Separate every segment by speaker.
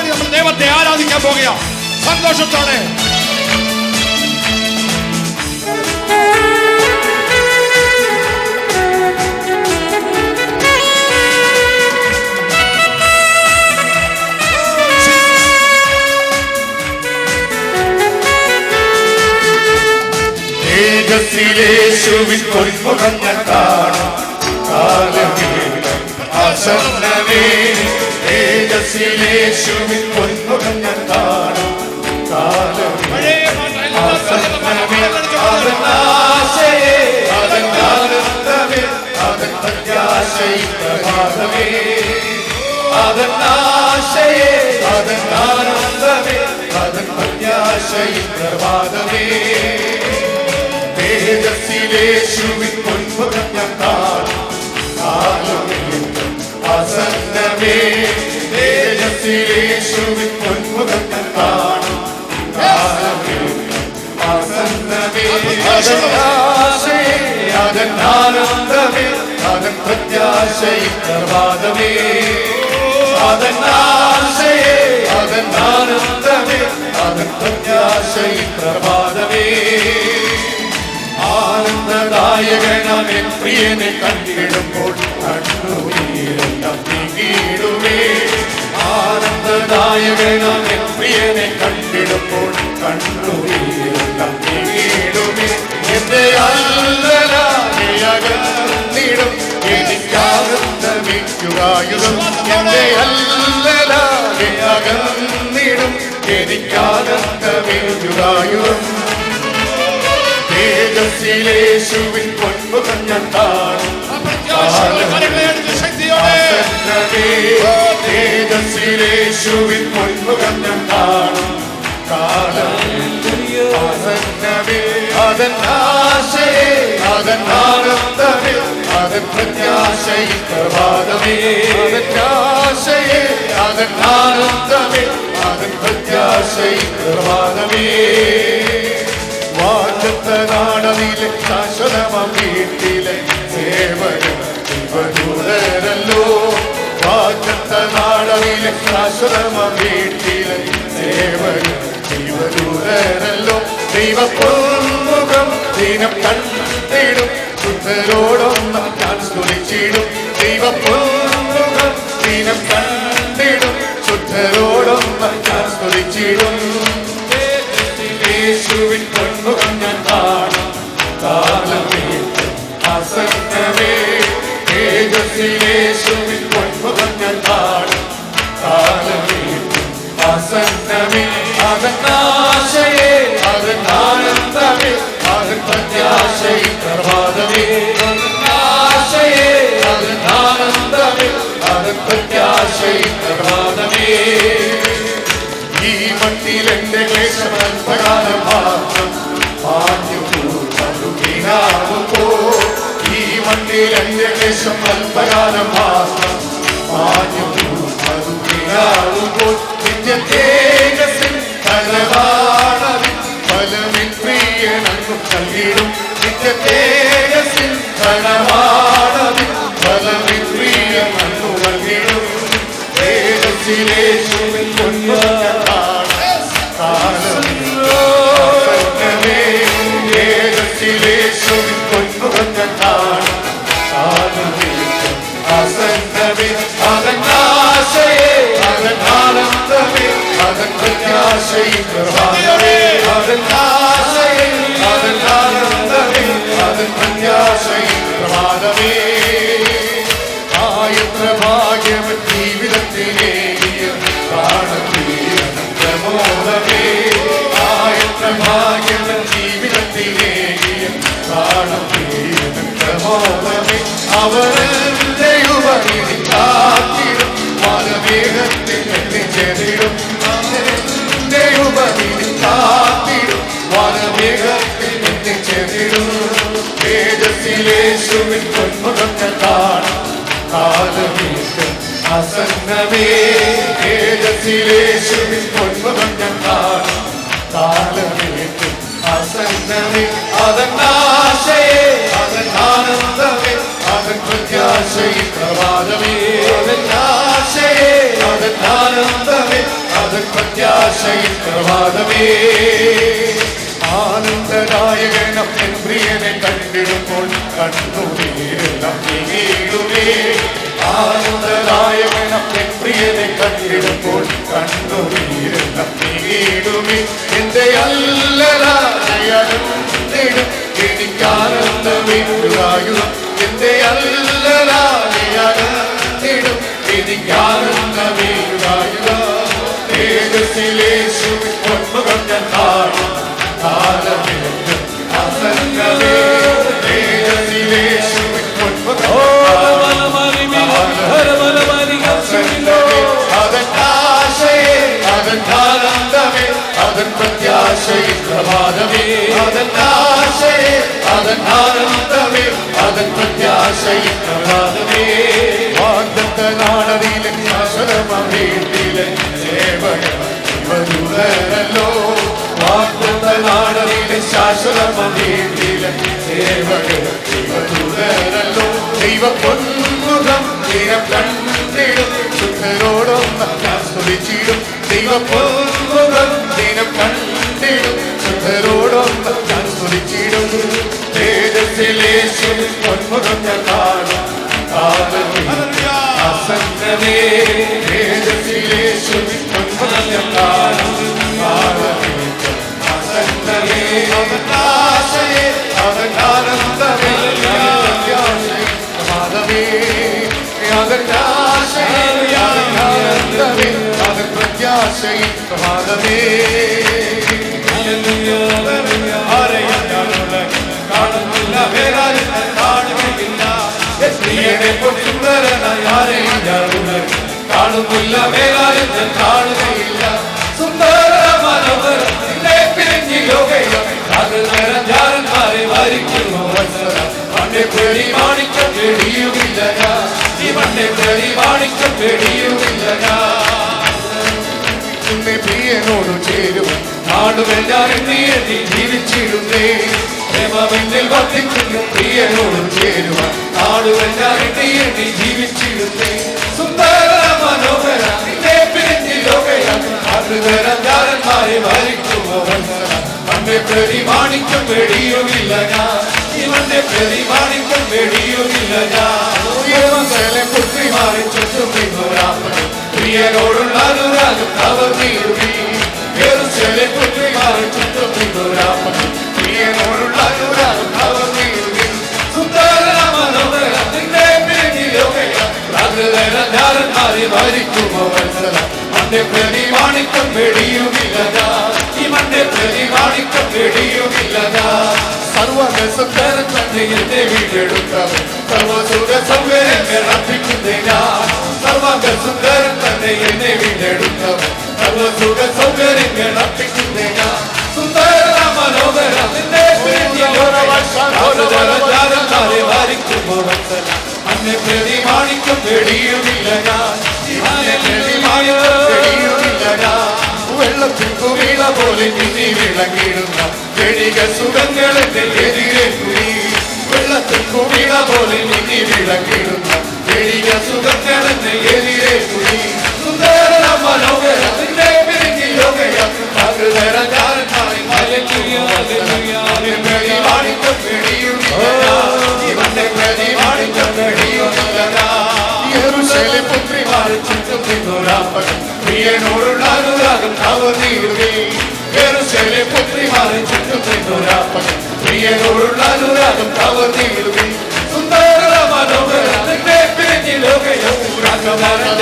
Speaker 1: പാടി നമ്മൾ ദൈവത്തെ ആരാധിക്കാൻ പോകുകയാണ് സന്തോഷത്തോടെ.
Speaker 2: യേശുവിൻ പൊന്മുഖം ഞാൻ കാണും കാലമേഘം ആസന്നമേ. യേശുവിൻ പൊന്മുഖം ഞാൻ കാണും കാലമേ ആസന്നമേ. അതൻ ആശയേ അതൻ ആനന്ദമേ അതൻ പ്രത്യാശയിൻ പ്രഭാതമേ. അതൻ ആശയേ അതൻ ആനന്ദമേ അതൻ പ്രത്യാശയിൻ പ്രഭാതമേ. യേശുവിൻ പൊന്മുഖം ഞാൻ കാണും കാലമേഘം ആസന്നമേ. യേശുവിൻ പൊന്മുഖം ഞാൻ കാണും കാലമേഘം ആസന്നമേ. അതൻ ആശയേ അതൻ ആനന്ദമേ അതൻ പ്രത്യാശയിൻ പ്രഭാതമേ. അതൻ ആശയേ അതൻ ആനന്ദമേ അതൻ പ്രത്യാശയിൻ പ്രഭാതമേ. ആനന്ദദായകനാം എൻ പ്രിയനെ കണ്ടിടുമ്പോൾ കണ്ണുനീരെല്ലാം നീങ്ങിടുമേ. ആനന്ദദായകനാം എൻ പ്രിയനെ കണ്ടിടുമ്പോൾ കണ്ണുനീരെല്ലാം നീങ്ങിടുമേ. എന്റെ അല്ലലാകെ അകന്നിടും എനിക്കാനന്ദമിക്കുകായുധം. എന്റെ അല്ലലാകെ അകന്നിടും എനിക്കാനന്ദമിക്കുകായുധം. യേശുവിൻ പൊന്മുഖം ഞാൻ കാണും യേശുവിൻ പൊന്മുഖം ഞാൻ കാണും കാലമേ. അതൻ ആശയേ അതൻ ആനന്ദമേ അതൻ പ്രത്യാശയിൻ പ്രഭാതമേ. അതൻ ആശയേ അതൻ ആനന്ദമേ അതൻ പ്രത്യാശയിൻ പ്രഭാതമേ. വാഗ്ദത്തനാടതിലെ ശാശ്വതമാം വീട്ടിലെ സേവകൻ ദൈവദൂതരല്ലോ. വാഗ്ദത്തനാടതിലെ ശാശ്വതമാം വീട്ടിലെ സേവകൻ ദൈവദൂതരല്ലോ. ദൈവപ്പൊന്മുഖം ദിനം കണ്ടിടും ശുദ്ധരോടൊന്നും ഞാൻ സ്തുതിച്ചിടും. ദൈവപ്പൊന്മുഖം ദിനം കണ്ടിടും ശുദ്ധരോടൊന്നും ഞാൻ സ്തുതിച്ചിടും. യേശുവിൻ പൊന്മുഖം ഞാൻ കാണും കാലമേഘം ആസന്നമേ. യേശുവിൻ പൊന്മുഖം ഞാൻ കാണും കാലമേഘം ആസന്നമേ. അതൻ ആശയേ അതൻ ആനന്ദമേ അതൻ പ്രത്യാശയിൻ പ്രഭാതമേ. അതൻ ആശയേ അതൻ ആനന്ദമേ അതൻ പ്രത്യാശയിൻ പ്രഭാതമേ. ഈ മണ്ണിൽ എന്റെ ക്ലേശം അല്പകാലം മാത്രം മാഞ്ഞു വീണാകുമ്പോ. ഈ മണ്ണിൽ എന്റെ ക്ലേശം അല്പകാലം മാത്രം മാഞ്ഞു വീണാകുമ്പോൾ നിത്യതേജസ്സിൻ ഫലമാണതിൻ ഫലമിൻ പ്രിയനങ്ങു നൽകിടും. നിത്യതേജസ്സിൻ ഫലമാണതിൻ ഫലമിൻ പ്രിയനങ്ങു നൽകിടും. യേശുവിൻ പൊന്മുഖം ഞാൻ കാണും കാലമേ. യേശുവിൻ പൊന്മുഖം ഞാൻ കാണും കാലമേഘം ആസന്നമേ. അതൻ ആശയേ അതൻ ആനന്ദമേ അതൻ പ്രത്യാശയിൻ പ്രഭാതമേ. അതൻ ആശയേ അതൻ ആനന്ദമേ അതൻ പ്രത്യാശയിൻ പ്രഭാതമേ. ആയത്ര ഭാഗ്യമൻ ജീവിതത്തിലേകിയ പ്രാണപ്രിയമോദമേ. ആയത്ര ഭാഗ്യമൻ ജീവിതത്തിലേകിയ പ്രാണപ്രിയമോദമേ. അവരുടെ ഉപരിതി കാത്തിടും വാനമേഘത്തിൽ എത്തിച്ചേരിടും. അവരുടെ ഉപരിതി കാത്തിടും വാനമേഘത്തിൽ എത്തിച്ചേരിടും. യേശുവിൻ പൊന്മുഖം ഞാൻ കാണും കാലമേഘം ആസന്നമേ. യേശുവിൻ പൊന്മുഖം ഞാൻ കാണും കാലമേഘം ആസന്നമേ. അതൻ ആശയേ അതൻ ആനന്ദമേ അതൻ പ്രത്യാശയിൻ പ്രഭാതമേ. അതൻ ആശയേ അതൻ ആനന്ദമേ പ്രത്യാശയിൽ പ്രഭാതമേ ആനന്ദദായകനം എൻ പ്രിയനെ കണ്ടിടുമ്പോൾ കണ്ണുനീരെല്ലാം നീങ്ങിയിടുമേ ആനന്ദദായകനം എൻ പ്രിയനെ കണ്ടിടുമ്പോൾ കണ്ണുനീരെല്ലാം നീങ്ങിയിടുമേ എന്റെ അല്ലലായടും എനിക്കാനന്ദമേയുരായും എന്റെ അല്ലലായടും എനിക്കാനന്ദമേയുരായും തേജസ്സിലേശു പൊന്മുഖം ഞാൻ കാണും കാലമിലും അസംഗമേ തേജസ്സിലേശു പൊന്മുഖം അതെന്നാശയേ അതെന്നാനന്ദമേ അതൻ പ്രത്യാശയിൽ പ്രഭാതമേ അതെന്നാശയേ അതെന്നാനന്ദമേ അതൻ പ്രത്യാശയിൽ പ്രഭാതമേ വാഗ്ദത്തനാണതിലെ ശാശ്വതമീട്ടിലെ സേവകരല്ലോ വാഗ്ദത്തനാണതിലെ ശാശ്വതമീട്ടിലെ സേവകരല്ലോ ദൈവ പൊന്മുഖം തീരം കണ്ടിടും ശുദ്ധരോടൊന്ന് ഞാൻ സ്തുതിച്ചിടും ദൈവ പൊന്മുഖം തീരം കണ്ടിടും ശുദ്ധരോടൊന്ന് ഞാൻ സ്തുതിച്ചിടും തേജസ്സിലേശു പൊന്മുഖം ഞാൻ കാണും അസംഗമേ തേജസ്സിലേശു പൊന്മുഖം ഞാൻ കാണും അസംഗമേ അവനാശയേ അവനാനന്ദമേ പ്രഭാതമേ അവനാശയേ അവനാനന്ദമേ അവൻ പ്രത്യാശയിൽ പ്രഭാതമേ കാണുന്നില്ല വേറെ കാണുകയില്ല കാണുന്നില്ല വേറെ കാണുകയില്ല സുന്ദര മനോഹര പിരിഞ്ഞു ലോകയാരന്മാരെ വരിക്കുന്നു മണ്ണെ പേടി മാണിക്കം പേടിയുമില്ല ഈ മണ്ണെ പേടി മാണിക്കം പേടിയുമില്ല നിന്നെ പ്രിയനോട് ചേരും നാടുമെല്ലാം നീ ജീവിച്ചിടുന്നേ പ്രേമമെന്നിൽ വർദ്ധിക്കുന്നു പ്രിയനോട് ചേരുവ നാടുമെല്ലാം നീ ജീവിച്ചിടുന്നേ സുന്ദര മനോഹര നിന്നെ പിരിഞ്ഞു ലോകയാരന്മാരെ വരിക്കുമോ മണ്ണെ പ്രതി മാണിക്കം പേടിയുമില്ല ഈ മണ്ണെ പ്രതി മാണിക്കം പേടിയുമില്ല പുത്രിമാരെ ചുറ്റുമിന്നോരാപ്പൻ പ്രിയനോടുള്ള അനുരാഗം അവർ നീരുകി പുത്രിമാരെ ചുറ്റുമിന്നോരാപ്പൻ പ്രിയനോടുള്ള അനുരാഗം അവർ നീരുകി സുന്ദര മനോഹര നിന്നെ പിരിഞ്ഞു ലോകയാരന്മാരെ വരിക്കുമോ മണ്ണെ പ്രതി മാണിക്കം പേടിയുമില്ല ഈ മണ്ണെ പ്രതി മാണിക്കം പേടിയുമില്ല സർവസുന്ദരൻ തന്നെ എന്നെ വീണ്ടെടുത്തവൻ സർവസുഖ സൗകര്യങ്ങൾ അർപ്പിക്കുന്നില്ല സർവസുന്ദരൻ തന്നെ എന്നെ വീണ്ടെടുത്തവൻ സർവസുഖ സൗകര്യങ്ങൾ അർപ്പിക്കുന്നില്ല സുന്ദര മനോഹര നിന്നെ വരിക്കുമ്പോ അന്നെ പ്രതി മാണിക്കം പേടിയുമില്ല വെള്ളത്തിൽ കുമിള പോലെ മിന്നി വിളങ്ങിടുന്ന ചെടിക സുഖങ്ങൾ എന്റെ എതിരെ കുടി വെള്ളത്തിൽ കുമിള പോലെ മിന്നി വിളങ്ങിടുന്ന ചെടിക സുഖങ്ങൾ എന്റെ എതിരെ കുടി സുന്ദര മനോഹര നിന്നെ പിരിഞ്ഞു ലോകയാരന്മാണിക്കം പേടിയുമില്ല പുത്രിമാരെ ചുറ്റുമിന്നോരാപ്പൻ പ്രിയനോടുള്ള അനുരാഗം അവർ നീരുകേ പുത്രിമാരെ ചുറ്റുമിന്നോരാപ്പൻ പ്രിയനോടുള്ള അനുരാഗം അവർ നീരുകേ സുന്ദര മനോഹര നിന്നെ പിരിഞ്ഞു ലോകയാരന്മാരെ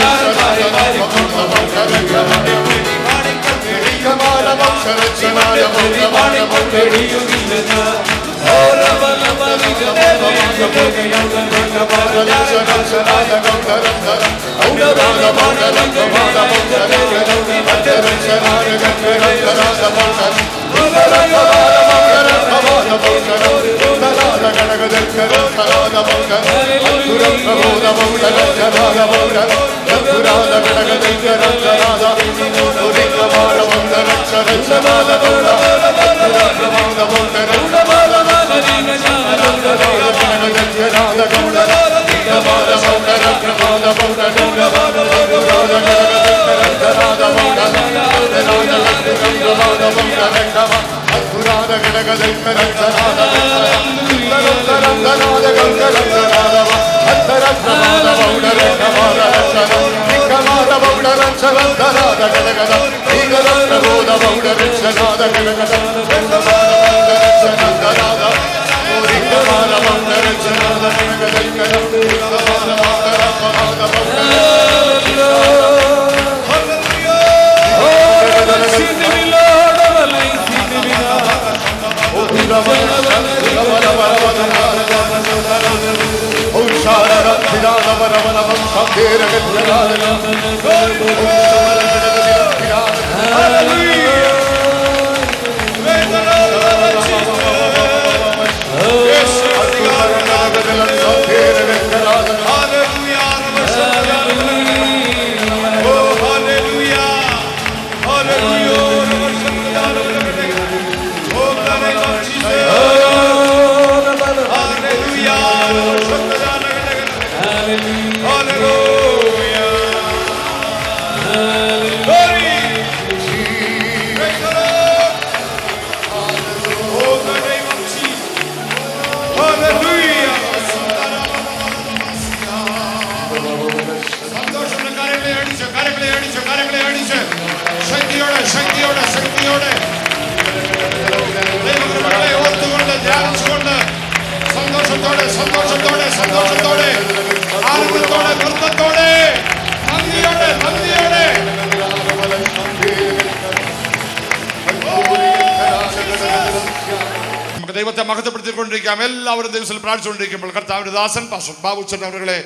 Speaker 1: ദൈവത്തെ മഹത്വപ്പെടുത്തിക്കൊണ്ടിരിക്കാം. എല്ലാവരും ദിവസത്തിൽ പ്രാർത്ഥിച്ചുകൊണ്ടിരിക്കുമ്പോൾ കർത്താവിന്റെ ദാസൻ പാസ്റ്റർ ബാബുച്ചൻ അവരുടെ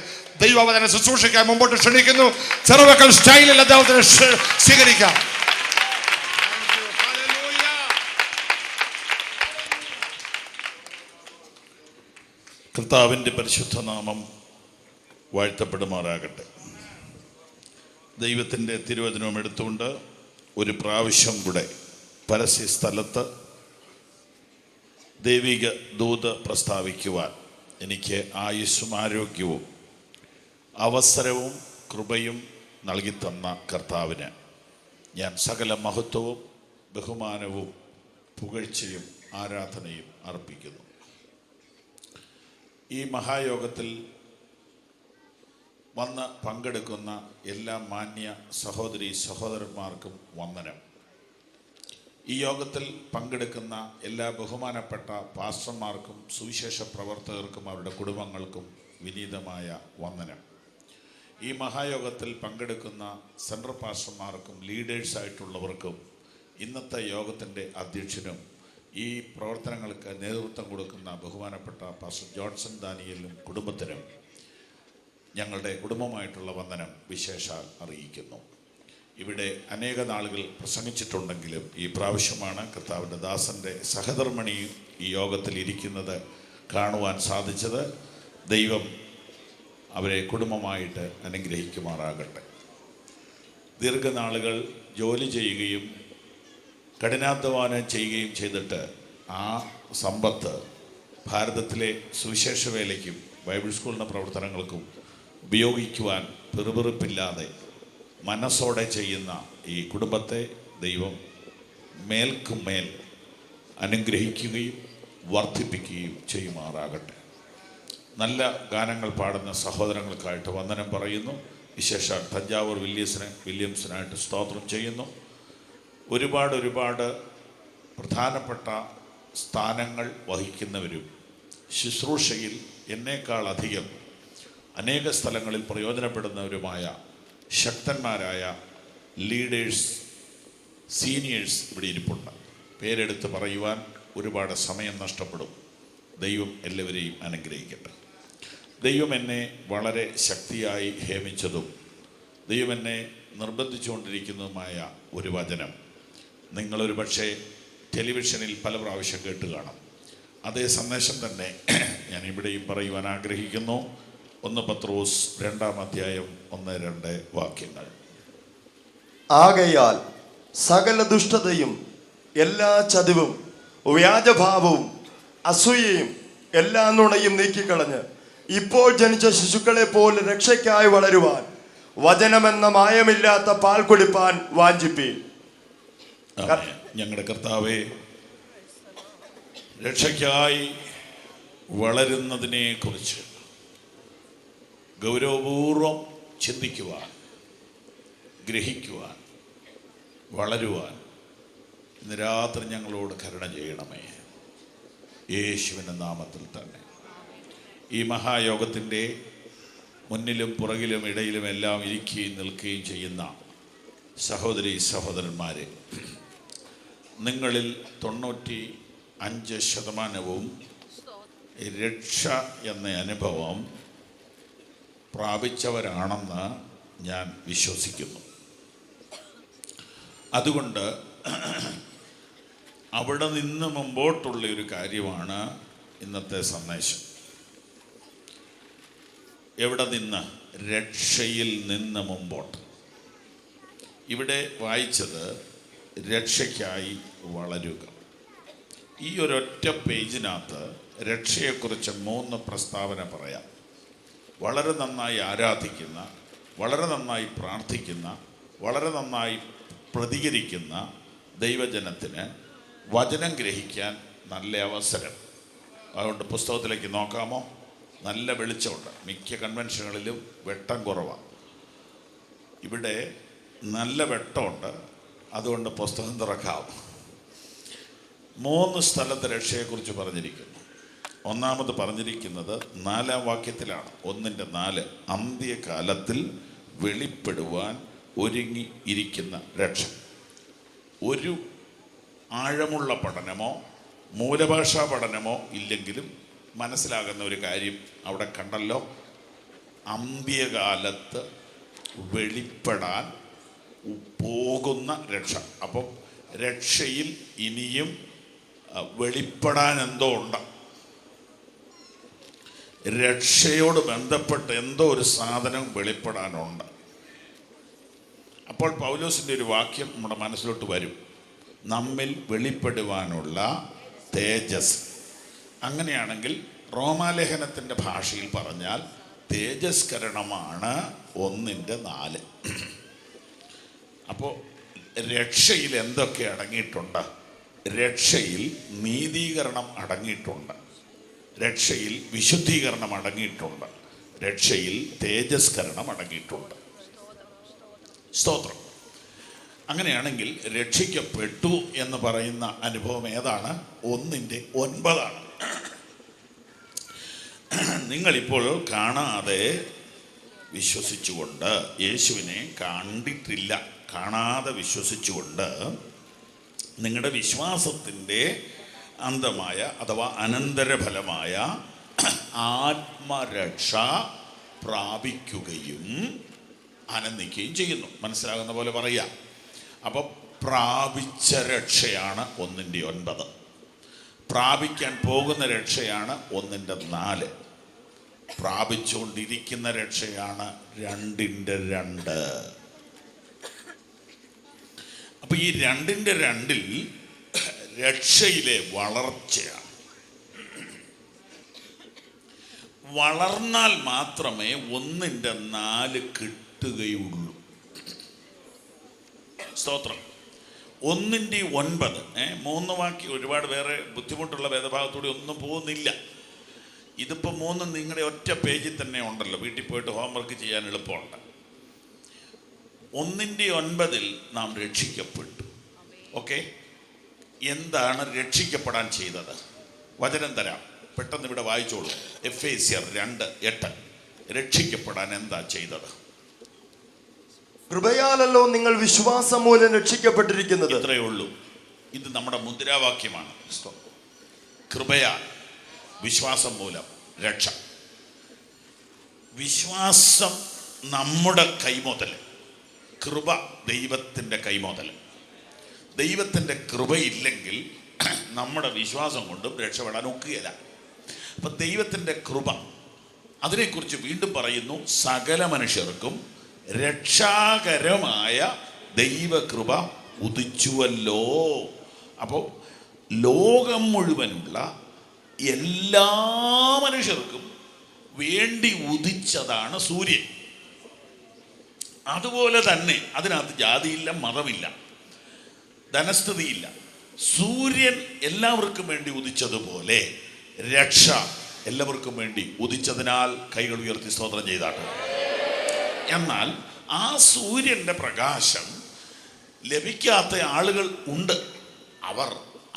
Speaker 1: ദൈവവചന ശുശ്രൂഷയ്ക്കാൻ മുമ്പോട്ട് ക്ഷണിക്കുന്നു. ചെറുവക്കൽ സ്റ്റൈലിൽ അദ്ദേഹത്തിന് സ്വീകരിക്കാം.
Speaker 3: കർത്താവിൻ്റെ പരിശുദ്ധ നാമം വാഴ്ത്തപ്പെടുമാറാകട്ടെ. ദൈവത്തിൻ്റെ തിരുവചനം എടുത്തുകൊണ്ട് ഒരു പ്രാവശ്യം കൂടെ പരസ്യ സ്ഥലത്ത് ദൈവിക ദൂത് പ്രസ്താവിക്കുവാൻ എനിക്ക് ആയുസ്സും ആരോഗ്യവും അവസരവും കൃപയും നൽകിത്തന്ന കർത്താവിന് ഞാൻ സകല മഹത്വവും ബഹുമാനവും പുകഴ്ചയും ആരാധനയും അർപ്പിക്കുന്നു. ഈ മഹായോഗത്തിൽ വന്ന് പങ്കെടുക്കുന്ന എല്ലാ മാന്യ സഹോദരി സഹോദരന്മാർക്കും വന്ദനം. ഈ യോഗത്തിൽ പങ്കെടുക്കുന്ന എല്ലാ ബഹുമാനപ്പെട്ട പാസ്റ്റർമാർക്കും സുവിശേഷ പ്രവർത്തകർക്കും അവരുടെ കുടുംബങ്ങൾക്കും വിനീതമായ വന്ദനം. ഈ മഹായോഗത്തിൽ പങ്കെടുക്കുന്ന സെൻട്രൽ പാസ്റ്റർമാർക്കും ലീഡേഴ്സായിട്ടുള്ളവർക്കും ഇന്നത്തെ യോഗത്തിൻ്റെ അധ്യക്ഷനും ഈ പ്രവർത്തനങ്ങൾക്ക് നേതൃത്വം കൊടുക്കുന്ന ബഹുമാനപ്പെട്ട പാസ്റ്റർ ജോൺസൺ ദാനിയലിനും കുടുംബത്തിനും ഞങ്ങളുടെ കുടുംബമായിട്ടുള്ള വന്ദനം വിശേഷാൽ അറിയിക്കുന്നു. ഇവിടെ അനേക നാളുകൾ പ്രസംഗിച്ചിട്ടുണ്ടെങ്കിലും ഈ പ്രാവശ്യമാണ് കർത്താവിൻ്റെ ദാസൻ്റെ സഹധർമ്മിണി ഈ യോഗത്തിൽ ഇരിക്കുന്നത് കാണുവാൻ സാധിച്ചത്. ദൈവം അവരെ കുടുംബമായിട്ട് അനുഗ്രഹിക്കുമാറാകട്ടെ. ദീർഘനാളുകൾ ജോലി ചെയ്യുകയും കഠിനാധ്വാനം ചെയ്യുകയും ചെയ്തിട്ട് ആ സമ്പത്ത് ഭാരതത്തിലെ സുവിശേഷ വേലയ്ക്കും ബൈബിൾ സ്കൂളിൻ്റെ പ്രവർത്തനങ്ങൾക്കും ഉപയോഗിക്കുവാൻ പെറുപെറുപ്പില്ലാതെ മനസ്സോടെ ചെയ്യുന്ന ഈ കുടുംബത്തെ ദൈവം മേൽക്കുമേൽ അനുഗ്രഹിക്കുകയും വർദ്ധിപ്പിക്കുകയും ചെയ്യുമാറാകട്ടെ. നല്ല ഗാനങ്ങൾ പാടുന്ന സഹോദരങ്ങൾക്കായിട്ട് വന്ദനം പറയുന്നു. വിശേഷാൽ തഞ്ചാവൂർ വില്യംസിനായിട്ട് സ്തോത്രം ചെയ്യുന്നു. ഒരുപാട് പ്രധാനപ്പെട്ട സ്ഥാനങ്ങൾ വഹിക്കുന്നവരും ശുശ്രൂഷയിൽ എന്നേക്കാളധികം അനേക സ്ഥലങ്ങളിൽ പ്രയോജനപ്പെടുന്നവരുമായ ശക്തന്മാരായ ലീഡേഴ്സ്, സീനിയേഴ്സ് ഇവിടെ ഇരിപ്പുണ്ട്. പേരെടുത്ത് പറയുവാൻ ഒരുപാട് സമയം നഷ്ടപ്പെടും. ദൈവം എല്ലാവരെയും അനുഗ്രഹിക്കട്ടെ. ദൈവം എന്നെ വളരെ ശക്തിയായി ഹേമിച്ചതും ദൈവം എന്നെ നിർബന്ധിച്ചുകൊണ്ടിരിക്കുന്നതുമായ ഒരു വചനം നിങ്ങളൊരു പക്ഷേ ടെലിവിഷനിൽ പല പ്രാവശ്യം കേട്ട് കാണും. അതേ സന്ദേശം തന്നെ ഞാൻ ഇവിടെയും പറയുവാൻ ആഗ്രഹിക്കുന്നു. 1 പത്രോസ് 2-ാം അധ്യായം 1-2 വാക്യങ്ങൾ.
Speaker 4: ആകയാൽ സകല ദുഷ്ടതയും എല്ലാ ചതിവും വ്യാജഭാവവും അസൂയയും എല്ലാ നുണയും നീക്കിക്കളഞ്ഞ് ഇപ്പോൾ ജനിച്ച ശിശുക്കളെ പോലെ രക്ഷയ്ക്കായി വളരുവാൻ വചനമെന്ന മായമില്ലാത്ത പാൽ കുടിപ്പാൻ വാഞ്ചിപ്പീൻ.
Speaker 3: ആമേൻ. ഞങ്ങളുടെ കർത്താവേ, രക്ഷയ്ക്കായി വളരുന്നതിനെ കുറിച്ച് ഗൗരവപൂർവം ചിന്തിക്കുവാൻ, ഗ്രഹിക്കുവാൻ, വളരുവാൻ ഇന്ന് രാത്രി ഞങ്ങളോട് കരുണ ചെയ്യണമേ, യേശുവിൻ്റെ നാമത്തിൽ തന്നെ. ഈ മഹായോഗത്തിൻ്റെ മുന്നിലും പുറകിലും ഇടയിലും എല്ലാം ഇരിക്കുകയും നിൽക്കുകയും ചെയ്യുന്ന സഹോദരി സഹോദരന്മാരെ, നിങ്ങളിൽ 95% രക്ഷ എന്ന അനുഭവം പ്രാപിച്ചവരാണെന്ന് ഞാൻ വിശ്വസിക്കുന്നു. അതുകൊണ്ട് അവിടെ നിന്ന് മുമ്പോട്ടുള്ള ഒരു കാര്യമാണ് ഇന്നത്തെ സന്ദേശം. എവിടെ നിന്ന്? രക്ഷയിൽ നിന്ന് മുമ്പോട്ട്. ഇവിടെ വായിച്ചത് രക്ഷയ്ക്കായി വളരുക. ഈ ഒരൊറ്റ പേജിനകത്ത് രക്ഷയെക്കുറിച്ച് 3 പ്രസ്താവന പറയാം. വളരെ നന്നായി ആരാധിക്കുന്ന, വളരെ നന്നായി പ്രാർത്ഥിക്കുന്ന, വളരെ നന്നായി പ്രതികരിക്കുന്ന ദൈവജനത്തിന് വചനം ഗ്രഹിക്കാൻ നല്ല അവസരം. അതുകൊണ്ട് പുസ്തകത്തിലേക്ക് നോക്കാമോ? നല്ല വെളിച്ചമുണ്ട്. മിക്ക കൺവെൻഷനുകളിലും വെട്ടം കുറവാണ്. ഇവിടെ നല്ല വെട്ടമുണ്ട്. അതുകൊണ്ട് പുസ്തകം തുറക്കാം. 3 സ്ഥലത്ത് രക്ഷയെക്കുറിച്ച് പറഞ്ഞിരിക്കുന്നു. ഒന്നാമത് പറഞ്ഞിരിക്കുന്നത് 4-ാം വാക്യത്തിലാണ്. 1:4 അന്ത്യകാലത്തിൽ വെളിപ്പെടുവാൻ ഒരുങ്ങി ഇരിക്കുന്ന രക്ഷ. ഒരു ആഴമുള്ള പഠനമോ മൂലഭാഷാ പഠനമോ ഇല്ലെങ്കിലും മനസ്സിലാകുന്ന ഒരു കാര്യം അവിടെ കണ്ടല്ലോ. അന്ത്യകാലത്ത് വെളിപ്പെടാൻ പോകുന്ന രക്ഷ. അപ്പം രക്ഷയിൽ ഇനിയും വെളിപ്പെടാൻ എന്തോ ഉണ്ട്. രക്ഷയോട് ബന്ധപ്പെട്ട് എന്തോ ഒരു സാധനം വെളിപ്പെടാനുണ്ട്. അപ്പോൾ പൗലോസിൻ്റെ ഒരു വാക്യം നമ്മുടെ മനസ്സിലോട്ട് വരും, നമ്മിൽ വെളിപ്പെടുവാനുള്ള തേജസ്. അങ്ങനെയാണെങ്കിൽ റോമാലേഖനത്തിൻ്റെ ഭാഷയിൽ പറഞ്ഞാൽ തേജസ്കരണമാണ് 1:4. അപ്പോൾ രക്ഷയിൽ എന്തൊക്കെ അടങ്ങിയിട്ടുണ്ട്? രക്ഷയിൽ നീതീകരണം അടങ്ങിയിട്ടുണ്ട്, രക്ഷയിൽ വിശുദ്ധീകരണം അടങ്ങിയിട്ടുണ്ട്, രക്ഷയിൽ തേജസ്കരണം അടങ്ങിയിട്ടുണ്ട്. സ്തോത്രം. അങ്ങനെയാണെങ്കിൽ രക്ഷിക്കപ്പെട്ടു എന്ന് പറയുന്ന അനുഭവം ഏതാണ്? 1:9. നിങ്ങളിപ്പോൾ കാണാതെ വിശ്വസിച്ചുകൊണ്ട്, യേശുവിനെ കണ്ടിട്ടില്ല, കാണാതെ വിശ്വസിച്ചുകൊണ്ട് നിങ്ങളുടെ വിശ്വാസത്തിൻ്റെ അന്തമായ അഥവാ അനന്തരഫലമായ ആത്മരക്ഷ പ്രാപിക്കുകയും ആനന്ദിക്കുകയും ചെയ്യുന്നു. മനസ്സിലാകുന്ന പോലെ പറയാം. അപ്പോൾ പ്രാപിച്ച രക്ഷയാണ് 1:9. പ്രാപിക്കാൻ പോകുന്ന രക്ഷയാണ് 1:4. പ്രാപിച്ചുകൊണ്ടിരിക്കുന്ന രക്ഷയാണ് 2:2. അപ്പൊ ഈ 2:2 രക്ഷയിലെ വളർച്ചയാണ്. വളർന്നാൽ മാത്രമേ 1:4 കിട്ടുകയുള്ളൂ. സ്തോത്രം. 1:9 3 വാക്യം. ഒരുപാട് വേറെ ബുദ്ധിമുട്ടുള്ള വേദഭാഗത്തൂടെ ഒന്നും പോകുന്നില്ല. ഇതിപ്പോൾ 3 നിങ്ങളുടെ ഒറ്റ പേജിൽ തന്നെ ഉണ്ടല്ലോ, വീട്ടിൽ പോയിട്ട് ഹോംവർക്ക് ചെയ്യാൻ എളുപ്പമുണ്ട്. 1:9 നാം രക്ഷിക്കപ്പെട്ടു. ഓക്കെ, എന്താണ് രക്ഷിക്കപ്പെടാൻ ചെയ്തത്? വചനം തരാം, പെട്ടെന്ന് ഇവിടെ വായിച്ചോളൂ. എഫേസ്യർ 2:8. രക്ഷിക്കപ്പെടാൻ എന്താ ചെയ്തത്?
Speaker 4: കൃപയാലല്ലോ നിങ്ങൾ വിശ്വാസം മൂലം രക്ഷിക്കപ്പെട്ടിരിക്കുന്നത്.
Speaker 3: ഇത്രയേ ഉള്ളൂ. ഇത് നമ്മുടെ മുദ്രാവാക്യമാണ്. കൃപയാൽ, വിശ്വാസം മൂലം രക്ഷ. വിശ്വാസം നമ്മുടെ കൈമുതൽ, കൃപ ദൈവത്തിൻ്റെ കൈമുതൽ. ദൈവത്തിൻ്റെ കൃപയില്ലെങ്കിൽ നമ്മുടെ വിശ്വാസം കൊണ്ടും രക്ഷപ്പെടാൻ ഒക്കുകയില്ല. അപ്പം ദൈവത്തിൻ്റെ കൃപ, അതിനെക്കുറിച്ച് വീണ്ടും പറയുന്നു, സകല മനുഷ്യർക്കും രക്ഷാകരമായ ദൈവകൃപ ഉദിച്ചുവല്ലോ. അപ്പോൾ ലോകം മുഴുവനുള്ള എല്ലാ മനുഷ്യർക്കും വേണ്ടി ഉദിച്ചതാണ് സൂര്യൻ. അതുപോലെ തന്നെ അതിനകത്ത് ജാതിയില്ല, മതമില്ല. ധനസ്ഥിതിയില്ല. സൂര്യൻ എല്ലാവർക്കും വേണ്ടി ഉദിച്ചതുപോലെ രക്ഷ എല്ലാവർക്കും വേണ്ടി ഉദിച്ചതിനാൽ കൈകൾ ഉയർത്തി സ്തോത്രം ചെയ്താട്ടെ. എന്നാൽ ആ സൂര്യൻ്റെ പ്രകാശം ലഭിക്കാത്ത ആളുകൾ ഉണ്ട്. അവർ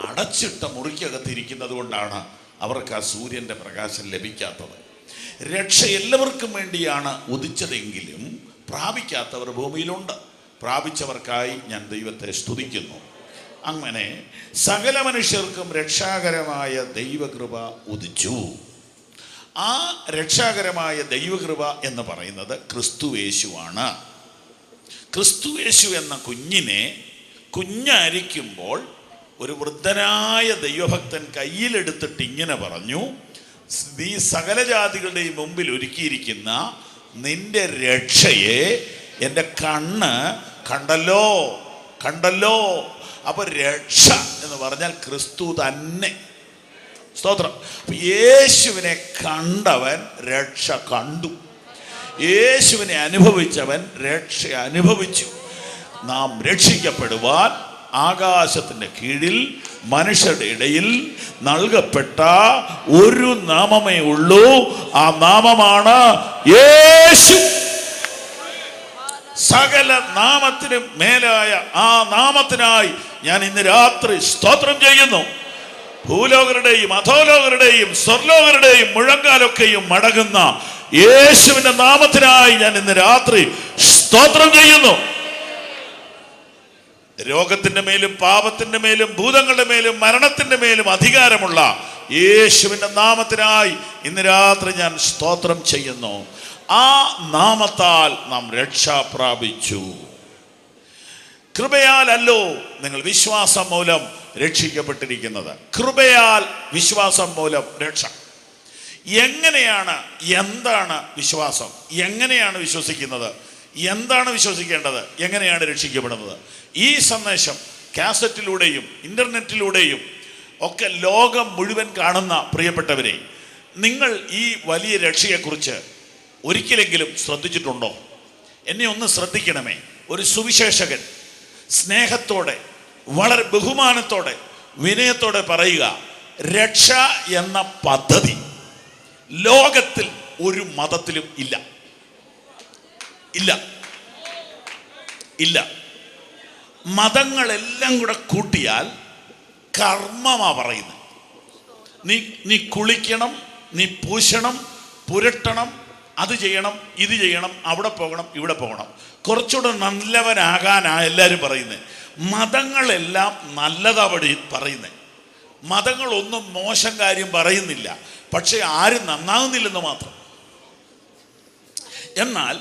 Speaker 3: അടച്ചിട്ട മുറിക്കകത്തിരിക്കുന്നത് കൊണ്ടാണ് അവർക്ക് ആ സൂര്യൻ്റെ പ്രകാശം ലഭിക്കാത്തത്. രക്ഷ എല്ലാവർക്കും വേണ്ടിയാണ് ഉദിച്ചതെങ്കിലും പ്രാപിക്കാത്തവർ ഭൂമിയിലുണ്ട്. പ്രാപിച്ചവർക്കായി ഞാൻ ദൈവത്തെ സ്തുതിക്കുന്നു. അങ്ങനെ സകല മനുഷ്യർക്കും രക്ഷാകരമായ ദൈവകൃപ ഉദിച്ചു. ആ രക്ഷാകരമായ ദൈവകൃപ എന്ന് പറയുന്നത് ക്രിസ്തുയേശുവാണ്. ക്രിസ്തുയേശു എന്ന കുഞ്ഞിനെ കുഞ്ഞായിരിക്കുമ്പോൾ ഒരു വൃദ്ധനായ ദൈവഭക്തൻ കയ്യിലെടുത്തിട്ട് ഇങ്ങനെ പറഞ്ഞു, ഈ സകല ജാതികളുടെയും മുമ്പിൽ ഒരുക്കിയിരിക്കുന്ന നിന്റെ രക്ഷയെ എൻ്റെ കണ്ണ് കണ്ടല്ലോ കണ്ടല്ലോ. അപ്പൊ രക്ഷ എന്ന് പറഞ്ഞാൽ ക്രിസ്തു തന്നെ. സ്തോത്രം. യേശുവിനെ കണ്ടവൻ രക്ഷ കണ്ടു. യേശുവിനെ അനുഭവിച്ചവൻ രക്ഷ അനുഭവിച്ചു. നാം രക്ഷിക്കപ്പെടുവാൻ ആകാശത്തിൻ്റെ കീഴിൽ മനുഷ്യരുടെ ഇടയിൽ നൽകപ്പെട്ട ഒരു നാമമേ ഉള്ളൂ. ആ നാമമാണ് യേശു. സകല നാമത്തിനും മേലായ ആ നാമത്തിനായി ഞാൻ ഇന്ന് രാത്രി സ്തോത്രം ചെയ്യുന്നു. ഭൂലോകരുടെയും അധോലോകരുടെയും സ്വർലോകരുടെയും മുഴങ്കാലൊക്കെയും മടങ്ങുന്ന യേശുവിന്റെ നാമത്തിനായി ഞാൻ ഇന്ന് രാത്രി സ്തോത്രം ചെയ്യുന്നു. രോഗത്തിന്റെ മേലും പാപത്തിന്റെ മേലും ഭൂതങ്ങളുടെ മേലും മരണത്തിന്റെ മേലും അധികാരമുള്ള യേശുവിന്റെ നാമത്തിനായി ഇന്ന് രാത്രി ഞാൻ സ്തോത്രം ചെയ്യുന്നു. ആ നാമത്താൽ നാം രക്ഷ പ്രാപിച്ചു. കൃപയാലല്ലോ നിങ്ങൾ വിശ്വാസം മൂലം രക്ഷിക്കപ്പെട്ടിരിക്കുന്നത്. കൃപയാൽ വിശ്വാസം മൂലം രക്ഷ. എങ്ങനെയാണ്, എന്താണ് വിശ്വാസം? എങ്ങനെയാണ് വിശ്വസിക്കുന്നത്? എന്താണ് വിശ്വസിക്കേണ്ടത്? എങ്ങനെയാണ് രക്ഷിക്കപ്പെടുന്നത്? ഈ സന്ദേശം കാസറ്റിലൂടെയും ഇന്റർനെറ്റിലൂടെയും ഒക്കെ ലോകം മുഴുവൻ കാണുന്ന പ്രിയപ്പെട്ടവരെ, നിങ്ങൾ ഈ വലിയ രക്ഷയെക്കുറിച്ച് ഒരിക്കലെങ്കിലും ശ്രദ്ധിച്ചിട്ടുണ്ടോ? എന്നെ ഒന്ന് ശ്രദ്ധിക്കണമേ. ഒരു സുവിശേഷകൻ സ്നേഹത്തോടെ വളരെ ബഹുമാനത്തോടെ വിനയത്തോടെ പറയുക, രക്ഷ എന്ന പദ്ധതി ലോകത്തിൽ ഒരു മതത്തിലും ഇല്ല. ഇല്ല ഇല്ല. മതങ്ങളെല്ലാം കൂടെ കൂട്ടിയാൽ കർമ്മമാ പറയുന്നത്. നീ കുളിക്കണം, നീ പൂശണം, പുരട്ടണം, അത് ചെയ്യണം, ഇത് ചെയ്യണം, അവിടെ പോകണം, ഇവിടെ പോകണം. കുറച്ചുകൂടെ നല്ലവനാകാനാ എല്ലാവരും പറയുന്നത്. മതങ്ങളെല്ലാം നല്ലതാ പറയുന്നത്. മതങ്ങളൊന്നും മോശം കാര്യം പറയുന്നില്ല, പക്ഷെ ആരും നന്നാകുന്നില്ലെന്ന് മാത്രം. എന്നാൽ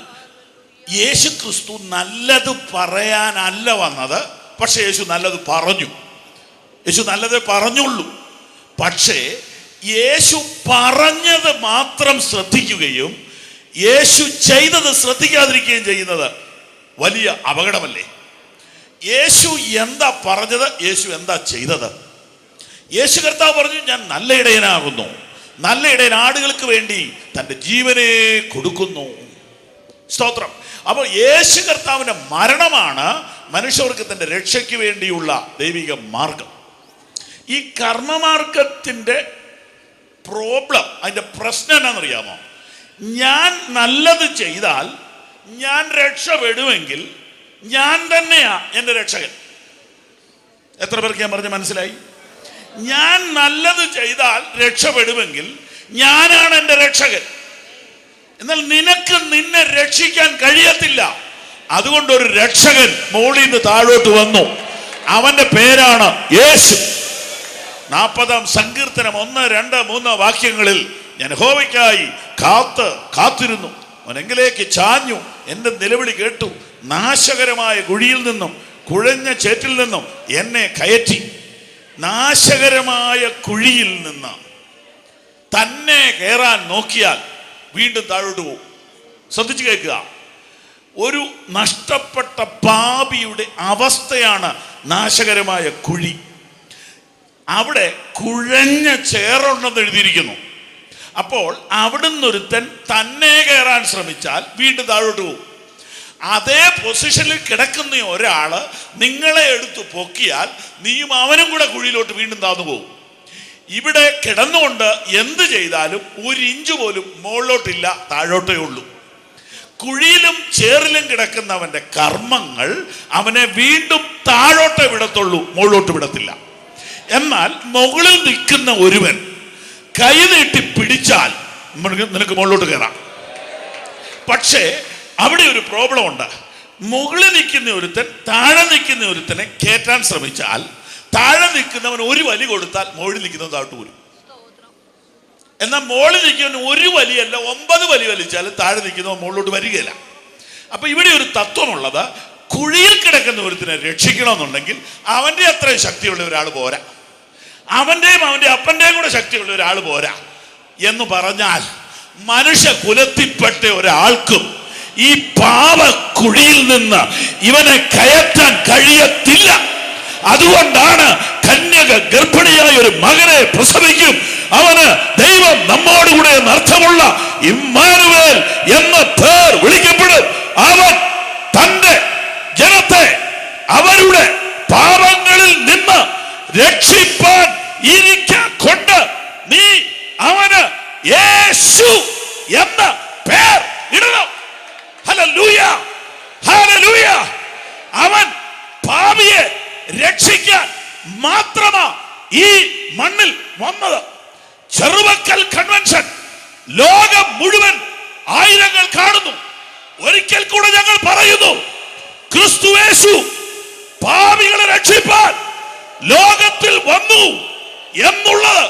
Speaker 3: യേശു ക്രിസ്തു നല്ലത് പറയാനല്ല വന്നത്, പക്ഷെ യേശു നല്ലത് പറഞ്ഞു. യേശു നല്ലത് പറഞ്ഞുള്ളൂ. പക്ഷേ യേശു പറഞ്ഞത് മാത്രം ശ്രദ്ധിക്കുകയും യേശു ചെയ്തത് ശ്രദ്ധിക്കാതിരിക്കുകയും ചെയ്യുന്നത് വലിയ അപകടമല്ലേ? യേശു എന്താ പറഞ്ഞത്? യേശു എന്താ ചെയ്തത്? യേശു കർത്താവ് പറഞ്ഞു, ഞാൻ നല്ല ഇടയനാകുന്നു. നല്ല ഇടയൻ ആടുകൾക്ക് വേണ്ടി തൻ്റെ ജീവനെ കൊടുക്കുന്നു. സ്തോത്രം. അപ്പോൾ യേശു കർത്താവിൻ്റെ മരണമാണ് മനുഷ്യവർഗത്തിൻ്റെ രക്ഷയ്ക്ക് വേണ്ടിയുള്ള ദൈവിക മാർഗം. ഈ കർമ്മമാർഗത്തിൻ്റെ പ്രോബ്ലം, അതിൻ്റെ പ്രശ്നം എന്നാണെന്നറിയാമോ? ഞാൻ നല്ലത് ചെയ്താൽ ഞാൻ രക്ഷപ്പെടുമെങ്കിൽ ഞാൻ തന്നെയാ എൻ്റെ രക്ഷകൻ. എത്ര പേർക്ക് ഞാൻ പറഞ്ഞ് മനസ്സിലായി? ഞാൻ നല്ലത് ചെയ്താൽ രക്ഷപ്പെടുമെങ്കിൽ ഞാനാണ് എൻ്റെ രക്ഷകൻ. എന്നാൽ നിനക്ക് നിന്നെ രക്ഷിക്കാൻ കഴിയത്തില്ല. അതുകൊണ്ട് ഒരു രക്ഷകൻ മോളിൽ നിന്ന് താഴോട്ട് വന്നു. അവന്റെ പേരാണ് യേശു. 40-ാം സങ്കീർത്തനം 1, 2, 3 വാക്യങ്ങളിൽ ഞാൻ യഹോവയ്ക്കായി കാത്തിരുന്നു, അവനെങ്കിലേക്ക് ചാഞ്ഞു, എൻ്റെ നിലവിളി കേട്ടു. നാശകരമായ കുഴിയിൽ നിന്നും കുഴഞ്ഞ ചേറ്റിൽ നിന്നും എന്നെ കയറ്റി. നാശകരമായ കുഴിയിൽ നിന്ന് തന്നെ കയറാൻ നോക്കിയാൽ വീണ്ടും താഴോട്ട് പോകും. ശ്രദ്ധിച്ചു കേൾക്കുക. ഒരു നഷ്ടപ്പെട്ട പാപിയുടെ അവസ്ഥയാണ് നാശകരമായ കുഴി. അവിടെ കുഴഞ്ഞ ചേറുണ്ടെന്ന് എഴുതിയിരിക്കുന്നു. അപ്പോൾ അവിടുന്ന് ഒരുത്തൻ തന്നെ കയറാൻ ശ്രമിച്ചാൽ വീണ്ടും താഴോട്ട് പോകും. അതേ പൊസിഷനിൽ കിടക്കുന്ന ഒരാള് നിങ്ങളെ എടുത്ത് പൊക്കിയാൽ നീയും അവനും കൂടെ കുഴിയിലോട്ട് വീണ്ടും താന്നു പോകും. ഇവിടെ കിടന്നുകൊണ്ട് എന്ത് ചെയ്താലും 1 ഇഞ്ച് പോലും മുകളിലോട്ടില്ല, താഴോട്ടേ ഉള്ളൂ. കുഴിയിലും ചേറിലും കിടക്കുന്നവന്റെ കർമ്മങ്ങൾ അവനെ വീണ്ടും താഴോട്ടേ വിടത്തുള്ളൂ, മുകളിലോട്ട് വിടത്തില്ല. എന്നാൽ മുകളിൽ നിൽക്കുന്ന ഒരുവൻ കൈ നീട്ടി പിടിച്ചാൽ നിനക്ക് മുകളിലോട്ട് കയറാം. പക്ഷേ അവിടെ ഒരു പ്രോബ്ലം ഉണ്ട്. മുകളിൽ നിൽക്കുന്ന ഒരുത്തൻ താഴെ നിൽക്കുന്ന ഒരുത്തനെ കയറ്റാൻ ശ്രമിച്ചാൽ താഴെ നിൽക്കുന്നവൻ ഒരു വലി കൊടുത്താൽ മുകളിൽ നിൽക്കുന്നവൻ താഴോട്ട് വരും. എന്നാൽ മുകളിൽ നിൽക്കുന്നവൻ ഒരു വലിയല്ല 9 വലി വലിച്ചാലും താഴെ നിൽക്കുന്നവൻ മുകളിലോട്ട് വരികയില്ല. അപ്പൊ ഇവിടെ ഒരു തത്വമുള്ളത്, കുഴിയിൽ കിടക്കുന്ന ഒരുത്തിനെ രക്ഷിക്കണമെന്നുണ്ടെങ്കിൽ അവന്റെ അത്രയും ശക്തിയുള്ള ഒരാൾ പോരാ, അവന്റെയും അവന്റെ അപ്പന്റെയും കൂടെ ശക്തിയുള്ള ഒരാൾ പോരാ. എന്ന് പറഞ്ഞാൽ മനുഷ്യ കുലത്തിൽപ്പെട്ട ഒരാൾക്കും ഈ പാവ കുഴിയിൽ നിന്ന് ഇവനെ കയറ്റാൻ കഴിയത്തില്ല. അതുകൊണ്ടാണ് കന്യക ഗർഭിണിയായ ഒരു മകനെ പ്രസവിക്കും, അവന് ദൈവം നമ്മോടുകൂടെ എന്നർത്ഥമുള്ള ഇമ്മാനുവേൽ എന്ന പേർ വിളിക്കപ്പെടും. അവൻ തന്റെ ജനത്തെ അവരുടെ പാപങ്ങളിൽ നിന്ന് രക്ഷിപ്പാൻ ഇരിക്കാൻ കൊണ്ട് നീ അവന് യേശു എന്ന പേർ ഇടണം. Hallelujah, hallelujah. അവൻ പാപിയെ രക്ഷിക്കാൻ മാത്രമാ ഈ മണ്ണിൽ വന്നത്. ചെറുവക്കൽ കൺവെൻഷൻ ലോകം മുഴുവൻ ആയിരങ്ങൾ കാണുന്നു. ഒരിക്കൽ കൂടെ ഞങ്ങൾ പറയുന്നു, ക്രിസ്തുയേശു പാപികളെ രക്ഷിപ്പാൻ ലോകത്തിൽ വന്നു എന്നുള്ളത്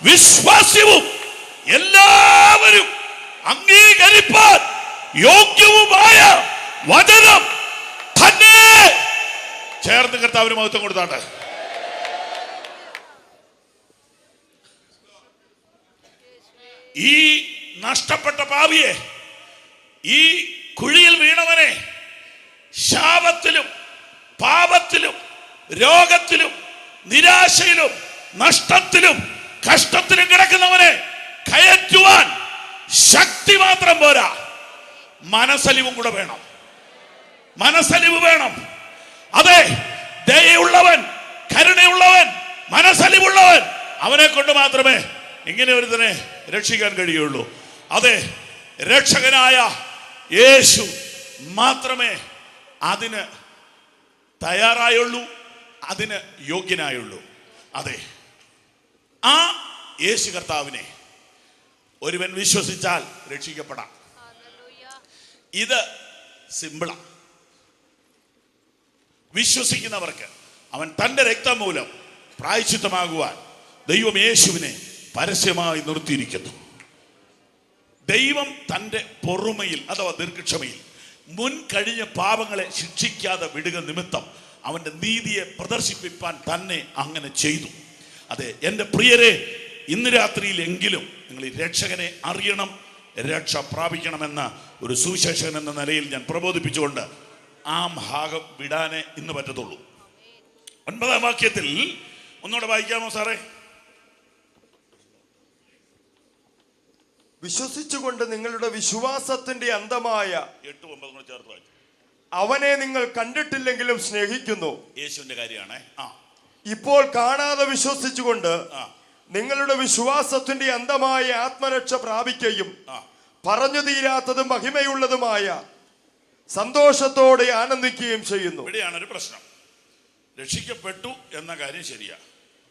Speaker 3: വിശ്വാസ്യവും എല്ലാവരും അംഗീകരിപ്പാൻ യോഗ്യവുമായ വചനം തന്നെ. ചേർന്ന് കർത്താവിന് മഹത്വം കൊടുത്താട്ടെ. ഈ നഷ്ടപ്പെട്ട പാപിയെ, ഈ കുഴിയിൽ വീണവനെ, ശാപത്തിലും പാപത്തിലും രോഗത്തിലും നിരാശയിലും നഷ്ടത്തിലും കഷ്ടത്തിലും കിടക്കുന്നവനെ കയറ്റുവാൻ ശക്തി മാത്രം പോരാ, മനസ്സലിവും കൂടെ വേണം. മനസ്സലിവ് വേണം. അതെ, ദയയുള്ളവൻ, കരുണയുള്ളവൻ, മനസ്സലിവുള്ളവൻ, അവനെ കൊണ്ട് മാത്രമേ ഇങ്ങനെ ഒരുത്തനെ രക്ഷിക്കാൻ കഴിയുള്ളൂ. അതെ, രക്ഷകനായ യേശു മാത്രമേ അതിന് തയ്യാറായുള്ളൂ, അതിന് യോഗ്യനായുള്ളൂ. അതെ, ആ യേശു കർത്താവിനെ ഒരുവൻ വിശ്വസിച്ചാൽ രക്ഷിക്കപ്പെടാം. ഇത് സിമ്പിളാണ്. വിശ്വസിക്കുന്നവർക്ക് അവൻ തന്റെ രക്തം മൂലം പ്രായശ്ചിത്തമാകുവാൻ ദൈവം യേശുവിനെ പരസ്യമായി നിർത്തിയിരിക്കുന്നു. ദൈവം തന്റെ പൊറുമയിൽ അഥവാ ദീർഘക്ഷമയിൽ മുൻ കഴിഞ്ഞ പാപങ്ങളെ ശിക്ഷിക്കാതെ വിടുക നിമിത്തം അവന്റെ നീതിയെ പ്രദർശിപ്പിക്കാൻ തന്നെ അങ്ങനെ ചെയ്തു. അതെ, എൻ്റെ പ്രിയരെ, ഇന്ന് രാത്രിയിലെങ്കിലും നിങ്ങൾ ഈ രക്ഷകനെ അറിയണം, രക്ഷ പ്രാപിക്കണമെന്ന ഒരു സുവിശേഷകൻ എന്ന നിലയിൽ ഞാൻ പ്രബോധിപ്പിച്ചുകൊണ്ട് ആ ഭാഗം വിടാനേ ഇന്ന് പറ്റത്തുള്ളൂ. 9-ാം വാക്യത്തിൽ ഒന്നുകൂടെ വായിക്കാമോ സാറേ?
Speaker 4: വിശ്വസിച്ചുകൊണ്ട് നിങ്ങളുടെ വിശ്വാസത്തിന്റെ അന്തമായ
Speaker 3: 8-9 കൂടെ ചേർത്ത് വായിച്ചു.
Speaker 4: അവനെ നിങ്ങൾ കണ്ടിട്ടില്ലെങ്കിലും സ്നേഹിക്കുന്നു.
Speaker 3: യേശുവിന്റെ കാര്യമാണ്.
Speaker 4: ഇപ്പോൾ കാണാതെ വിശ്വസിച്ചുകൊണ്ട് നിങ്ങളുടെ വിശ്വാസത്തിന്റെ അന്തമായ ആത്മരക്ഷ പ്രാപിക്കുകയും പറഞ്ഞു തീരാത്തതും മഹിമയുള്ളതുമായ സന്തോഷത്തോടെ ആനന്ദിക്കുകയും ചെയ്യുന്നു.
Speaker 3: ഇവിടെയാണ് ഒരു പ്രശ്നം. രക്ഷിക്കപ്പെട്ടു എന്ന കാര്യം ശരിയാ,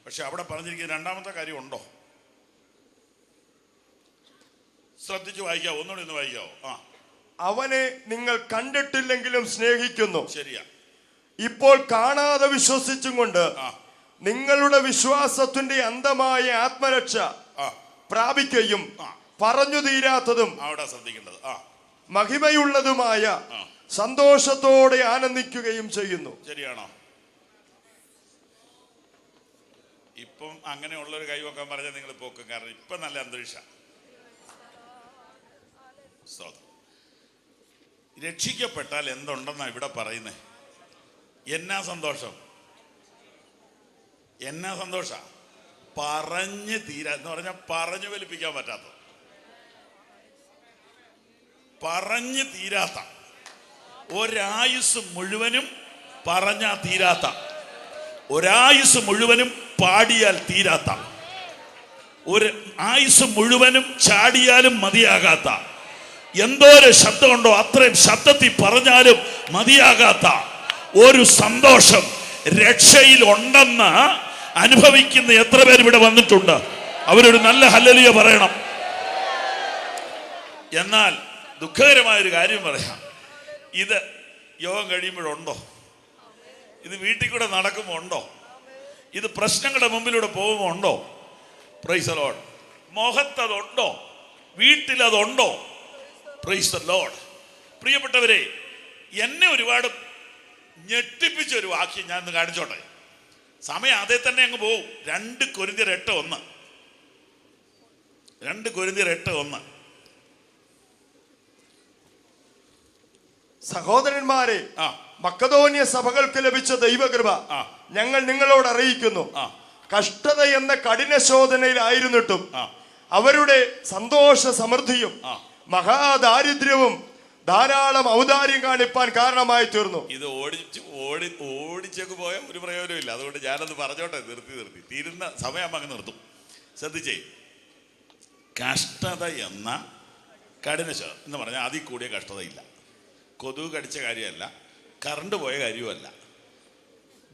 Speaker 3: പക്ഷെ അവിടെ പറഞ്ഞിരിക്കുന്ന രണ്ടാമത്തെ കാര്യം ഉണ്ടോ? ശ്രദ്ധിച്ചു വായിക്കാവോ? ഒന്നുകൂടി ഒന്ന് വായിക്കാവോ?
Speaker 4: അവനെ നിങ്ങൾ കണ്ടിട്ടില്ലെങ്കിലും സ്നേഹിക്കുന്നു.
Speaker 3: ശരിയാ.
Speaker 4: ഇപ്പോൾ കാണാതെ വിശ്വസിച്ചും കൊണ്ട് നിങ്ങളുടെ വിശ്വാസത്തിന്റെ അന്തമായ ആത്മരക്ഷ പ്രാപിക്കുകയും പറഞ്ഞു തീരാത്തതും
Speaker 3: അവിടെ ശ്രദ്ധിക്കേണ്ടത്
Speaker 4: മഹിമയുള്ളതുമായ സന്തോഷത്തോടെ ആനന്ദിക്കുകയും ചെയ്യുന്നു.
Speaker 3: ശരിയാണോ? ഇപ്പം അങ്ങനെയുള്ളൊരു കൈവക്കാൻ പറഞ്ഞാൽ നിങ്ങൾ പോക്കും. കാരണം ഇപ്പം നല്ല അന്തരീക്ഷം. രക്ഷിക്കപ്പെട്ടാൽ എന്തുണ്ടെന്നാ ഇവിടെ പറയുന്നത്? എന്നാ സന്തോഷം, എന്നാ സന്തോഷ, പറഞ്ഞ് തീരാ എന്ന് പറഞ്ഞാൽ പറഞ്ഞു വലിപ്പിക്കാൻ പറ്റാത്ത, പറഞ്ഞു തീരാത്ത ഒരായുസ് മുഴുവനും പറഞ്ഞാൽ തീരാത്ത, ഒരായുസ് മുഴുവനും പാടിയാൽ തീരാത്ത, ഒരു ആയുസ് മുഴുവനും ചാടിയാലും മതിയാകാത്ത, എന്തോരം ശബ്ദമുണ്ടോ അത്രയും ശബ്ദത്തിൽ പറഞ്ഞാലും മതിയാകാത്ത ഒരു സന്തോഷം രക്ഷയിൽ ഉണ്ടെന്ന് അനുഭവിക്കുന്ന എത്ര പേര് ഇവിടെ വന്നിട്ടുണ്ട്? അവരൊരു നല്ല ഹല്ലേലൂയ പറയണം. എന്നാൽ ദുഃഖകരമായൊരു കാര്യം പറയാം, ഇത് യോഗം കഴിയുമ്പോഴുണ്ടോ? ഇത് വീട്ടിൽ കൂടെ നടക്കുമ്പോൾ ഉണ്ടോ? ഇത് പ്രശ്നങ്ങളുടെ മുമ്പിലൂടെ പോകുമ്പോൾ ഉണ്ടോ? Praise the Lord. മുഖത്തതുണ്ടോ? വീട്ടിലതുണ്ടോ? Praise the Lord. പ്രിയപ്പെട്ടവരെ, എന്നെ ഒരുപാട് ഞെട്ടിപ്പിച്ച ഒരു വാക്യം ഞാൻ ഇന്ന് കാണിച്ചോട്ടെ. സമയം അതേ തന്നെ അങ്ങ് പോവും. 2 കൊരിന്ത്യർ 8:1. 2 കൊരിന്ത്യർ 8:1.
Speaker 4: സഹോദരന്മാരെ, മക്കദോന്യ സഭകൾക്ക് ലഭിച്ച ദൈവകൃപ ഞങ്ങൾ നിങ്ങളോട് അറിയിക്കുന്നു. കഷ്ടത എന്ന കഠിന ശോധനയിലായിരുന്നിട്ടും അവരുടെ സന്തോഷ സമൃദ്ധിയും മഹാദാരിദ്ര്യവും ധാരാളം ഔദാര്യം കാണിപ്പാൻ കാരണമായി തീർന്നു.
Speaker 3: ഇത് ഓടിച്ചൊക്കെ പോയ ഒരു പ്രയോജനമില്ല. അതുകൊണ്ട് ഞാനത് പറഞ്ഞോട്ടെ, നിർത്തി തീരുന്ന സമയം അങ്ങ് നിർത്തും. ശ്രദ്ധിച്ചേ, കഷ്ടത എന്ന കഠിന ശോധന എന്ന് പറഞ്ഞാൽ അതിൽ കൂടിയ കഷ്ടതയില്ല. കൊതുക് കടിച്ച കാര്യമല്ല, കറണ്ട് പോയ കാര്യവുമല്ല,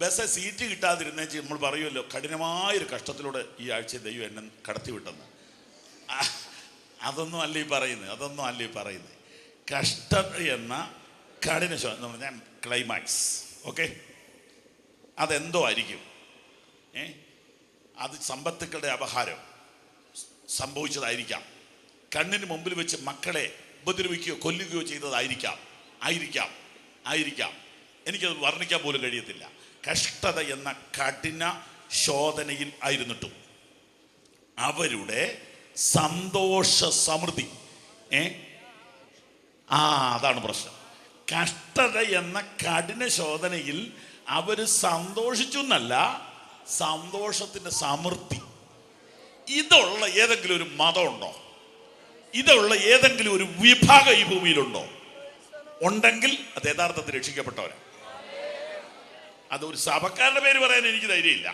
Speaker 3: ബസ് സീറ്റ് കിട്ടാതിരുന്നേച്ച് നമ്മൾ പറയുമല്ലോ, കഠിനമായൊരു കഷ്ടത്തിലൂടെ ഈ ആഴ്ച ദൈവം എന്നെ കടത്തിവിട്ടെന്ന്. അതൊന്നും അല്ല ഈ പറയുന്നത്. കഷ്ടത എന്ന കഠിന ശോധന എന്ന് പറഞ്ഞാൽ ക്ലൈമാക്സ്. ഓക്കെ, അതെന്തോ ആയിരിക്കും. അത് സമ്പത്തുക്കളുടെ അപഹാരം സംഭവിച്ചതായിരിക്കാം. കണ്ണിന് മുമ്പിൽ വെച്ച് മക്കളെ ഉപദ്രവിക്കുകയോ കൊല്ലുകയോ ചെയ്തതായിരിക്കാം. എനിക്കത് വർണ്ണിക്കാൻ പോലും കഴിയത്തില്ല. കഷ്ടത എന്ന കഠിന ശോധനയിൽ ആയിരുന്നിട്ടും അവരുടെ സന്തോഷ സമൃദ്ധി, അതാണ് പ്രശ്നം. കഷ്ടത എന്ന കഠിന ശോധനയിൽ അവർ സന്തോഷിച്ചു എന്നല്ല, സന്തോഷത്തിന്റെ സമൃദ്ധി. ഇതുള്ള ഏതെങ്കിലും ഒരു മതമുണ്ടോ? ഇതുള്ള ഏതെങ്കിലും ഒരു വിഭാഗം ഈ ഭൂമിയിലുണ്ടോ? ഉണ്ടെങ്കിൽ അത് യഥാർത്ഥത്തിൽ രക്ഷിക്കപ്പെട്ടവരാ. അതൊരു സഭക്കാരുടെ പേര് പറയാൻ എനിക്ക് ധൈര്യമില്ല.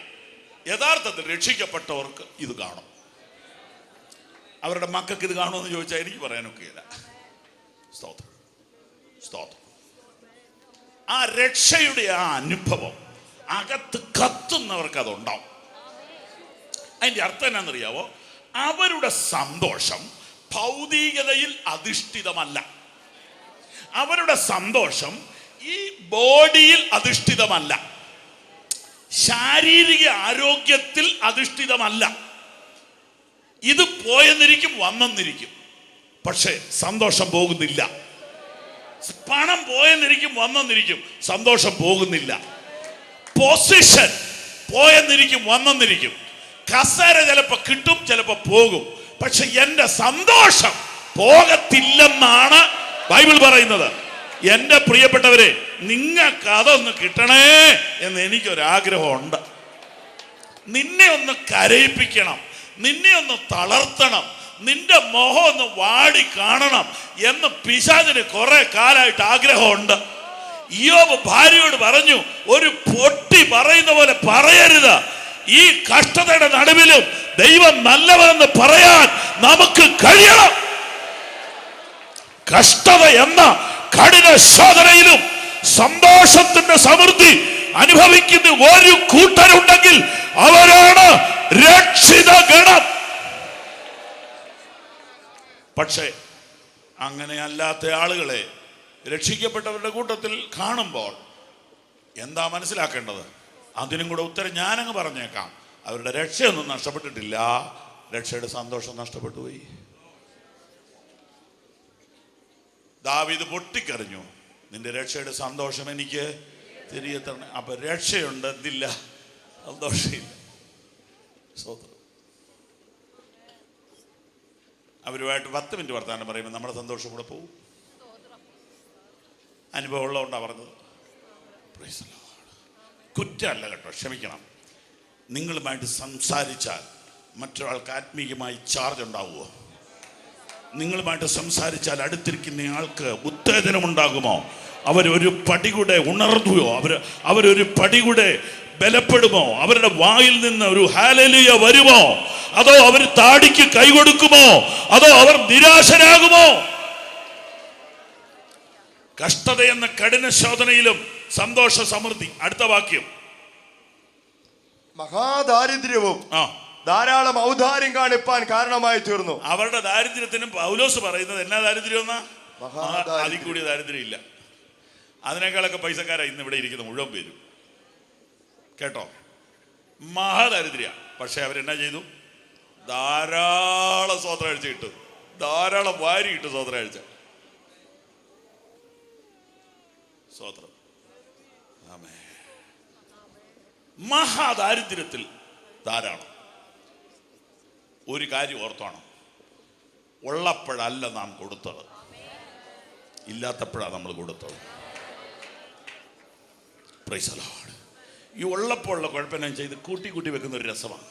Speaker 3: യഥാർത്ഥത്തിൽ രക്ഷിക്കപ്പെട്ടവർക്ക് ഇത് കാണും. അവരുടെ മക്കൾക്ക് ഇത് കാണുമെന്ന് ചോദിച്ചാൽ എനിക്ക് പറയാനൊക്കെയില്ല. സ്തോത്രം. ആ രക്ഷയുടെ ആ അനുഭവം അകത്ത് കത്തുന്നവർക്ക് അതുണ്ടാവും. അതിന്റെ അർത്ഥം എന്നാണെന്നറിയാവോ? അവരുടെ സന്തോഷം ഭൗതികതയിൽ അധിഷ്ഠിതമല്ല. അവരുടെ സന്തോഷം ഈ ബോഡിയിൽ അധിഷ്ഠിതമല്ല, ശാരീരിക ആരോഗ്യത്തിൽ അധിഷ്ഠിതമല്ല. ഇത് പോയെന്നിരിക്കും, വന്നെന്നിരിക്കും, പക്ഷെ സന്തോഷം പോകുന്നില്ല. പണം പോയെന്നിരിക്കും, വന്നെന്നിരിക്കും, സന്തോഷം പോകുന്നില്ല. പൊസിഷൻ പോയെന്നിരിക്കും, വന്നെന്നിരിക്കും, കസേര ചിലപ്പോ കിട്ടും, ചിലപ്പോ പോകും, പക്ഷെ എന്റെ സന്തോഷം പോകത്തില്ലെന്നാണ് ബൈബിൾ പറയുന്നത്. എന്റെ പ്രിയപ്പെട്ടവരെ, നിങ്ങൾക്ക് അതൊന്ന് കിട്ടണേ എന്ന് എനിക്കൊരാഗ്രഹമുണ്ട്. നിന്നെ ഒന്ന് കരയിപ്പിക്കണം, നിന്നെ ഒന്ന് തളർത്തണം, നിന്റെ മുഖം ഒന്ന് വാടി കാണണം എന്ന് പിശാചിന് കുറെ കാലമായിട്ട് ആഗ്രഹമുണ്ട്. ഇയ്യോബ് ഭാര്യയോട് പറഞ്ഞു, ഒരു പൊട്ടി പറയുന്ന പോലെ പറയരുത്. ഈ കഷ്ടതയുടെ നടുവിലും ദൈവം നല്ലവനെന്ന് പറയാൻ നമുക്ക് കഴിയണം. കഷ്ടത എന്ന കഠിന ശോധനയിലും സന്തോഷത്തിന്റെ സമൃദ്ധി അനുഭവിക്കുന്ന ഒരു കൂട്ടരുണ്ടെങ്കിൽ അവരാണ് രക്ഷിത ഗണം. പക്ഷേ അങ്ങനെയല്ലാത്ത ആളുകളെ രക്ഷിക്കപ്പെട്ടവരുടെ കൂട്ടത്തിൽ കാണുമ്പോൾ എന്താ മനസ്സിലാക്കേണ്ടത്? അതിനും കൂടെ ഉത്തരം ഞാനങ്ങ് പറഞ്ഞേക്കാം. അവരുടെ രക്ഷയൊന്നും നഷ്ടപ്പെട്ടിട്ടില്ല, രക്ഷയുടെ സന്തോഷം നഷ്ടപ്പെട്ടു പോയി. ദാവീദ് പൊട്ടിക്കരഞ്ഞു, നിന്റെ രക്ഷയുടെ സന്തോഷം എനിക്ക് തിരികെ തരണം. അപ്പൊ രക്ഷയുണ്ട്, ഇതില്ല, സന്തോഷമില്ല. സ്തോത്രം. അവരുമായിട്ട് 10 മിനിറ്റ് വർത്താനം പറയുമ്പോൾ നമ്മുടെ സന്തോഷം കൂടെ പോകും. അനുഭവം ഉള്ളതുകൊണ്ടാണ് പറഞ്ഞത്. കുറ്റമല്ല കേട്ടോ, ക്ഷമിക്കണം. നിങ്ങളുമായിട്ട് സംസാരിച്ചാൽ മറ്റൊരാൾക്ക് ആത്മീയമായി ചാർജ് ഉണ്ടാവുമോ? നിങ്ങളുമായിട്ട് സംസാരിച്ചാൽ അടുത്തിരിക്കുന്ന ആൾക്ക് ഉത്തേജനമുണ്ടാകുമോ? അവരൊരു പടി കൂടെ ഉണർന്നുവോ? അവരൊരു പടി കൂടെ ബലപ്പെടുമോ? അവരുടെ വായിൽ നിന്ന് ഒരു ഹല്ലേലൂയ വരുമോ? അതോ അവർ താടിക്ക് കൈകൊടുക്കുമോ? അതോ അവർ നിരാശരാകുമോ? കഷ്ടത എന്ന കഠിന ശോധനയിലും സന്തോഷ സമൃദ്ധി. അടുത്ത വാക്യം,
Speaker 4: മഹാദാരിദ്ര്യവും ധാരാളം ഔദാര്യം കാണിപ്പാൻ കാരണമായി തീർന്നു.
Speaker 3: അവരുടെ ദാരിദ്ര്യത്തിനും പൗലോസ് പറയുന്നത് എന്നാ ദാരിദ്ര്യം എന്നാ? അതിൽ കൂടിയ ദാരിദ്ര്യം ഇല്ല. അതിനേക്കാളൊക്കെ പൈസക്കാരാ ഇന്ന് ഇവിടെ ഇരിക്കുന്ന മുഴുവൻ പേരും. കേട്ടോ, മഹാദാരിദ്ര്യ. പക്ഷെ അവരെന്നാ ചെയ്തു? ധാരാളം സ്വോത്രാഴ്ച കിട്ടു, ധാരാളം വാരി കിട്ടു സ്വോത്രാഴ്ച. സ്വോത്രം. ആമേൻ. മഹാദാരിദ്ര്യത്തിൽ ധാരാളം. ഒരു കാര്യം ഓർത്തോണം, ഉള്ളപ്പോഴല്ല നാം കൊടുത്തത്, ഇല്ലാത്തപ്പോഴാണ് നമ്മൾ കൊടുത്തത്. Price the Lord. ഈ ഉള്ളപ്പോഴുള്ള കുഴപ്പമെല്ലാം ചെയ്ത് കൂട്ടി കൂട്ടി വെക്കുന്ന ഒരു രസമാണ്,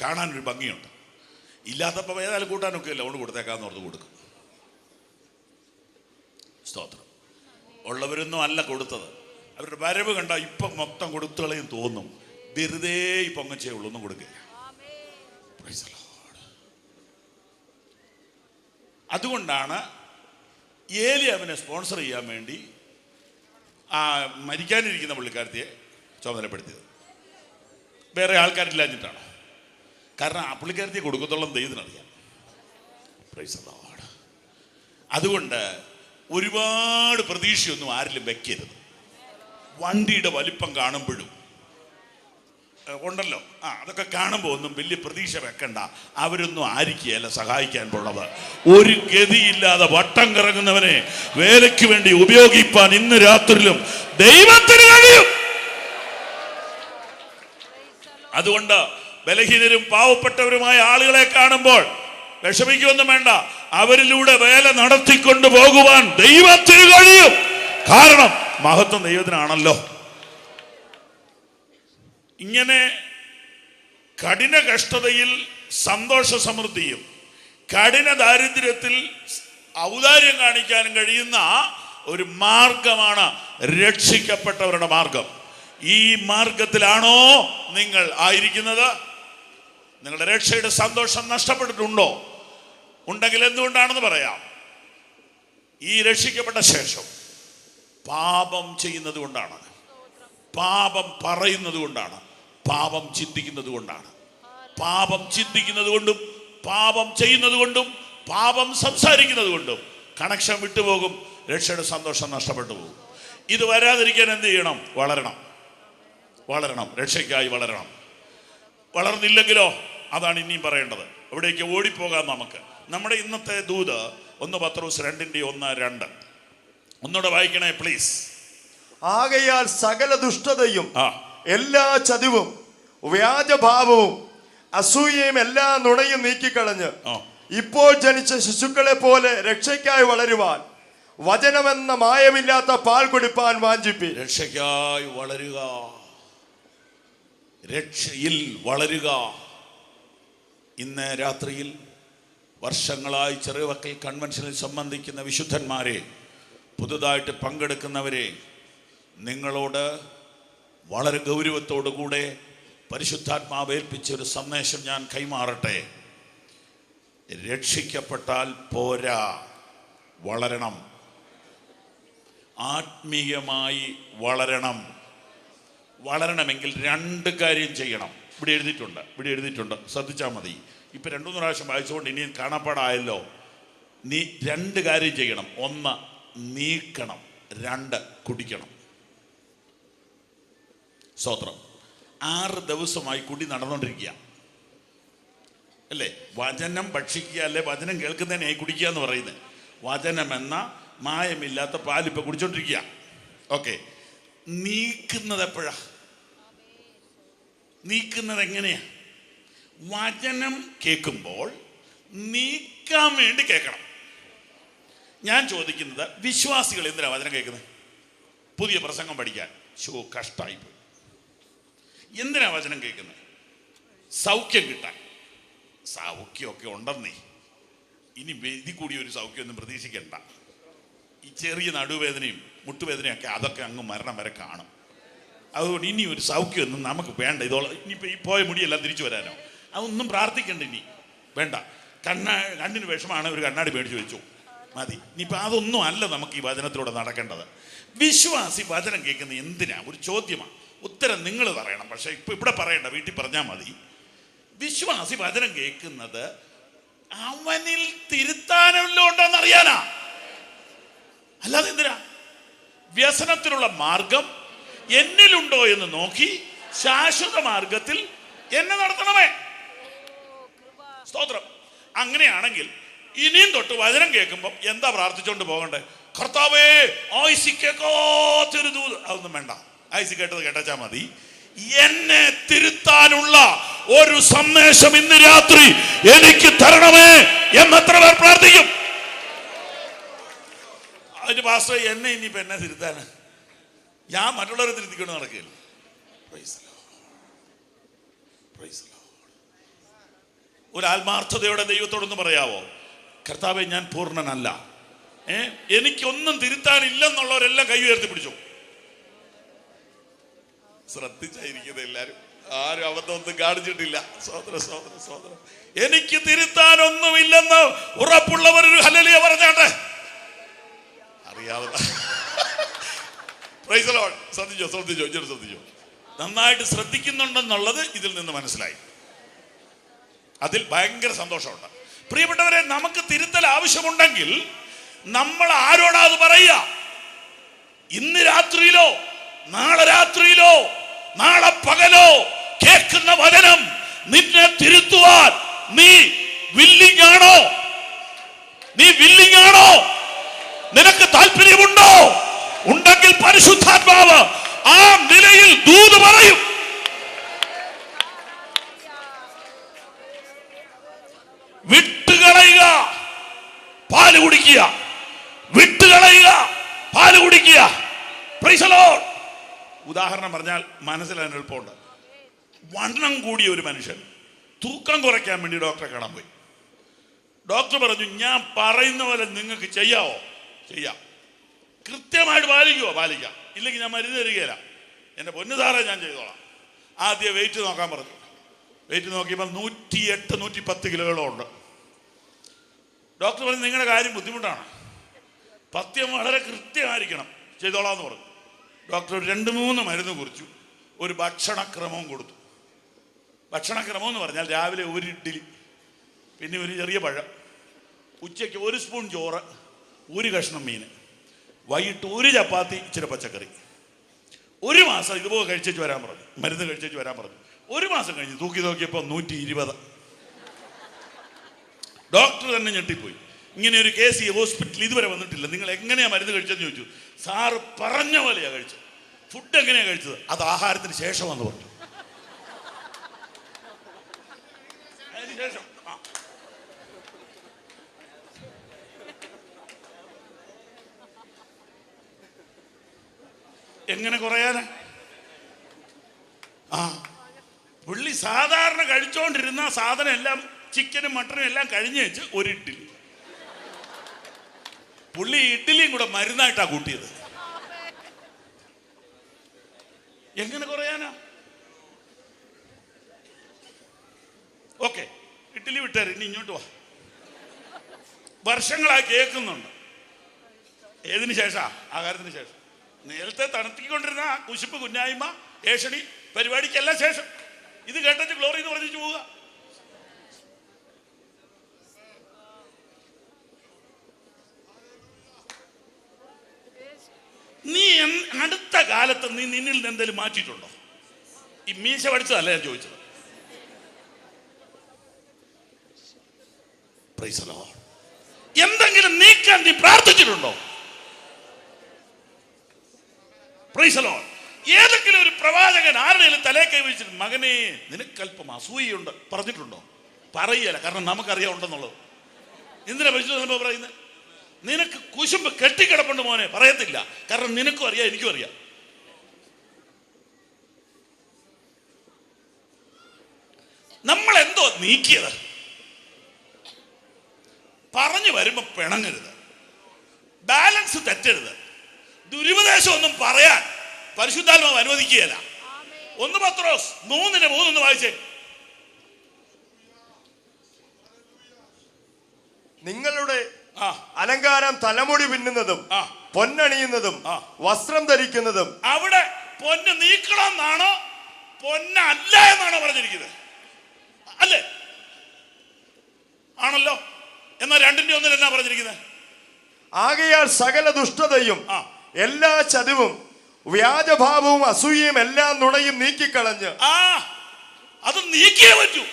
Speaker 3: കാണാനൊരു ഭംഗിയുണ്ട്. ഇല്ലാത്തപ്പോൾ ഏതായാലും കൂട്ടാനൊക്കെ ഇല്ല, അതുകൊണ്ട് കൊടുത്തേക്കാന്ന് ഓർത്ത് കൊടുക്കും. സ്തോത്രം. ഉള്ളവരൊന്നും അല്ല കൊടുത്തത്. അവരുടെ വരവ് കണ്ട ഇപ്പം മൊത്തം കൊടുത്തുകളെയും തോന്നും. വെറുതെ ഈ പൊങ്ങച്ചേ ഉള്ളൂ, ഒന്നും കൊടുക്കില്ല. Price the Lord. അതുകൊണ്ടാണ് ഏലിയാവിനെ സ്പോൺസർ ചെയ്യാൻ വേണ്ടി മരിക്കാനിരിക്കുന്ന പുള്ളിക്കാരത്തിയെ ചുമതലപ്പെടുത്തിയത്. വേറെ ആൾക്കാരില്ലാഞ്ഞിട്ടാണ്. കാരണം ആ പുള്ളിക്കാരത്തിയെ കൊടുക്കത്തോളം ദൈവത്തിനറിയാം. Praise the Lord. അതുകൊണ്ട് ഒരുപാട് പ്രതീക്ഷയൊന്നും ആരിലും വെക്കരുത്. വണ്ടിയുടെ വലിപ്പം കാണുമ്പോഴും ഉണ്ടല്ലോ, അതൊക്കെ കാണുമ്പോൾ ഒന്നും വലിയ പ്രതീക്ഷ വെക്കണ്ട. അവരൊന്നും ആയിരിക്കുകയല്ല സഹായിക്കാൻ പോണത്. ഒരു ഗതിയില്ലാതെ വട്ടം കറങ്ങുന്നവനെ വേലയ്ക്ക് വേണ്ടി ഉപയോഗിപ്പാൻ ഇന്ന് രാത്രിയിലും ദൈവത്തിന് കഴിയും. അതുകൊണ്ട് ബലഹീനരും പാവപ്പെട്ടവരുമായ ആളുകളെ കാണുമ്പോൾ വിഷമിക്കൊന്നും വേണ്ട. അവരിലൂടെ വേല നടത്തിക്കൊണ്ടു പോകുവാൻ ദൈവത്തിന് കഴിയും. കാരണം മഹത്വം ദൈവത്തിനാണല്ലോ. ഇങ്ങനെ കഠിന കഷ്ടതയിൽ സന്തോഷ സമൃദ്ധിയും കഠിന ദാരിദ്ര്യത്തിൽ ഔദാര്യം കാണിക്കാനും കഴിയുന്ന ഒരു മാർഗമാണ് രക്ഷിക്കപ്പെട്ടവരുടെ മാർഗം. ഈ മാർഗത്തിലാണോ നിങ്ങൾ ആയിരിക്കുന്നത്? നിങ്ങളുടെ രക്ഷയുടെ സന്തോഷം നഷ്ടപ്പെട്ടിട്ടുണ്ടോ? ഉണ്ടെങ്കിൽ എന്തുകൊണ്ടാണെന്ന് പറയാം. ഈ രക്ഷിക്കപ്പെട്ട ശേഷം പാപം ചെയ്യുന്നത് കൊണ്ടാണ്, പാപം പറയുന്നത് കൊണ്ടാണ്, പാപം ചിന്തിക്കുന്നത് കൊണ്ടാണ്. പാപം ചിന്തിക്കുന്നത് കൊണ്ടും പാപം ചെയ്യുന്നത് കൊണ്ടും പാപം സംസാരിക്കുന്നത് കൊണ്ടും കണക്ഷൻ വിട്ടുപോകും. രക്ഷയുടെ സന്തോഷം നഷ്ടപ്പെട്ടു പോകും. ഇത് വരാതിരിക്കാൻ എന്ത് ചെയ്യണം? വളരണം, വളരണം, രക്ഷയ്ക്കായി വളരണം. വളർന്നില്ലെങ്കിലോ അതാണ് ഇനിയും പറയേണ്ടത്. എവിടേക്ക് ഓടിപ്പോകാം നമുക്ക്. നമ്മുടെ ഇന്നത്തെ ദൂത് 1 പത്രോസ് 2:1-2 ഒന്നുകൂടെ വായിക്കണേ പ്ലീസ്.
Speaker 4: ആകയാൽ സകല ദുഷ്ടതയും എല്ലാ ചതിവും വ്യാജഭാവവും അസൂയയും എല്ലാ നുണയും നീക്കിക്കളഞ്ഞ് ഇപ്പോൾ ജനിച്ച ശിശുക്കളെ പോലെ രക്ഷയ്ക്കായി വളരുവാൻ വചനമെന്ന മായമില്ലാത്ത പാൽ കുടിപ്പാൻ വാഞ്ചിപ്പി.
Speaker 3: രക്ഷയ്ക്കായി വളരുക, രക്ഷയിൽ വളരുക. ഇന്ന് രാത്രിയിൽ വർഷങ്ങളായി ചെറുവക്കൽ കൺവെൻഷനിൽ സംബന്ധിക്കുന്ന വിശുദ്ധന്മാരെ, പുതുതായിട്ട് പങ്കെടുക്കുന്നവരെ, നിങ്ങളോട് വളരെ ഗൗരവത്തോടു കൂടെ പരിശുദ്ധാത്മാവ് ഏൽപ്പിച്ച ഒരു സന്ദേശം ഞാൻ കൈമാറട്ടെ. രക്ഷിക്കപ്പെട്ടാൽ പോരാ, വളരണം, ആത്മീയമായി വളരണം. വളരണമെങ്കിൽ 2 കാര്യം ചെയ്യണം. ഇവിടെ എഴുതിയിട്ടുണ്ട്, ശ്രദ്ധിച്ചാൽ മതി. ഇപ്പം 2-3 പ്രാവശ്യം വായിച്ചുകൊണ്ട് ഇനിയും കാണാപ്പാടായല്ലോ. 2 കാര്യം ചെയ്യണം. 1 നീക്കണം, 2 കുടിക്കണം. സ്തോത്രം. 6 ദിവസമായി കുടി നടന്നുകൊണ്ടിരിക്കുക അല്ലേ? വചനം ഭക്ഷിക്കുക അല്ലേ? വചനം കേൾക്കുന്നതിനായി കുടിക്കുക എന്ന് പറയുന്നത്. വചനം എന്ന മായമില്ലാത്ത പാലിപ്പോൾ കുടിച്ചോണ്ടിരിക്കുക. ഓക്കെ, നീക്കുന്നത് എപ്പോഴാ? നീക്കുന്നത് എങ്ങനെയാ? വചനം കേൾക്കുമ്പോൾ നീക്കാൻ വേണ്ടി കേൾക്കണം. ഞാൻ ചോദിക്കുന്നത്, വിശ്വാസികൾ എന്തിനാ വചനം കേൾക്കുന്നത്? പുതിയ പ്രസംഗം പഠിക്കാൻ. കഷ്ടായിപ്പോയി. എന്തിനാ വചനം കേൾക്കുന്നത്? സൗഖ്യം കിട്ടാൻ. സൗഖ്യമൊക്കെ ഉണ്ടെന്നേ. ഇനി ഇതിൽ കൂടി ഒരു സൗഖ്യമൊന്നും പ്രതീക്ഷിക്കണ്ട. ഈ ചെറിയ നടുവേദനയും മുട്ടുവേദനയൊക്കെ അതൊക്കെ അങ്ങ് മരണം വരെ കാണും. അതുകൊണ്ട് ഇനി ഒരു സൗഖ്യമൊന്നും നമുക്ക് വേണ്ട. ഇതോളം ഇനിയിപ്പോൾ ഈ പോയ മുടിയെല്ലാം തിരിച്ചു വരാനോ അതൊന്നും പ്രാർത്ഥിക്കണ്ട. ഇനി വേണ്ട. കണ്ണിന് വിഷമാണ്, ഒരു കണ്ണാടി മേടിച്ച് വെച്ചു മതി. ഇനിയിപ്പോൾ അതൊന്നും അല്ല നമുക്ക് ഈ വചനത്തിലൂടെ നടക്കേണ്ടത്. വിശ്വാസി വചനം കേൾക്കുന്ന എന്തിനാ? ഒരു ചോദ്യമാണ്. ഉത്തരം നിങ്ങൾ പറയണം. പക്ഷെ ഇപ്പൊ ഇവിടെ പറയണ്ട, വീട്ടിൽ പറഞ്ഞാൽ മതി. വിശ്വാസി വചനം കേൾക്കുന്നത് അവനിൽ തിരുത്താനല്ലോ ഉണ്ടോന്ന് അറിയാനാ. അല്ലാതെ എന്തിനാ? വ്യസനത്തിനുള്ള മാർഗം എന്നിലുണ്ടോ എന്ന് നോക്കി ശാശ്വത മാർഗത്തിൽ എന്നെ നടത്തണമേ. സ്തോത്രം. അങ്ങനെയാണെങ്കിൽ ഇനിയും തൊട്ട് വചനം കേൾക്കുമ്പോൾ എന്താ പ്രാർത്ഥിച്ചോണ്ട് പോകണ്ടേ? കർത്താവേ ആയുസ്സി കേൾക്കാത്തൊരു അതൊന്നും വേണ്ട. ആയുസ്സി കേട്ടത് കേട്ടാ മതി. എന്നെ തിരുത്താനുള്ള ഒരു സന്ദേശം ഇന്ന് രാത്രി എനിക്ക് തരണമേ എന്നെത്ര പേർ പ്രാർത്ഥിക്കും? അതിന് പാസ്റ്റർ എന്നെ ഇനിയിപ്പോ എന്നെ തിരുത്താന് ഞാൻ മറ്റുള്ളവരെ തിരുത്തിക്കൊണ്ട് നടക്കുകയില്ല. ഒരു ആത്മാർത്ഥതയോടെ ദൈവത്തോടൊന്ന് പറയാവോ? കർത്താവെ ഞാൻ പൂർണ്ണനല്ല, എനിക്കൊന്നും തിരുത്താനില്ലെന്നുള്ളവരെല്ലാം കൈ ഉയർത്തി പിടിച്ചു. ശ്രദ്ധിച്ചായിരിക്കുന്നത് എല്ലാരും. ആരും അബദ്ധമൊന്നും കാണിച്ചിട്ടില്ല. സോദരം എനിക്ക് തിരുത്താനൊന്നുമില്ലെന്ന് ഉറപ്പുള്ളവരൊരു ഹല്ലേലൂയ പറഞ്ഞാട്ടെ. അറിയാതെ ശ്രദ്ധിച്ചോ. നന്നായിട്ട് ശ്രദ്ധിക്കുന്നുണ്ടെന്നുള്ളത് ഇതിൽ നിന്ന് മനസ്സിലായി. അതിൽ ഭയങ്കര സന്തോഷമുണ്ട്. പ്രിയപ്പെട്ടവരെ, നമുക്ക് തിരുത്തൽ ആവശ്യമുണ്ടെങ്കിൽ നമ്മൾ ആരോടാ അത് പറയുക? ഇന്ന് രാത്രിയിലോ നാളെ രാത്രിയിലോ നാളെ പകലോ കേൾക്കുന്ന വചനം നിന്നെ തിരുത്തുവാൻ നീ വില്ലിംഗ് ആണോ? നിനക്ക് താല്പര്യമുണ്ടോ? ഉണ്ടെങ്കിൽ പരിശുദ്ധാത്മാവ് ആ നിലയിൽ ദൂത് പറയും. വിട്ടുകളയുക, പാല് കുടിക്കുക. വിട്ടുകളയുക, പാല് കുടിക്കുക. Price the Lord. ഉദാഹരണം പറഞ്ഞാൽ മനസ്സിലാൻ എളുപ്പമുണ്ട്. വണ്ണം കൂടിയ ഒരു മനുഷ്യൻ തൂക്കം കുറയ്ക്കാൻ വേണ്ടി ഡോക്ടറെ കാണാൻ പോയി. ഡോക്ടർ പറഞ്ഞു, ഞാൻ പറയുന്ന പോലെ നിങ്ങൾക്ക് ചെയ്യാവോ? ചെയ്യാം. കൃത്യമായിട്ട് പാലിക്കാം. ഇല്ലെങ്കിൽ ഞാൻ മരുന്ന് തരികയില്ല. എൻ്റെ പൊന്നു സാറേ ഞാൻ ചെയ്തോളാം. ആദ്യം വെയിറ്റ് നോക്കാൻ പറഞ്ഞു. വെയിറ്റ് നോക്കിയപ്പോൾ 108 110 കിലോയോളം ഉണ്ട്. ഡോക്ടർ പറഞ്ഞു, നിങ്ങളുടെ കാര്യം ബുദ്ധിമുട്ടാണ്, പഥ്യം വളരെ കൃത്യമായിരിക്കണം, ചെയ്തോളാം എന്ന് പറഞ്ഞു. ഡോക്ടർ 2-3 മരുന്ന് കുറിച്ചു, ഒരു ഭക്ഷണക്രമവും കൊടുത്തു. ഭക്ഷണക്രമം എന്ന് പറഞ്ഞാൽ രാവിലെ ഒരു ഇഡ്ഡലി, പിന്നെ ഒരു ചെറിയ പഴം, ഉച്ചയ്ക്ക് 1 സ്പൂൺ ചോറ്, 1 കഷ്ണം മീൻ, വൈകിട്ട് 1 ചപ്പാത്തി, ഇച്ചിരി പച്ചക്കറി. 1 മാസം ഇതുപോലെ കഴിച്ചേച്ച് വരാൻ പറഞ്ഞു. മരുന്ന് കഴിച്ചേച്ച് വരാൻ പറഞ്ഞു. 1 മാസം കഴിഞ്ഞ് തൂക്കി നോക്കിയപ്പോൾ 120. ഡോക്ടർ തന്നെ ഞെട്ടിപ്പോയി. ഇങ്ങനെ ഒരു കേസ് ഈ ഹോസ്പിറ്റലിൽ ഇതുവരെ വന്നിട്ടില്ല. നിങ്ങൾ എങ്ങനെയാ മരുന്ന് കഴിച്ചതെന്ന് ചോദിച്ചു. സാറ് പറഞ്ഞ പോലെയാ കഴിച്ചത്. ഫുഡ് എങ്ങനെയാ കഴിച്ചത്? അത് ആഹാരത്തിന് ശേഷമാണെന്ന് പറഞ്ഞു. അതിന് ശേഷം എങ്ങനെ കുറയാനാ? പുള്ളി സാധാരണ കഴിച്ചോണ്ടിരുന്ന സാധനം എല്ലാം, ചിക്കനും മട്ടനും എല്ലാം കഴിഞ്ഞ് വെച്ച് ഒരു ഇഡ്ഡലി. പുള്ളി ഇഡ്ഡലിയും കൂടെ മരുന്നായിട്ടാ കൂട്ടിയത്. എങ്ങനെ കുറയാനാ? ഓക്കെ, ഇഡ്ഡലി വിട്ടാര്, ഇനി ഇങ്ങോട്ട് വാ. വർഷങ്ങളായി കേൾക്കുന്നുണ്ട്. ഏതിനു ശേഷാ? ആഹാരത്തിന് ശേഷം. നേരത്തെ തണുത്തിക്കൊണ്ടിരുന്ന കുശിപ്പ്, കുഞ്ഞായ്മ, ഏഷണി പരിപാടിക്കെല്ലാം ശേഷം ഇത് കേട്ടിട്ട് ഗ്ലോറി എന്ന് പറഞ്ഞു പോവുക. നീ അടുത്ത കാലത്ത് നീ നിന്നിൽ നിന്ന് എന്തെങ്കിലും മാറ്റിയിട്ടുണ്ടോ? ഈ മീശ പഠിച്ചതല്ല ഞാൻ ചോദിച്ചത്. Price the Lord. എന്തെങ്കിലും നീക്കാൻ നീ പ്രാർത്ഥിച്ചിട്ടുണ്ടോ? Price the Lord. ഏതെങ്കിലും ഒരു പ്രവാചകൻ ആരുടെയും തലേ കൈവച്ചിട്ട് മകനെ നിനക്കല്പം അസൂയുണ്ട് പറഞ്ഞിട്ടുണ്ടോ? പറയല, കാരണം നമുക്കറിയാം ഉണ്ടെന്നുള്ളത്. എന്തിനാ പരിശുദ്ധ പറയുന്നത്? നിനക്ക് കുശുമ്പ് കെട്ടിക്കിടപ്പുണ്ട് മോനെ, പറയത്തില്ല, കാരണം നിനക്കും അറിയാം എനിക്കും അറിയാം. നമ്മൾ എന്തോ നീക്കിയത്? പറഞ്ഞു വരുമ്പോ പിണങ്ങരുത്, ബാലൻസ് തെറ്റരുത്, ദുരുപദേശം ഒന്നും പറയാൻ പരിശുദ്ധാത്മാവ് അനുവദിക്കുകയല്ല. 1 പത്രോസ് 3:3 വായിച്ചേ.
Speaker 4: നിങ്ങളുടെ അലങ്കാരം തലമുടി പിന്നുന്നതും പൊന്നണിയുന്നതും വസ്ത്രം ധരിക്കുന്നതും.
Speaker 3: അവിടെ പൊന്ന് നീക്കണം എന്നാണോ പൊന്നല്ല എന്നാണോ പറഞ്ഞിരിക്കുന്നത്? അല്ലേ? ആണല്ലോ. എന്നാൽ 2:1 എന്നാ പറഞ്ഞിരിക്കുന്നത്?
Speaker 4: ആകയാൽ സകല ദുഷ്ടതയും എല്ലാ ചതിവും വ്യാജഭാവവും അസൂയയും എല്ലാം നുണയും നീക്കിക്കളഞ്ഞ്.
Speaker 3: അത് നീക്കിയേ പറ്റൂ.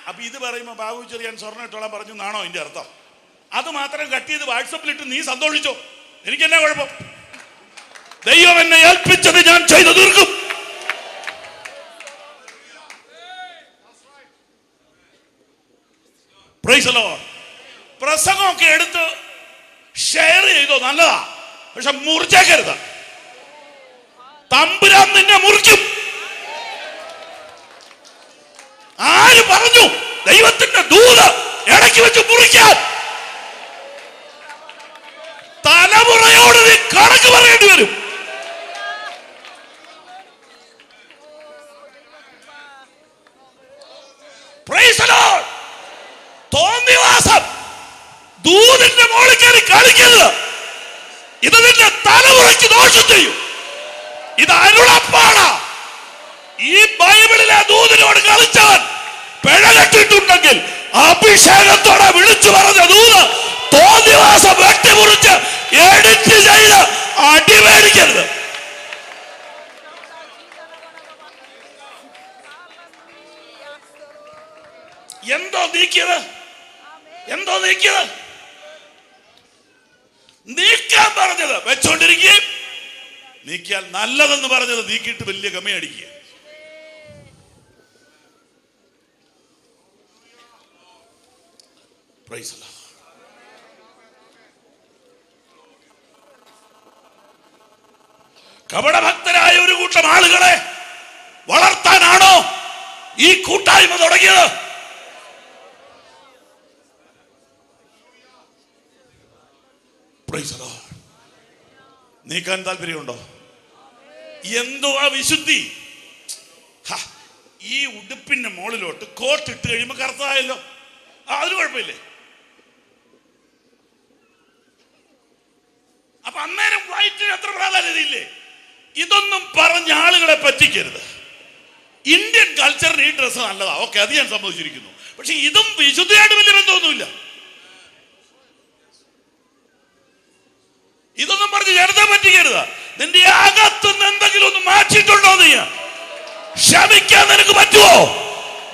Speaker 3: അപ്പൊ ഇത് പറയുമ്പോ ബാബു ചെറിയാൻ സ്വർണ്ണം ഇട്ടോളാൻ പറഞ്ഞു എന്നാണോ ഇതിന്റെ അർത്ഥം? അത് മാത്രം കട്ട് ചെയ്ത് വാട്സപ്പിലിട്ട് നീ സന്തോഷിച്ചോ, എനിക്ക് എന്നാ കുഴപ്പം? ദൈവം എന്നെ ഏൽപ്പിച്ചത് ഞാൻ ചെയ്തു തീർക്കും. Price the Lord. പ്രസംഗമൊക്കെ എടുത്ത് ഷെയർ ചെയ്തോ, നല്ലതാ, പക്ഷെ മുറിച്ചേക്കരുത്. തമ്പുരാൻ നിന്നെ മുറിക്കും. ആര് പറഞ്ഞു ദൈവത്തിന്റെ ദൂത് ഇടയ്ക്ക് വെച്ച് മുറിക്കാൻ? തലമുറയോട് നീ കണക്ക് പറയേണ്ടി വരും. Praise the Lord. തോന്നിവാസം ദൂതിന്റെ മോളിൽ കയറി കളിക്കരുത്. ഇത് നിന്റെ തലമുറയ്ക്ക് ദോഷം ചെയ്യും. ഇത് അരുളപ്പാട. ഈ ബൈബിളിലെ ദൂതിനോട് കളിച്ചവൻ പിഴ കെട്ടിട്ടുണ്ടെങ്കിൽ അഭിഷേകത്തോടെ വിളിച്ചു പറഞ്ഞ ദൂത് തോന്നിവാസം വെട്ടിമുറിച്ച് എഡിറ്റ് ചെയ്ത് അടിമേടിക്കരുത്. എന്തോ നീക്കിയത്? എന്തോ നീക്കിയത്? നീക്കാൻ പറഞ്ഞത് വെച്ചോണ്ടിരിക്കുകയും നീക്കിയാൽ നല്ലതെന്ന് പറഞ്ഞത് നീക്കിയിട്ട് വലിയ ഗമയടിക്കുക. Praise the Lord. കപടഭക്തരായ ഒരു കൂട്ടം ആളുകളെ വളർത്താനാണോ ഈ കൂട്ടായ്മ തുടങ്ങിയത്? Praise the Lord. നീക്കാൻ താല്പര്യമുണ്ടോ? എന്തോ ആ വിശുദ്ധി. ഈ ഉടുപ്പിന്റെ മുകളിലോട്ട് കോട്ട് ഇട്ട് കഴിയുമ്പോ കറുത്തായല്ലോ, അതിന് കുഴപ്പമില്ലേ? അപ്പൊ അന്നേരം വൈറ്റിന് എത്ര പ്രാധാന്യത ഇല്ലേ? ഇതൊന്നും പറഞ്ഞ ആളുകളെ പറ്റിക്കരുത്. ഇന്ത്യൻ കൾച്ചറിന് ഈ ഡ്രസ്സ് നല്ലതാ, ഓക്കെ, അത് ഞാൻ സമ്മതിച്ചിരിക്കുന്നു. പക്ഷെ ഇതും വിശുദ്ധിയായിട്ട് വലിയ ബന്ധമൊന്നുമില്ല. ഇതൊന്നും പറഞ്ഞ് ജനത്തെ പറ്റിക്കരുത്. നിന്റെ അകത്തുനിന്ന് എന്തെങ്കിലും ഒന്ന് മാറ്റിയിട്ടുണ്ടോ? നീ ക്ഷമിക്കാൻ നിനക്ക് പറ്റുമോ?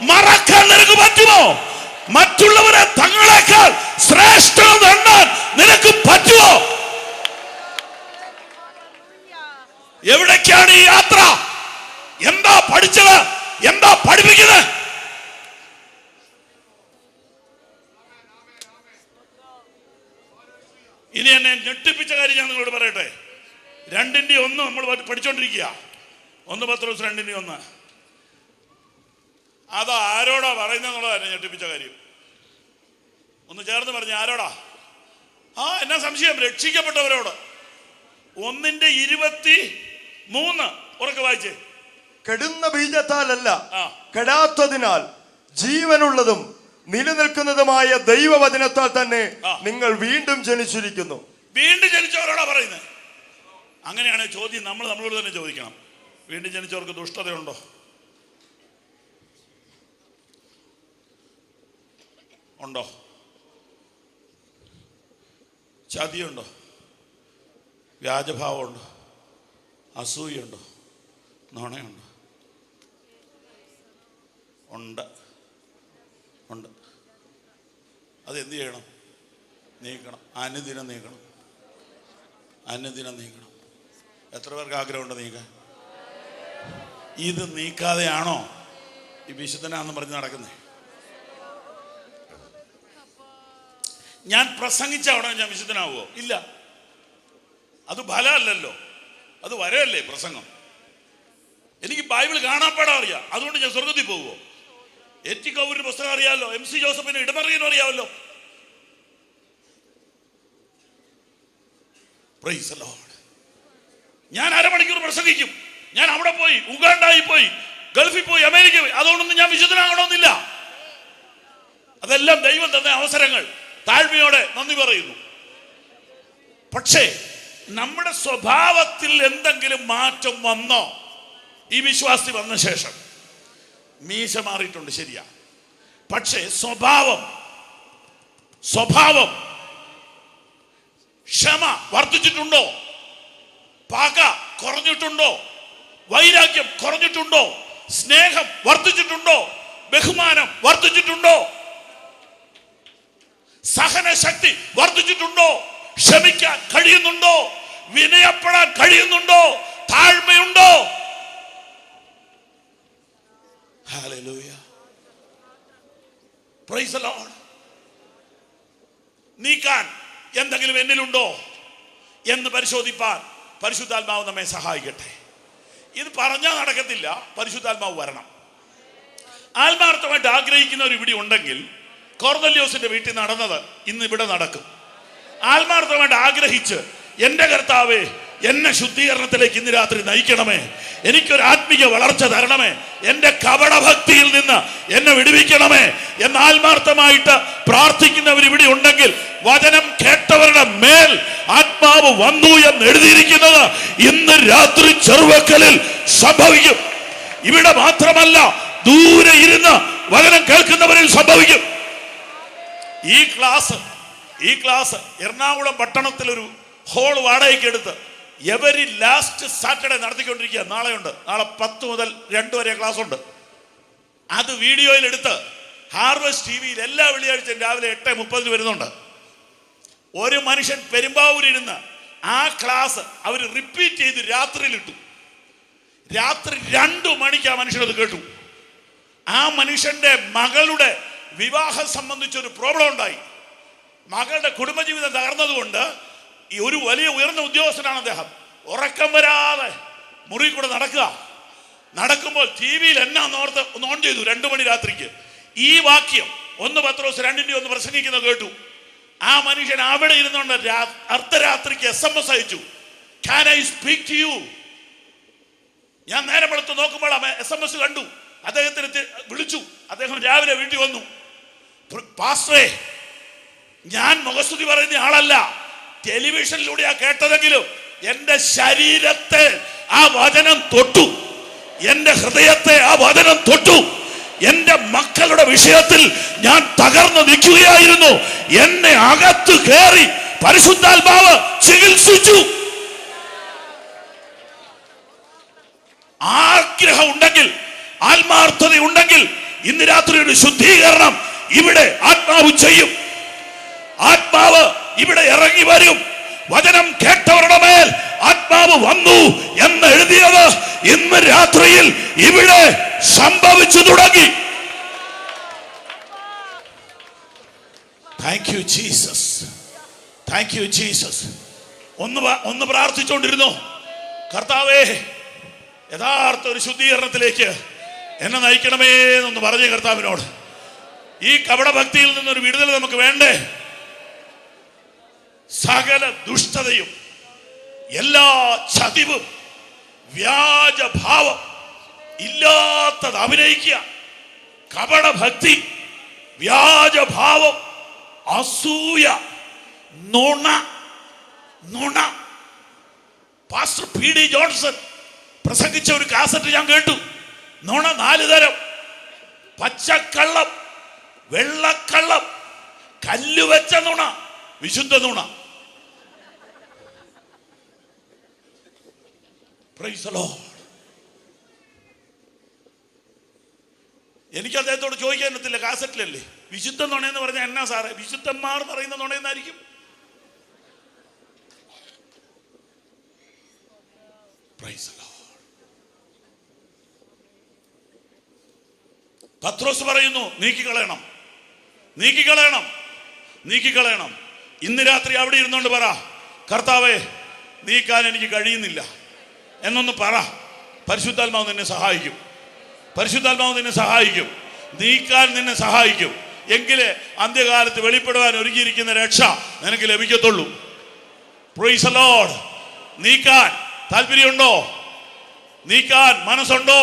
Speaker 3: മറക്കാൻ നിനക്ക് പറ്റുമോ? മറ്റുള്ളവരെ തങ്ങളെക്കാൾ ശ്രേഷ്ഠത എണ്ണാൻ നിനക്ക് പറ്റുമോ? എവിടേക്കാണ് ഈ യാത്ര? എന്താ പഠിച്ചത്? എന്താ പഠിപ്പിക്കുന്നത്? ഇനി എന്നെ ഞെട്ടിപ്പിച്ച കാര്യം ഞാൻ നിങ്ങളോട് പറയട്ടെ. 2:1 നമ്മൾ പഠിച്ചോണ്ടിരിക്കുക. 1 പത്രോസ് 2:1. അത് ആരോടാ പറയുന്നതെന്നുള്ളതാണ് ഞെട്ടിപ്പിച്ച കാര്യം. ഒന്ന് ചേർന്ന് പറഞ്ഞ ആരോടാ? എന്നാ സംശയം? രക്ഷിക്കപ്പെട്ടവരോട്. 1:23 ഉറക്കെ വായിച്ചേ.
Speaker 4: കെടുന്ന ബീജത്താലല്ല, കെടാത്തതിനാൽ ജീവനുള്ളതും നിലനിൽക്കുന്നതുമായ ദൈവവചനത്താൽ തന്നെ നിങ്ങൾ വീണ്ടും ജനിച്ചിരിക്കുന്നു.
Speaker 3: വീണ്ടും ജനിച്ചവരോടാ പറയുന്നത്. അങ്ങനെയാണ് ചോദ്യം നമ്മൾ നമ്മളോട് തന്നെ ചോദിക്കണം. വീണ്ടും ജനിച്ചവർക്ക് ദുഷ്ടതയുണ്ടോ? ഉണ്ടോ? ചതിയുണ്ടോ? വ്യാജഭാവമുണ്ടോ? അസൂയുണ്ടോ? നുണയുണ്ടോ? ഉണ്ട്. ഉണ്ട്. അതെന്ത് ചെയ്യണം? നീക്കണം. അനുദിനം നീക്കണം. അനുദിനം നീക്കണം. എത്ര പേർക്ക് ആഗ്രഹമുണ്ട് നീക്കാൻ? ഇത് നീക്കാതെയാണോ ഈ വിശുദ്ധനാന്ന് പറഞ്ഞ് നടക്കുന്നത്? ഞാൻ പ്രസംഗിച്ച ഉടനെ ഞാൻ വിശുദ്ധനാവുമോ? ഇല്ല. അത് ഫലമല്ലല്ലോ, അത് വരയല്ലേ പ്രസംഗം. എനിക്ക് ബൈബിൾ കാണാപ്പാടാ അറിയാം, അതുകൊണ്ട് ഞാൻ സ്വർഗത്തിൽ പോകുമോ? എറ്റി കൗരിന്റെ പുസ്തകം അറിയാമല്ലോ, MC ജോസഫിന് ഇടമറിയനും അറിയാമല്ലോ. Price the Lord. ഞാൻ അരമണിക്കൂർ പ്രസംഗിക്കും. ഞാൻ അവിടെ പോയി, ഉഗാണ്ടായി പോയി, ഗൾഫിൽ പോയി, അമേരിക്ക പോയി. അതുകൊണ്ടൊന്നും ഞാൻ വിശുദ്ധനാകണമെന്നില്ല. അതെല്ലാം ദൈവം തന്ന അവസരങ്ങൾ. താഴ്മയോടെ നന്ദി പറയുന്നു. പക്ഷേ നമ്മുടെ സ്വഭാവത്തിൽ എന്തെങ്കിലും മാറ്റം വന്നോ? ഈ വിശ്വാസി വന്ന ശേഷം മീശ മാറിയിട്ടുണ്ട്, ശരിയാ. പക്ഷേ സ്വഭാവം ക്ഷമ വർദ്ധിച്ചിട്ടുണ്ടോ? പക കുറഞ്ഞിട്ടുണ്ടോ? വൈരാഗ്യം കുറഞ്ഞിട്ടുണ്ടോ? സ്നേഹം വർദ്ധിച്ചിട്ടുണ്ടോ? ബഹുമാനം വർദ്ധിച്ചിട്ടുണ്ടോ? സഹനശക്തി വർദ്ധിച്ചിട്ടുണ്ടോ? ക്ഷമിക്കാൻ കഴിയുന്നുണ്ടോ? വിനയപ്പെടാൻ കഴിയുന്നുണ്ടോ? താഴ്മയുണ്ടോ? ഹല്ലേലൂയ. Price the Lord. നീക്കാൻ എന്തെങ്കിലും എന്നിലുണ്ടോ എന്ന് പരിശോധിപ്പാൻ പരിശുദ്ധാത്മാവ് നമ്മെ സഹായിക്കട്ടെ. ഇത് പറഞ്ഞാൽ നടക്കത്തില്ല, പരിശുദ്ധാത്മാവ് വരണം. ആത്മാർത്ഥമായിട്ട് ആഗ്രഹിക്കുന്നവർ ഇവിടെ ഉണ്ടെങ്കിൽ കൊർന്നല്യോസിന്റെ വീട്ടിൽ നടന്നത് ഇന്ന് ഇവിടെ നടക്കും. ആത്മാർത്ഥമായിട്ട് ആഗ്രഹിച്ച് എൻ്റെ കർത്താവേ എന്നെ ശുദ്ധീകരണത്തിലേക്ക് ഇന്ന് രാത്രി നയിക്കണമേ, എനിക്കൊരു ആത്മീയ വളർച്ച തരണമേ, എൻ്റെ കപടഭക്തിയിൽ നിന്ന് എന്നെ വിടുവിക്കണമേ എന്ന് ആത്മാർത്ഥമായിട്ട് പ്രാർത്ഥിക്കുന്നവർ ഇവിടെ ഉണ്ടെങ്കിൽ വചനം കേട്ടവരുടെ മേൽ ആത്മാവ് വന്നു എന്ന് എഴുതിയിരിക്കുന്നത് ഇന്ന് രാത്രി ചെറുവക്കലിൽ സംഭവിക്കും. ഇവിടെ മാത്രമല്ല, ദൂരെ ഇരുന്ന് വചനം കേൾക്കുന്നവരിൽ സംഭവിക്കും. ഈ ക്ലാസ് എറണാകുളം പട്ടണത്തിൽ ഒരു ഹോൾ വാടകയ്ക്ക് എടുത്ത് എവരി ലാസ്റ്റ് സാറ്റർഡേ നടത്തിക്കൊണ്ടിരിക്കുക. നാളെയുണ്ട്, നാളെ 10 മുതൽ 2 വരെ ക്ലാസ് ഉണ്ട്. അത് വീഡിയോയിൽ എടുത്ത് ഹാർവസ്റ്റ് TV-യിൽ എല്ലാ വെള്ളിയാഴ്ചയും രാവിലെ 8:30 വരുന്നുണ്ട്. ഒരു മനുഷ്യൻ പെരുമ്പാവൂരിരുന്ന് ആ ക്ലാസ് അവർ റിപ്പീറ്റ് ചെയ്ത് രാത്രിയിലിട്ടു. രാത്രി 2 മണിക്ക് ആ മനുഷ്യനത് കേട്ടു. ആ മനുഷ്യന്റെ മകളുടെ വിവാഹം സംബന്ധിച്ചൊരു പ്രോബ്ലം ഉണ്ടായി. മകളുടെ കുടുംബജീവിതം തകർന്നതുകൊണ്ട് ഈ ഒരു വലിയ ഉയർന്ന ഉദ്യോഗസ്ഥനാണ് അദ്ദേഹം. ഉറക്കം വരാതെ മുറി കൂടെ നടക്കുമ്പോൾ TV-യിൽ എന്നാ നോർത്ത് ഒന്ന് ഓൺ ചെയ്തു. 2 മണി രാത്രിക്ക് ഈ വാക്യം 1 പത്രോസ് 2:1 പ്രസംഗിക്കുന്നത് കേട്ടു. ആ മനുഷ്യൻ അവിടെ ഇരുന്നുകൊണ്ട് അർദ്ധരാത്രിക്ക് SMS അയച്ചു, Can I speak to you? ഞാൻ നേരം എടുത്ത് നോക്കുമ്പോൾ SMS കണ്ടു. അദ്ദേഹത്തിന് വിളിച്ചു. അദ്ദേഹം രാവിലെ വീട്ടിൽ വന്നു. പാസ്റ്ററേ, ഞാൻ മുഖസ്തുതി പറയുന്ന ആളല്ല, ടെലിവിഷനിലൂടെയാ കേട്ടതെങ്കിലും എൻ്റെ ശരീരത്തെ ആ വചനം തൊട്ടു, എൻ്റെ ഹൃദയത്തെ ആ വചനം തൊട്ടു. എൻ്റെ മക്കളുടെ വിഷയത്തിൽ ഞാൻ തകർന്നു നിൽക്കുകയായിരുന്നു. എന്നെ അകത്ത് കയറി പരിശുദ്ധാത്മാവ് ചികിത്സിച്ചു. ആഗ്രഹം ഉണ്ടെങ്കിൽ, ആത്മാർത്ഥത ഉണ്ടെങ്കിൽ ഇന്ന് രാത്രി ഒരു ശുദ്ധീകരണം ഇവിടെ ആത്മാവ് ചെയ്യും. ആത്മാവ് ഇവിടെ ഇറങ്ങി വരും. വചനം കേട്ടവരുടെ മേൽ ആത്മാവ് വന്നു എന്ന് എഴുതിയത് ഇന്ന് രാത്രിയിൽ ഇവിടെ സംഭവിച്ചു തുടങ്ങി. Thank you Jesus, thank you Jesus. ഒന്ന് പ്രാർത്ഥിച്ചുകൊണ്ടിരുന്നു, കർത്താവേ യഥാർത്ഥ ഒരു ശുദ്ധീകരണത്തിലേക്ക് എന്നെ നയിക്കണമേ എന്നൊന്ന് പറഞ്ഞേ കർത്താവിനോട്. ഈ കപടഭക്തിയിൽ നിന്നൊരു വിടുതൽ നമുക്ക് വേണ്ടേ? സകല ദുഷ്ടതയും, എല്ലാ ചതിവും, വ്യാജഭാവം ഇല്ലാത്തത് അഭിനയിക്കുക. കപടഭക്തി, വ്യാജഭാവം, അസൂയ, നുണ. പാസ്റ്റർ PD ജോൺസൺ പ്രസംഗിച്ച ഒരു കാസറ്റ് ഞാൻ കേട്ടു. നുണ 4 തരം: പച്ചക്കള്ളം, വെള്ളക്കള്ളം, കല്ലുവെച്ച നുണ, വിശുദ്ധ നുണ. Price the Lord. എനിക്ക് അദ്ദേഹത്തോട് ചോദിക്കാൻ പറ്റില്ല, കാസറ്റിലല്ലേ വിശുദ്ധ നുണയെന്ന് പറഞ്ഞാൽ എന്നാ സാറേ? വിശുദ്ധന്മാർ പറയുന്ന നുണയെന്നായിരിക്കും. Praise the Lord. പത്രോസ് പറയുന്നു, നീക്കിക്കളയണം. ഇന്ന് രാത്രി അവിടെ ഇരുന്നോണ്ട് പറ, കർത്താവേ നീക്കാൻ എനിക്ക് കഴിയുന്നില്ല എന്നൊന്ന് പറ. പരിശുദ്ധാത്മാവ് നിന്നെ സഹായിക്കും. നീക്കാൻ നിന്നെ സഹായിക്കും. എങ്കിലേ അന്ത്യകാലത്ത് വെളിപ്പെടുവാൻ ഒരുങ്ങിയിരിക്കുന്ന രക്ഷ നിനക്ക് ലഭിക്കത്തുള്ളൂ. Price the Lord. നീക്കാൻ താല്പര്യമുണ്ടോ? നീക്കാൻ മനസ്സുണ്ടോ?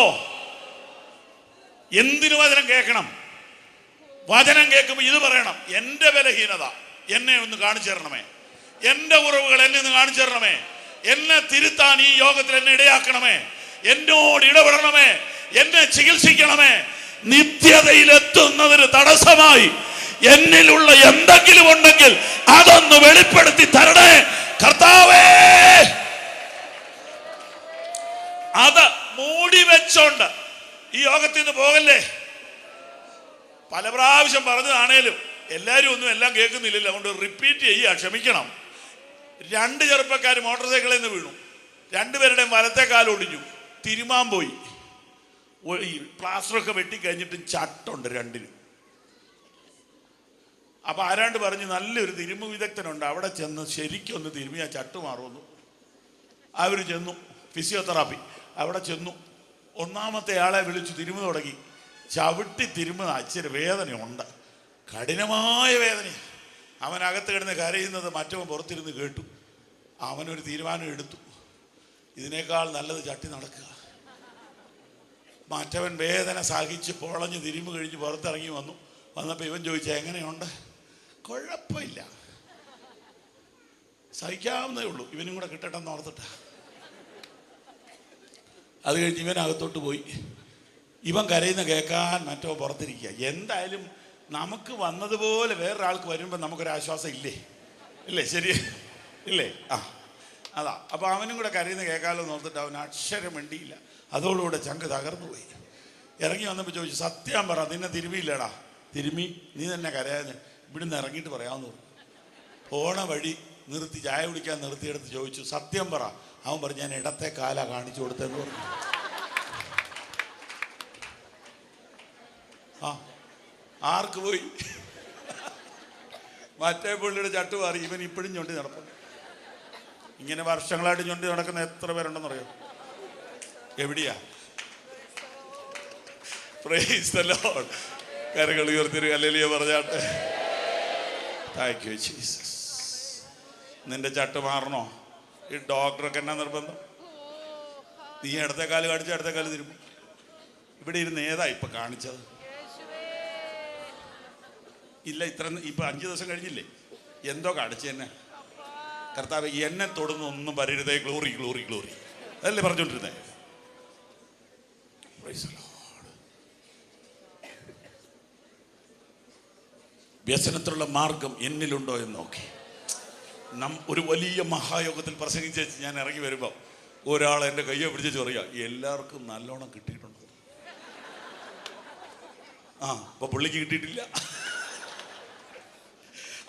Speaker 3: എന്തിനു വചനം കേൾക്കണം? വചനം കേൾക്കുമ്പോൾ ഇത് പറയണം, എൻ്റെ ബലഹീനത എന്നെ ഒന്ന് കാണിച്ചു തരണമേ, എൻ്റെ കുറവുകൾ എന്നെ ഒന്ന് കാണിച്ചു തരണമേ, എന്നെ തിരുത്താൻ ഈ യോഗത്തിൽ എന്നെ ഇടയാക്കണമേ, എന്നോട് ഇടപെടണമേ, എന്നെ ചികിത്സിക്കണമേ. നിത്യതയിലെത്തുന്നതിന് തടസ്സമായി എന്നിലുള്ള എന്തെങ്കിലും ഉണ്ടെങ്കിൽ അതൊന്ന് വെളിപ്പെടുത്തി തരണേ കർത്താവേ. അത് മൂടി വെച്ചോണ്ട് ഈ യോഗത്തിൽ നിന്ന് പോകല്ലേ. പല പ്രാവശ്യം പറഞ്ഞതാണേലും എല്ലാവരും ഒന്നും എല്ലാം കേൾക്കുന്നില്ലല്ലോ, അതുകൊണ്ട് റിപ്പീറ്റ് ചെയ്യുക, ക്ഷമിക്കണം. 2 ചെറുപ്പക്കാർ മോട്ടോർ സൈക്കിളിൽ നിന്ന് വീണു. 2 പേരുടെയും വലത്തെ കാലം ഒടിഞ്ഞു. തിരുമാൻ പോയി. ഈ പ്ലാസ്റ്ററൊക്കെ വെട്ടിക്കഴിഞ്ഞിട്ടും ചട്ടുണ്ട് 2-നും. അപ്പൊ ആരാണ്ട് പറഞ്ഞു, നല്ലൊരു തിരുമു വിദഗ്ധനുണ്ട്, അവിടെ ചെന്ന് ശരിക്കൊന്ന് തിരുമി ആ ചട്ട് മാറുമെന്നു. അവർ ചെന്നു, ഫിസിയോതെറാപ്പി. അവിടെ ചെന്നു. 1ാമത്തെ ആളെ വിളിച്ചു തിരുമു തുടങ്ങി. ചവിട്ടി തിരുമുന്ന ഇച്ചിരി വേദനയുണ്ട്, കഠിനമായ വേദന. അവനകത്ത് കിടന്ന് കരയുന്നത് മറ്റവൻ പുറത്തിരുന്ന് കേട്ടു. അവനൊരു തീരുമാനം എടുത്തു, ഇതിനേക്കാൾ നല്ലത് ചട്ടി നടക്കുക. മറ്റവൻ വേദന സഹിച്ച് പൊളഞ്ഞ് തിരുമ്പ് കഴിഞ്ഞ് പുറത്തിറങ്ങി വന്നപ്പോൾ ഇവൻ ചോദിച്ചാൽ എങ്ങനെയുണ്ട്? കുഴപ്പമില്ല, സഹിക്കാവുന്നതേ ഉള്ളൂ, ഇവനും കൂടെ കിട്ടട്ടെന്ന് ഓർത്തിട്ട. അത് കഴിഞ്ഞ് ഇവനകത്തോട്ട് പോയി. ഇവൻ കരയുന്ന കേൾക്കാൻ മറ്റോ പുറത്തിരിക്കുക. എന്തായാലും നമുക്ക് വന്നതുപോലെ വേറൊരാൾക്ക് വരുമ്പോൾ നമുക്കൊരാശ്വാസം ഇല്ലേ? ഇല്ലേ? ശരി ഇല്ലേ? അതാ. അപ്പോൾ അവനും കൂടെ കരയുന്ന കേൾക്കാമല്ലോ എന്ന് ഓർത്തിട്ട് അവൻ അക്ഷരം മിണ്ടിയില്ല. അതോടുകൂടെ ചങ്ക് തകർന്നു പോയി. ഇറങ്ങി വന്നപ്പോൾ ചോദിച്ചു, സത്യം പറ, നിന്നെ തിരുമിയില്ലടാ? തിരുമി, നീ തന്നെ കരയാഞ്ഞ് ഇവിടുന്ന് ഇറങ്ങിയിട്ട് പറയാമെന്ന് പറഞ്ഞു. പോണ വഴി നിർത്തി ചായ കുടിക്കാൻ നിർത്തിയെടുത്ത് ചോദിച്ചു, സത്യം പറ. അവൻ പറഞ്ഞു, ഞാൻ ഇടത്തെ കാലാ കാണിച്ചു കൊടുത്തെന്ന് പറഞ്ഞു. ആർക്ക് പോയി? മറ്റേ പുള്ളിയുടെ ചട്ട് മാറി. ഇവൻ ഇപ്പോഴും ഞൊണ്ടി നടക്കും. ഇങ്ങനെ വർഷങ്ങളായിട്ട് ഞൊണ്ടി നടക്കുന്ന എത്ര പേരുണ്ടെന്നറിയോ? എവിടെയാ? Price the Lord. കരങ്ങൾ ഉയർത്തിയൊരു ഹല്ലേലൂയ പറഞ്ഞാട്ടെ. Thank you Jesus. നിന്റെ ചട്ട് മാറണോ? ഈ ഡോക്ടറൊക്കെ എന്നാ നിർബന്ധം? നീ ഇടത്തെ കാല് കാണിച്ച ഇടത്തെ കാല് തിരുമ്പും. ഇവിടെ ഇരുന്ന് ഏതാ ഇപ്പൊ കാണിച്ചത്? ഇല്ല, ഇപ്പൊ 5 ദിവസം കഴിഞ്ഞില്ലേ? എന്തോ കാണിച്ചു തന്നെ? കർത്താവ്, എന്നെ തൊടുന്ന ഒന്നും വരരുതേ, ഗ്ലോറി ഗ്ലോറി ഗ്ലോറി, അതല്ലേ പറഞ്ഞോണ്ടിരുന്നേ? വ്യസനത്തിലുള്ള മാർഗം എന്നിലുണ്ടോ എന്ന് നോക്കി. ഒരു വലിയ മഹായോഗത്തിൽ പ്രസംഗിച്ച് ഞാൻ ഇറങ്ങി വരുമ്പോൾ ഒരാൾ എൻ്റെ കയ്യെ പിടിച്ചു പറയാ, എല്ലാവർക്കും നല്ലോണം കിട്ടിയിട്ടുണ്ടോ? അപ്പൊ പുള്ളിക്ക് കിട്ടിയിട്ടില്ല.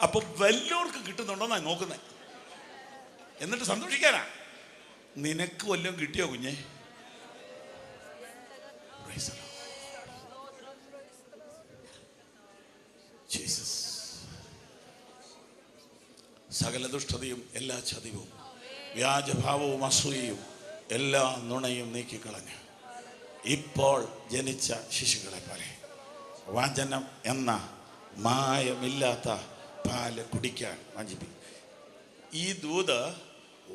Speaker 3: അപ്പൊ വല്ലവർക്കും കിട്ടുന്നുണ്ടോന്നാ നോക്കുന്നേ. എന്നിട്ട് സന്തോഷിക്കാനാ. നിനക്ക് വല്ലതും കിട്ടിയോ കുഞ്ഞെ? ജീസസ്. സകല ദുഷ്ടതയും എല്ലാ ചതിവും വ്യാജഭാവവും അസൂയയും എല്ലാ നുണയും നീക്കിക്കളഞ്ഞ് ഇപ്പോൾ ജനിച്ച ശിശുക്കളെ പോലെ വചനം എന്ന മായമില്ലാത്ത പാല് കുടിക്കാൻ വാഞ്ചിപ്പിക്കും. ഈ ദൂത്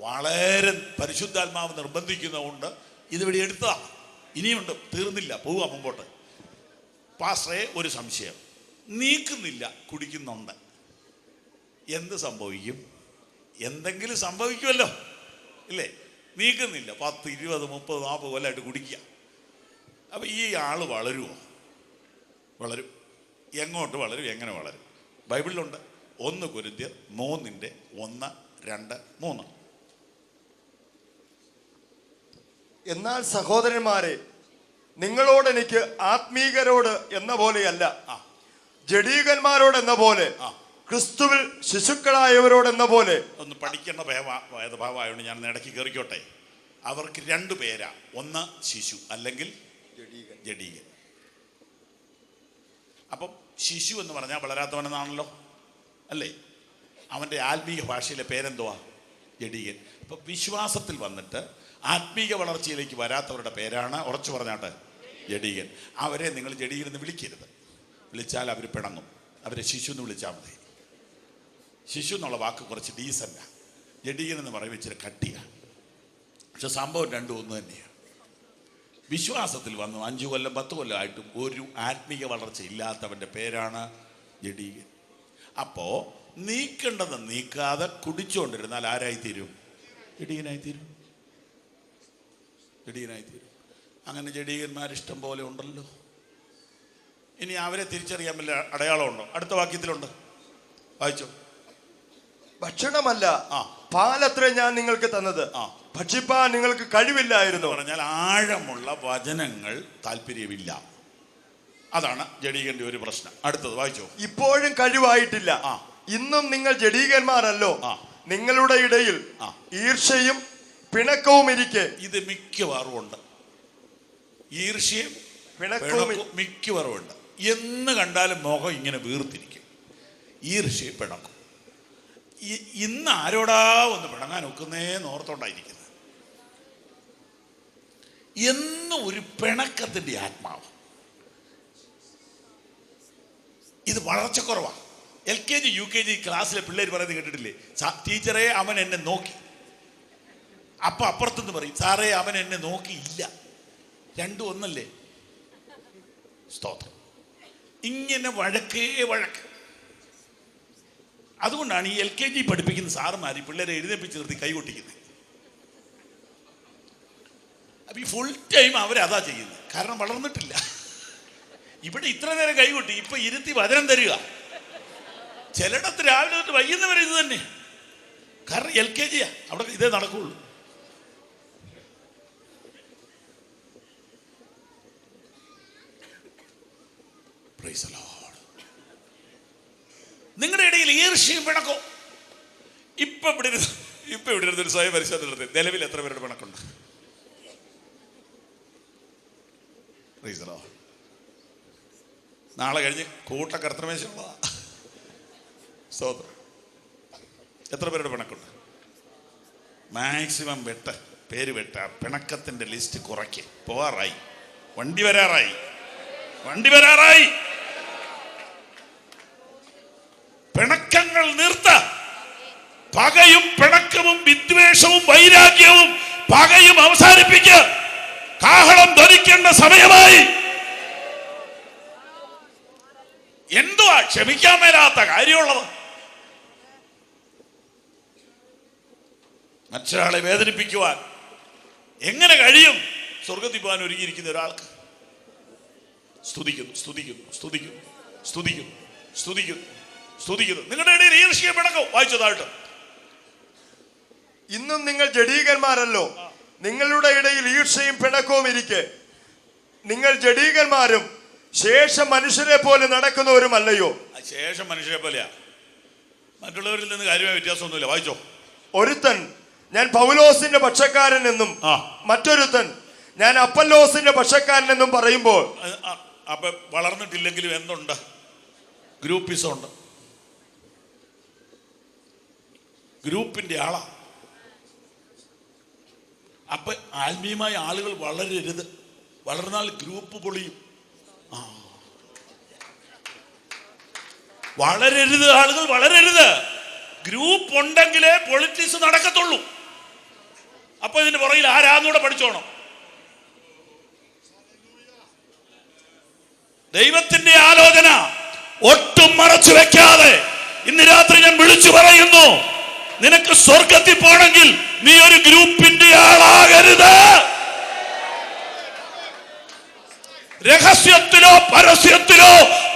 Speaker 3: വളരെ പരിശുദ്ധാത്മാവ് നിർബന്ധിക്കുന്നതുകൊണ്ട് ഇതിവിടെ എടുത്തതാ. ഇനിയുണ്ട്, തീർന്നില്ല, പോവുക മുമ്പോട്ട്. പാസ്റ്ററെ, ഒരു സംശയം. നീക്കുന്നില്ല, കുടിക്കുന്നുണ്ട്, എന്ത് സംഭവിക്കും? എന്തെങ്കിലും സംഭവിക്കുമല്ലോ, ഇല്ലേ? നീക്കുന്നില്ല, 10, 20, 30, 40 കൊല്ലമായിട്ട് കുടിക്കുക. അപ്പം ഈ ആള് വളരുമോ? വളരും. എങ്ങോട്ട് വളരും? എങ്ങനെ വളരും? ബൈബിളിലുണ്ട്. 1 കൊരിന്ത്യർ 3:1, 2, 3.
Speaker 4: എന്നാൽ സഹോദരന്മാരെ, നിങ്ങളോട് എനിക്ക് ആത്മീകരോട് എന്ന പോലെയല്ല, ജഡീകന്മാരോട് എന്ന പോലെ, ക്രിസ്തുവിൽ ശിശുക്കളായവരോട് എന്ന പോലെ.
Speaker 3: ഒന്ന് പഠിക്കേണ്ട ഭേദഭാവമായതുകൊണ്ട് ഞാൻ ഇടയ്ക്ക് കയറിക്കോട്ടെ. അവർക്ക് 2 പേരാ. ഒന്ന് ശിശു, അല്ലെങ്കിൽ ജഡീകൻ. അപ്പം ശിശു എന്ന് പറഞ്ഞാൽ വളരാത്തവനെന്നാണല്ലോ, അല്ലേ? അവൻ്റെ ആത്മീയ ഭാഷയിലെ പേരെന്തുവാ? ജഡീകൻ. അപ്പം വിശ്വാസത്തിൽ വന്നിട്ട് ആത്മീക വളർച്ചയിലേക്ക് വരാത്തവരുടെ പേരാണ്, ഉറച്ചു പറഞ്ഞാട്ടെ, ജഡീകൻ. അവരെ നിങ്ങൾ ജഡീകൻ എന്ന് വിളിക്കരുത്. വിളിച്ചാൽ അവർ പിണങ്ങും. അവരെ ശിശു എന്ന് വിളിച്ചാൽ മതി. ശിശു എന്നുള്ള വാക്ക് കുറച്ച് ഡീസൻ്റാണ്. ജഡീകൻ എന്ന് പറയുമ്പോൾ ഇച്ചിരി കട്ടിയാണ്. പക്ഷെ സംഭവം രണ്ടും ഒന്ന് തന്നെയാണ്. വിശ്വാസത്തിൽ വന്നു 5 കൊല്ലം 10 കൊല്ലമായിട്ടും ഒരു ആത്മീയ വളർച്ച ഇല്ലാത്തവൻ്റെ പേരാണ് ജഡീകൻ. അപ്പോൾ നീക്കേണ്ടത് നീക്കാതെ കുടിച്ചുകൊണ്ടിരുന്നാൽ ആരായിത്തീരും? ജഡീകനായിത്തീരും. ജഡീകനായിത്തീരും. അങ്ങനെ ജഡീകന്മാരിഷ്ടം പോലെ ഉണ്ടല്ലോ. ഇനി അവരെ തിരിച്ചറിയാൻ വല്ല അടയാളമുണ്ടോ? അടുത്ത വാക്യത്തിലുണ്ട്, വായിച്ചോ.
Speaker 4: ഭക്ഷണമല്ല പാലത്രേ ഞാൻ നിങ്ങൾക്ക് തന്നത്, ഭക്ഷിപ്പാൻ നിങ്ങൾക്ക് കഴിവില്ലായിരുന്നു.
Speaker 3: പറഞ്ഞാൽ ആഴമുള്ള വചനങ്ങൾ താല്പര്യമില്ല. അതാണ് ജഡീകന്റെ ഒരു പ്രശ്നം. അടുത്തത് വായിച്ചോ.
Speaker 4: ഇപ്പോഴും കഴിവായിട്ടില്ല. ഇന്നും നിങ്ങൾ ജഡീകന്മാരല്ലോ. നിങ്ങളുടെ ഇടയിൽ ഈർഷ്യയും പിണക്കവും ഇരിക്കെ.
Speaker 3: ഇത് മിക്കവാറും ഉണ്ട്. ഈർഷ്യയും
Speaker 4: പിണക്കവും
Speaker 3: മിക്കവാറും ഉണ്ട്. എന്ന് കണ്ടാലും മുഖം ഇങ്ങനെ വീർത്തിരിക്കും. ഈർഷ്യയും പിണക്കും. ഇന്ന് ആരോടാ ഒന്ന് പിണങ്ങാൻ ഒക്കുന്നേന്ന് ഓർത്തോണ്ടായിരിക്കുന്നത്. എന്നും ഒരു പിണക്കത്തിൻ്റെ ആത്മാവ്. ഇത് വളർച്ചക്കുറവാണ്. LKG UKG ക്ലാസ്സിലെ പിള്ളേർ പറയുന്നത് കേട്ടിട്ടില്ലേ? ടീച്ചറെ അവൻ എന്നെ നോക്കി. അപ്പൊ അപ്പുറത്തുനിന്ന് പറയും, സാറേ അവൻ എന്നെ നോക്കിയില്ല. രണ്ടും ഒന്നല്ലേ? സ്തോത്രം. ഇങ്ങനെ വഴക്കേ വഴക്ക്. അതുകൊണ്ടാണ് ഈ LKG പഠിപ്പിക്കുന്ന സാറുമാർ പിള്ളേരെ എഴുന്നേപ്പിച്ച് നിർത്തി കൈകൊട്ടിക്കുന്നത്. അപ്പൊ ഈ ഫുൾ ടൈം അവരതാ ചെയ്യുന്നത്. കാരണം വളർന്നിട്ടില്ല. ഇവിടെ ഇത്ര നേരം കൈകൊട്ടി, ഇപ്പൊ ഇരുത്തി വചനം തരിക. ചിലയിടത്ത് രാവിലെ തൊട്ട് വൈകുന്നവരെ ഇത് തന്നെ. കാരണം LKG അവിടെ ഇതേ നടക്കുള്ളൂ. നിങ്ങളുടെ ഇടയിൽ ഈർഷ്യയും പിണക്കോ. ഇപ്പൊ ഇവിടെ ഇരുന്നൊരു സ്വയം പരിശോധന നടത്തി. നിലവിൽ എത്ര പേരുടെ പിണക്കുണ്ട്? നാളെ കഴിഞ്ഞ് കൂട്ടക്കർത്തമേശമുള്ളതാ. സ്തോത്രം. എത്ര പേരുടെ പിണക്കുണ്ട്? മാക്സിമം പേര് വെട്ട. പിണക്കത്തിന്റെ ലിസ്റ്റ് കുറയ്ക്ക്. പോവാറായി, വണ്ടി വരാറായി. പിണക്കങ്ങൾ നിർത്ത. പകയും പിണക്കവും വിദ്വേഷവും വൈരാഗ്യവും പകയും അവസാനിപ്പിക്ക. കാഹളം ധ്വനിക്കേണ്ട സമയമായി. എന്തുവാ ക്ഷമിക്കാൻ മേലാത്ത കാര്യമുള്ളത്? മറ്റൊരാളെ വേദനിപ്പിക്കുവാൻ എങ്ങനെ കഴിയും? സ്വർഗത്തിൽ പോകാൻ ഒരുങ്ങിയിരിക്കുന്ന ഒരാൾക്ക് സ്തുതിക്കുന്നു. നിങ്ങളുടെ ഇടയിൽ ഈർഷ്യ പിണക്കോ. വായിച്ചതായിട്ട്.
Speaker 4: ഇന്നും നിങ്ങൾ ജഡീകന്മാരല്ലോ. നിങ്ങളുടെ ഇടയിൽ ഈർഷ്യയും പിണക്കവും ഇരിക്കെ. നിങ്ങൾ ജഡീകന്മാരും ശേഷം മനുഷ്യരെ പോലെ നടക്കുന്നവരുമല്ലയോ?
Speaker 3: ശേഷം മനുഷ്യരെ പോലെയാ. മറ്റുള്ളവരിൽ നിന്ന് കാര്യമായ വ്യത്യാസമൊന്നുമില്ല. വായിച്ചോ.
Speaker 4: ഒരുത്തൻ ഞാൻ പൗലോസിന്റെ പക്ഷക്കാരൻ എന്നും മറ്റൊരുത്തൻ ഞാൻ അപ്പല്ലോസിന്റെ പക്ഷക്കാരൻ എന്നും പറയുമ്പോൾ
Speaker 3: അപ്പൊ വളർന്നിട്ടില്ലെങ്കിലും എന്തുണ്ട്? ഗ്രൂപ്പിസം ഉണ്ട്. ഗ്രൂപ്പിന്റെ ആളാ. അപ്പൊ ആത്മീയമായ ആളുകൾ വളരരുത്. വളർന്നാൽ ഗ്രൂപ്പ് പൊളിയും. വളരരുത്, ആളുകൾ വളരരുത്. ഗ്രൂപ്പ് ഉണ്ടെങ്കിലേ പൊളിറ്റിക്സ് നടക്കത്തുള്ളൂ. അപ്പൊ ഇതിന്റെ പുറകിൽ ആരാന്നൂടെ പഠിച്ചോണം. ദൈവത്തിന്റെ ആലോചന ഒട്ടും മറച്ചു വെക്കാതെ ഇന്ന് രാത്രി ഞാൻ വിളിച്ചു പറയുന്നു, നിനക്ക് സ്വർഗത്തിൽ പോണെങ്കിൽ നീ ഒരു ഗ്രൂപ്പിന്റെ ആളാകരുത്. രഹസ്യത്തിലോ പരസ്യത്തിലോ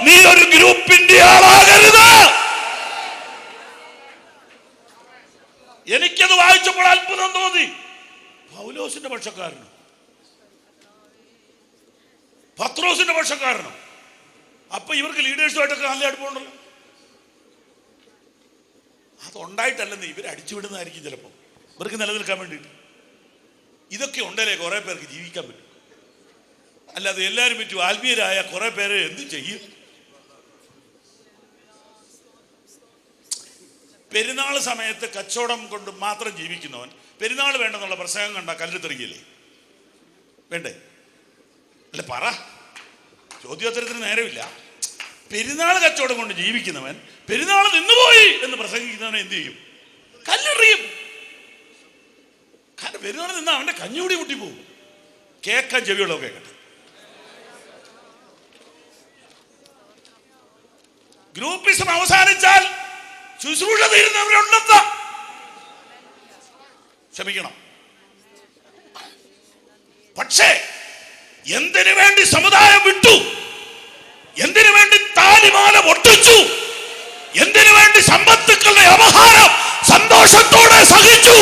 Speaker 3: നീ ഒരു ഗ്രൂപ്പിന്റെ ആളാകരുത്. എനിക്കത് വായിച്ചപ്പോൾ അത്ഭുതം തോന്നി. പൗലോസിന്റെ പക്ഷക്കാരനോ പത്രോസിന്റെ പക്ഷക്കാരനോ? അപ്പൊ ഇവർക്ക് ലീഡേഴ്സുമായിട്ടൊക്കെ നല്ല അടുപ്പമുണ്ടല്ലോ. അതുണ്ടായിട്ടല്ലെന്ന് ഇവർ അടിച്ചുവിടുന്നതായിരിക്കും ചിലപ്പോൾ, ഇവർക്ക് നിലനിൽക്കാൻ വേണ്ടിയിട്ട്. ഇതൊക്കെ ഉണ്ടല്ലേ കുറെ പേർക്ക് ജീവിക്കാൻ പറ്റും. അല്ലാതെ എല്ലാവരും പറ്റും. ആത്മീയരായ കുറെ പേര് എന്ത് ചെയ്യും? പെരുന്നാൾ സമയത്ത് കച്ചവടം കൊണ്ട് മാത്രം ജീവിക്കുന്നവൻ പെരുന്നാൾ വേണ്ടെന്നുള്ള പ്രസംഗം കണ്ട കല്ലെടുത്തെറിയില്ലേ? വേണ്ടേ? അല്ല പറ. ചോദ്യോത്തരത്തിന് നേരമില്ല. പെരുന്നാൾ കച്ചവടം കൊണ്ട് ജീവിക്കുന്നവൻ പെരുന്നാൾ നിന്നുപോയി എന്ന് പ്രസംഗിക്കുന്നവനെ എന്ത് ചെയ്യും? കല്ലെറിയും. കാരണം പെരുന്നാൾ നിന്ന് അവന്റെ കഞ്ഞൂടി മുട്ടിപ്പോവും. കേൾക്കാൻ ചെവിയുള്ളവ കേൾക്കട്ടെ. ഗ്രൂപ്പിസം അവസാനിച്ചാൽ ശുശ്രൂഷ തീരുന്നവരുണ്ടെന്ന് ക്ഷമിക്കണം. പക്ഷേ എന്തിനു വേണ്ടി സമുദായം വിട്ടു? എന്തിനു വേണ്ടി താലിമാല ഒട്ടിച്ചു? എന്തിനു വേണ്ടി സമ്പത്തുക്കളുടെ അപഹാരം സന്തോഷത്തോടെ സഹിച്ചു?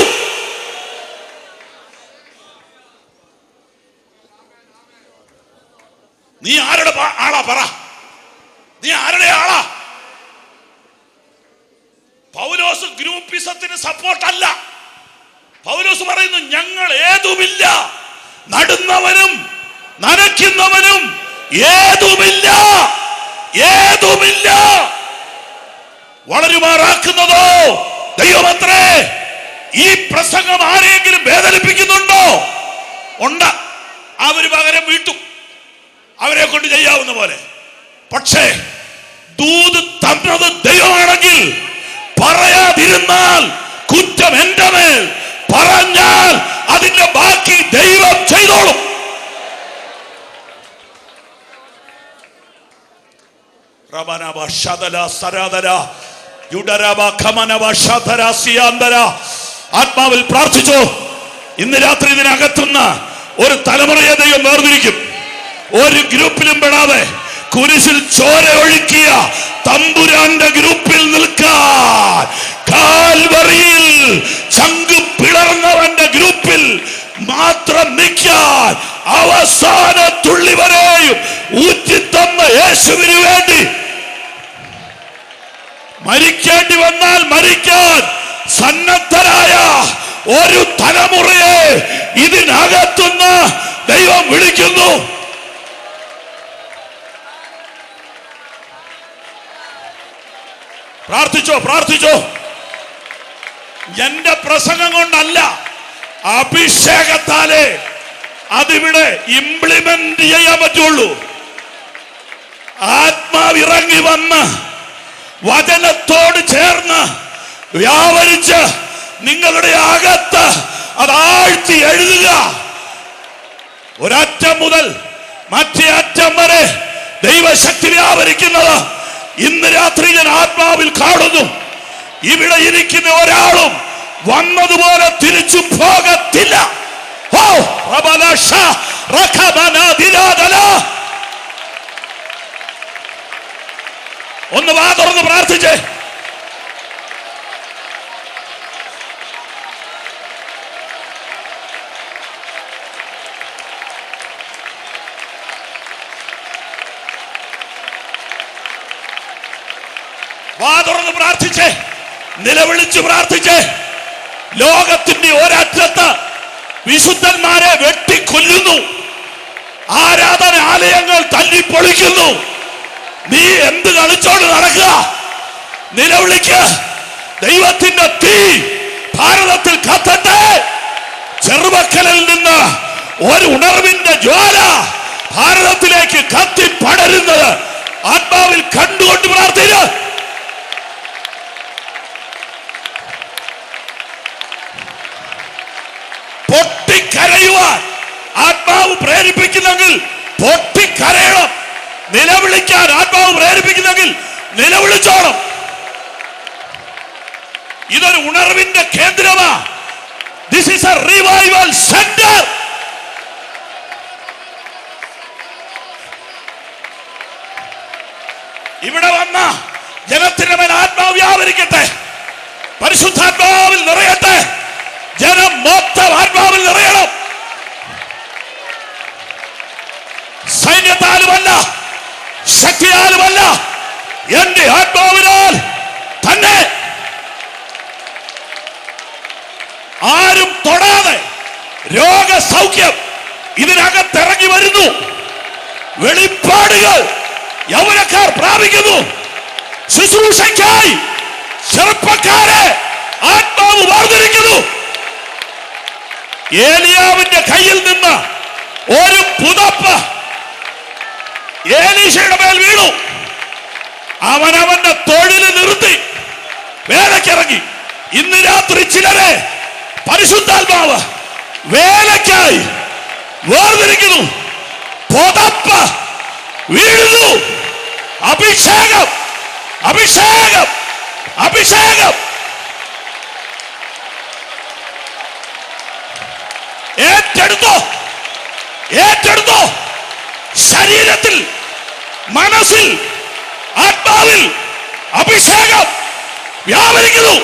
Speaker 3: നീ ആരുടെ ആളാ പറ? നീ ആരുടെ ആളാ? പൗലോസ് ഗ്രൂപ്പിസത്തിന് സപ്പോർട്ടല്ല. പൗലോസ് പറയുന്നു, ഞങ്ങൾ ഏതുമില്ല, നടുന്നവനും നനയ്ക്കുന്നവനും ഏതുമില്ല, ഏതുമില്ല. വളരുമാറാക്കുന്നതോ ദൈവമത്രേ. ഈ പ്രസംഗം ആരെങ്കിലും വേദനിപ്പിക്കുന്നുണ്ടോ? ഉണ്ട്. അവര് പകരം വീട്ടും, അവരെ കൊണ്ട് ചെയ്യാവുന്ന പോലെ. പക്ഷേ ദൂത് തന്നത് ദൈവമാണെങ്കിൽ പറയാതിരുന്നാൽ കുറ്റം എന്റെ മേൽ, പറഞ്ഞാൽ അതിന്റെ ബാക്കി ദൈവം ചെയ്തോളും. ആത്മാവിൽ പ്രാർത്ഥിച്ചോ. ഇന്ന് രാത്രി ഇതിനകത്തുന്ന ഒരു തലമുറയെ ദൈവം വേർതിരിക്കും. ഒരു ഗ്രൂപ്പിലും പെടാതെ കുരിശിൽ ചോര ഒഴുക്കിയ തമ്പുരാന്റെ ഗ്രൂപ്പിൽ നിൽക്കാൻ, കാൽവറിയിൽ ചങ്ക് പിളർന്നവന്റെ ഗ്രൂപ്പിൽ മാത്രം നിൽക്കാൻ അവസാന തുള്ളി വരെയും ഊറ്റിത്തന്ന യേശുവിന് വേണ്ടി മരിക്കേണ്ടി വന്നാൽ മരിക്കാൻ സന്നദ്ധരായ ഒരു തലമുറയെ ഇതിനകത്തുനിന്ന് ദൈവം വിളിക്കുന്നു. പ്രാർത്ഥിച്ചോ, പ്രാർത്ഥിച്ചോ. എന്റെ പ്രസംഗം കൊണ്ടല്ല, അഭിഷേകത്താലേ അതിവിടെ ഇംപ്ലിമെന്റ് ചെയ്യാൻ പറ്റുള്ളൂ. ആത്മാവിറങ്ങി വന്ന് വചനത്തോട് ചേർന്ന് വ്യാപരിച്ച് നിങ്ങളുടെ അകത്ത് അതാഴ്ത്തി എഴുതുക. ഒരറ്റം മുതൽ മറ്റേ അറ്റം വരെ ദൈവശക്തി വ്യാപരിക്കുന്നത് ഇന്ന് രാത്രി ഞാൻ ആത്മാവിൽ കാണുന്നു. ഇവിടെ ഇരിക്കുന്ന ഒരാളും വന്നതുപോലെ തിരിച്ചു പോകത്തില്ല. ഒന്ന് വാ തുറന്ന് പ്രാർത്ഥിച്ചേ. വാ തുറന്ന് പ്രാർത്ഥിച്ചേ, നിലവിളിച്ച് പ്രാർത്ഥിച്ചേ. ലോകത്തിന്റെ ഒരറ്റത്ത് വിശുദ്ധന്മാരെ വെട്ടിക്കൊല്ലുന്നു, ആരാധനാലയങ്ങൾ തല്ലിപ്പൊളിക്കുന്നു. നീ എന്ത് കളിച്ചോണ്ട് നടക്കുക? നിലവിളിക്ക്. ദൈവത്തിന്റെ തീ ഭാരതത്തിൽ കത്തട്ടെ. ചെറുവക്കലിൽ നിന്ന് ഒരു ഉണർവിന്റെ ജ്വാല ഭാരതത്തിലേക്ക് കത്തി പടരുന്നത് ആത്മാവിൽ കണ്ടുകൊണ്ട് പ്രാർത്ഥിക്കുക. പൊട്ടിക്കരയുവാൻ ആത്മാവ് പ്രേരിപ്പിക്കുന്നെങ്കിൽ പൊട്ടിക്കരയണം. നിലവിളിക്കാൻ ആത്മാവ് പ്രേരിപ്പിക്കുന്നെങ്കിൽ നിലവിളിച്ചോണം. ഇതൊരു ഉണർവിന്റെ കേന്ദ്രമാ. This is a revival centre. ഇവിടെ വന്ന ജനത്തിന്റെ മേൽ ആത്മാവ് വ്യാപരിക്കട്ടെ, പരിശുദ്ധാത്മാവിൽ നിറയട്ടെ. ജനം മൊത്തം ആത്മാവിൽ നിറയണം. സൈന്യത്താലുമല്ല, ശക്തിയാലുമല്ല, എന്റെ ആത്മാവിനാൽ തന്നെ. ആരും തൊടാതെ രോഗസൗഖ്യം ഇതിനകത്തിറങ്ങി വരുന്നു. വെളിപ്പാടുകൾ യൗവനക്കാർ പ്രാപിക്കുന്നു. ശുശ്രൂഷയ്ക്കായി ചെറുപ്പക്കാരെ ആത്മാവ് വേർതിരിക്കുന്നു. ഏലിയാവിന്റെ കയ്യിൽ നിന്ന് ഒരു പുതപ്പ് ഏലീശയുടെ മേൽ വീണു. അവനവന്റെ തൊഴിൽ നിർത്തി വേലക്കിറങ്ങി. ഇന്ന് രാത്രി ചിലരെ പരിശുദ്ധാത്മാവ് വേലക്കായി വേർതിരിക്കുന്നു. പുതപ്പ് വീഴുന്നു. അഭിഷേകം, അഭിഷേകം, അഭിഷേകം. ഏറ്റെടുത്തോ, ഏറ്റെടുത്തോ. ശരീരത്തിൽ, മനസ്സിൽ, ആത്മാവിൽ അഭിഷേകം വ്യാപരിക്കുന്നു.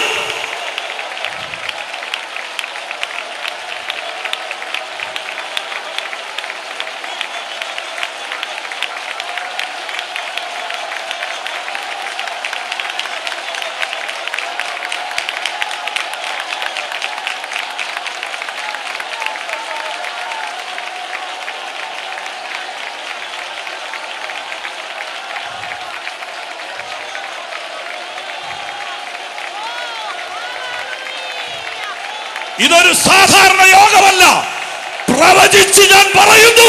Speaker 3: ഇതൊരു സാധാരണ യോഗമല്ല. പ്രവചിച്ച് ഞാൻ പറയുന്നു,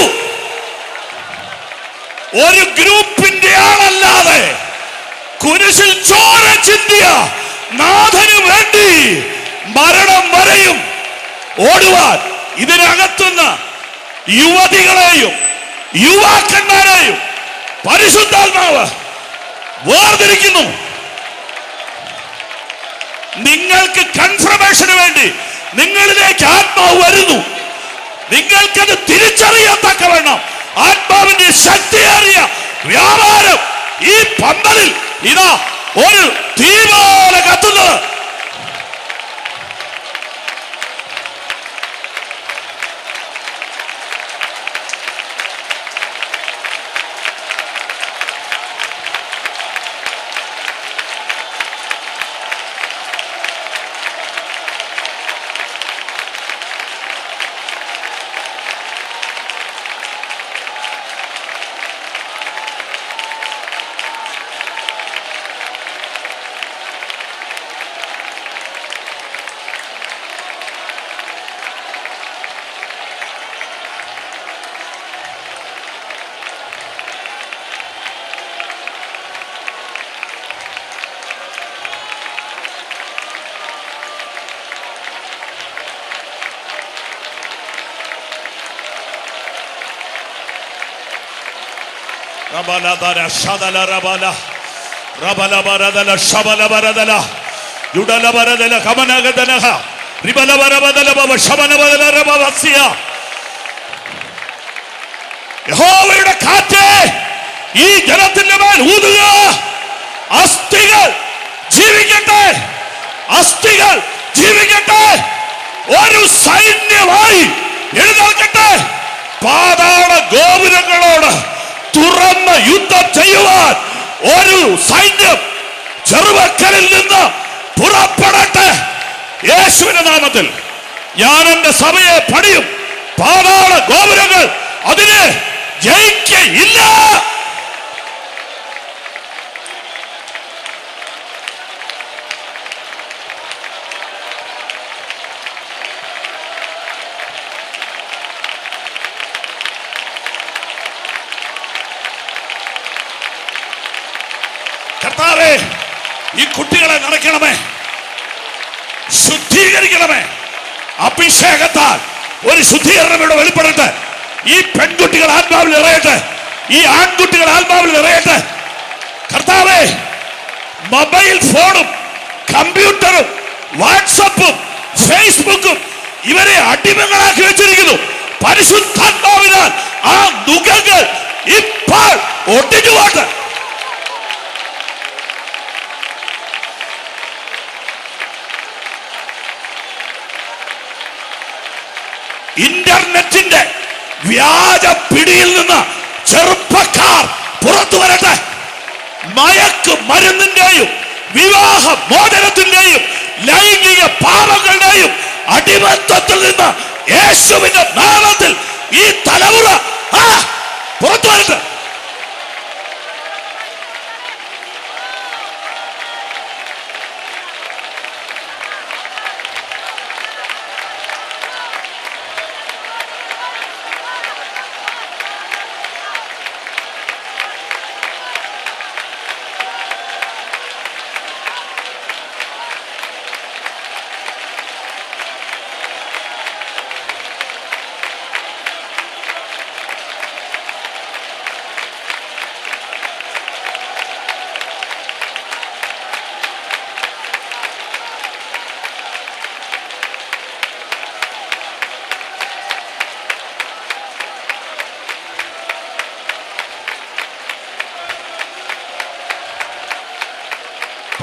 Speaker 3: ഒരു ഗ്രൂപ്പിന്റെ ആളല്ലാതെ കുരിശിൽ ചോര ചിന്തിയ നാഥന് വേണ്ടി മരണം വരെയും ഓടുവാൻ ഇതിനകത്തുനിന്ന് യുവതികളെയും യുവാക്കന്മാരെയും പരിശുദ്ധാത്മാവ് വേർതിരിക്കുന്നു. നിങ്ങൾക്ക് കൺഫർമേഷന് വേണ്ടി നിങ്ങളിലേക്ക് ആത്മാവ് വരുന്നു. നിങ്ങൾക്കത് തിരിച്ചറിയാൻ തക്കവണ്ണം ആത്മാവിന്റെ ശക്തിയേറിയ വ്യാപാരം ഈ പന്തലിൽ ഇതാ ഒരു തീ പോലെ കത്തുന്നത്. യഹോവയുടെ കാറ്റ് ഈ ജനത്തിന്റെ മേൽ ഊതുക. അസ്ഥികൾ ജീവിക്കട്ടെ, അസ്ഥികൾ ജീവിക്കട്ടെ. ഒരു സൈന്യമായി എഴുന്നേൽക്കട്ടെ. പാതാള ഗോപുരങ്ങളോട് തുറന്ന യുദ്ധം ചെയ്യുവാൻ ഒരു സൈന്യം ചെറുവക്കലിൽ നിന്ന് പുറപ്പെടട്ടെ. യേശുവിന്റെ നാമത്തിൽ ഞാൻ എന്റെ സഭയെ പണിയും. പാതാള ഗോപുരങ്ങൾ അതിനെ ജയിക്കയില്ല. കർത്താവേ, ഈ കുട്ടികളെ നിറയ്ക്കണമേ, ശുദ്ധീകരിക്കണമേ. അഭിഷേകത്താൽ ഒരു ശുദ്ധീകരണം ഇവിടെ വെളിപ്പെടട്ടെ. ഈ പെൺകുട്ടികൾ ആത്മാവിൽ നിറയട്ടെ, ഈ ആൺകുട്ടികൾ ആത്മാവിൽ നിറയട്ടെ. കർത്താവേ, മൊബൈൽ ഫോണും കമ്പ്യൂട്ടറും വാട്സപ്പും ഫേസ്ബുക്കും ഇവരെ അടിമകളാക്കി വെച്ചിരിക്കുന്നു. പരിശുദ്ധാത്മാവിനാൽ ആ നുകങ്ങൾ ഇപ്പോൾ ഒട്ടിഞ്ഞുപോട്ടെ. ഇന്റർനെറ്റിന്റെ വ്യാജ പിടിയിൽ നിന്ന് ചെറുപ്പക്കാർ പുറത്തു വരട്ടെ. മയക്ക് മരുന്നിന്റെയും വിവാഹ മോചനത്തിന്റെയും ലൈംഗിക പാപങ്ങളുടെയും അടിമത്തത്തിൽ നിന്ന് യേശുവിന്റെ നാമത്തിൽ ഈ തലമുറ പുറത്തു വരട്ടെ.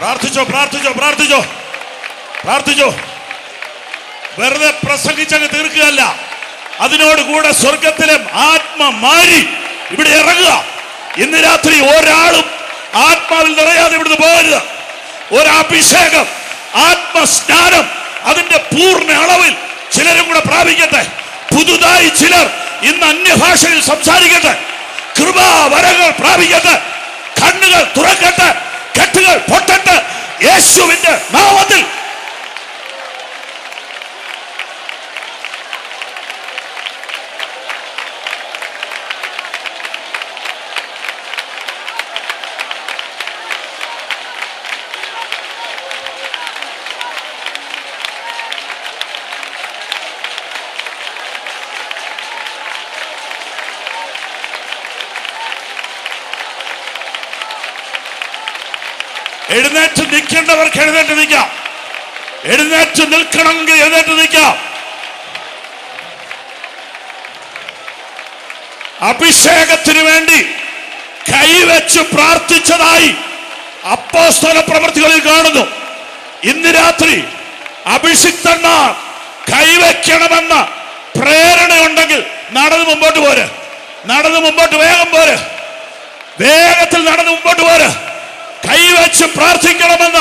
Speaker 3: പ്രാർത്ഥിച്ചോ പ്രാർത്ഥിച്ചോ പ്രാർത്ഥിച്ചോ പ്രാർത്ഥിച്ചോ. വെറുതെ പ്രസംഗിച്ചങ്ങ് തീർക്കുകയല്ല, അതിനോട് കൂടെ സ്വർഗത്തിലും ആത്മ മാരി ഇവിടെ ഇറങ്ങുക. ഇന്ന് രാത്രി ഒരാളും ആത്മാവിൽ നിറയാതെ ഇവിടുന്ന് പോകരുത്. ഒരഭിഷേകം, ആത്മസ്നാനം അതിന്റെ പൂർണ്ണ അളവിൽ ചിലരും കൂടെ പ്രാപിക്കട്ടെ. പുതുതായി ചിലർ ഇന്ന് അന്യഭാഷയിൽ സംസാരിക്കട്ടെ. കൃപാവരങ്ങൾ പ്രാപിക്കട്ടെ. കണ്ണുകൾ തുറക്കട്ടെ. കെട്ടുകൾ പൊട്ടട്ടെ യേശുവിന്റെ നാമത്തിൽ. എഴുന്നേറ്റ് നിൽക്കേണ്ടവർക്ക് എഴുന്നേറ്റ് നിൽക്കാം. എഴുന്നേറ്റ് നിൽക്കണമെങ്കിൽ എഴുന്നേറ്റ് നിൽക്കാം. അഭിഷേകത്തിന് വേണ്ടി കൈവച്ച് പ്രാർത്ഥിച്ചതായി അപ്പോസ്തല പ്രവൃത്തികളിൽ കാണുന്നു. ഇന്ന് രാത്രി അഭിഷിക്തന്മാർ കൈവയ്ക്കണമെന്ന പ്രേരണയുണ്ടെങ്കിൽ നടന്ന് മുമ്പോട്ട് പോര്. നടന്ന് മുമ്പോട്ട് വേഗം പോര്. വേഗത്തിൽ നടന്ന് മുമ്പോട്ട് പോര്. കൈവച്ച് പ്രാർത്ഥിക്കണമെന്ന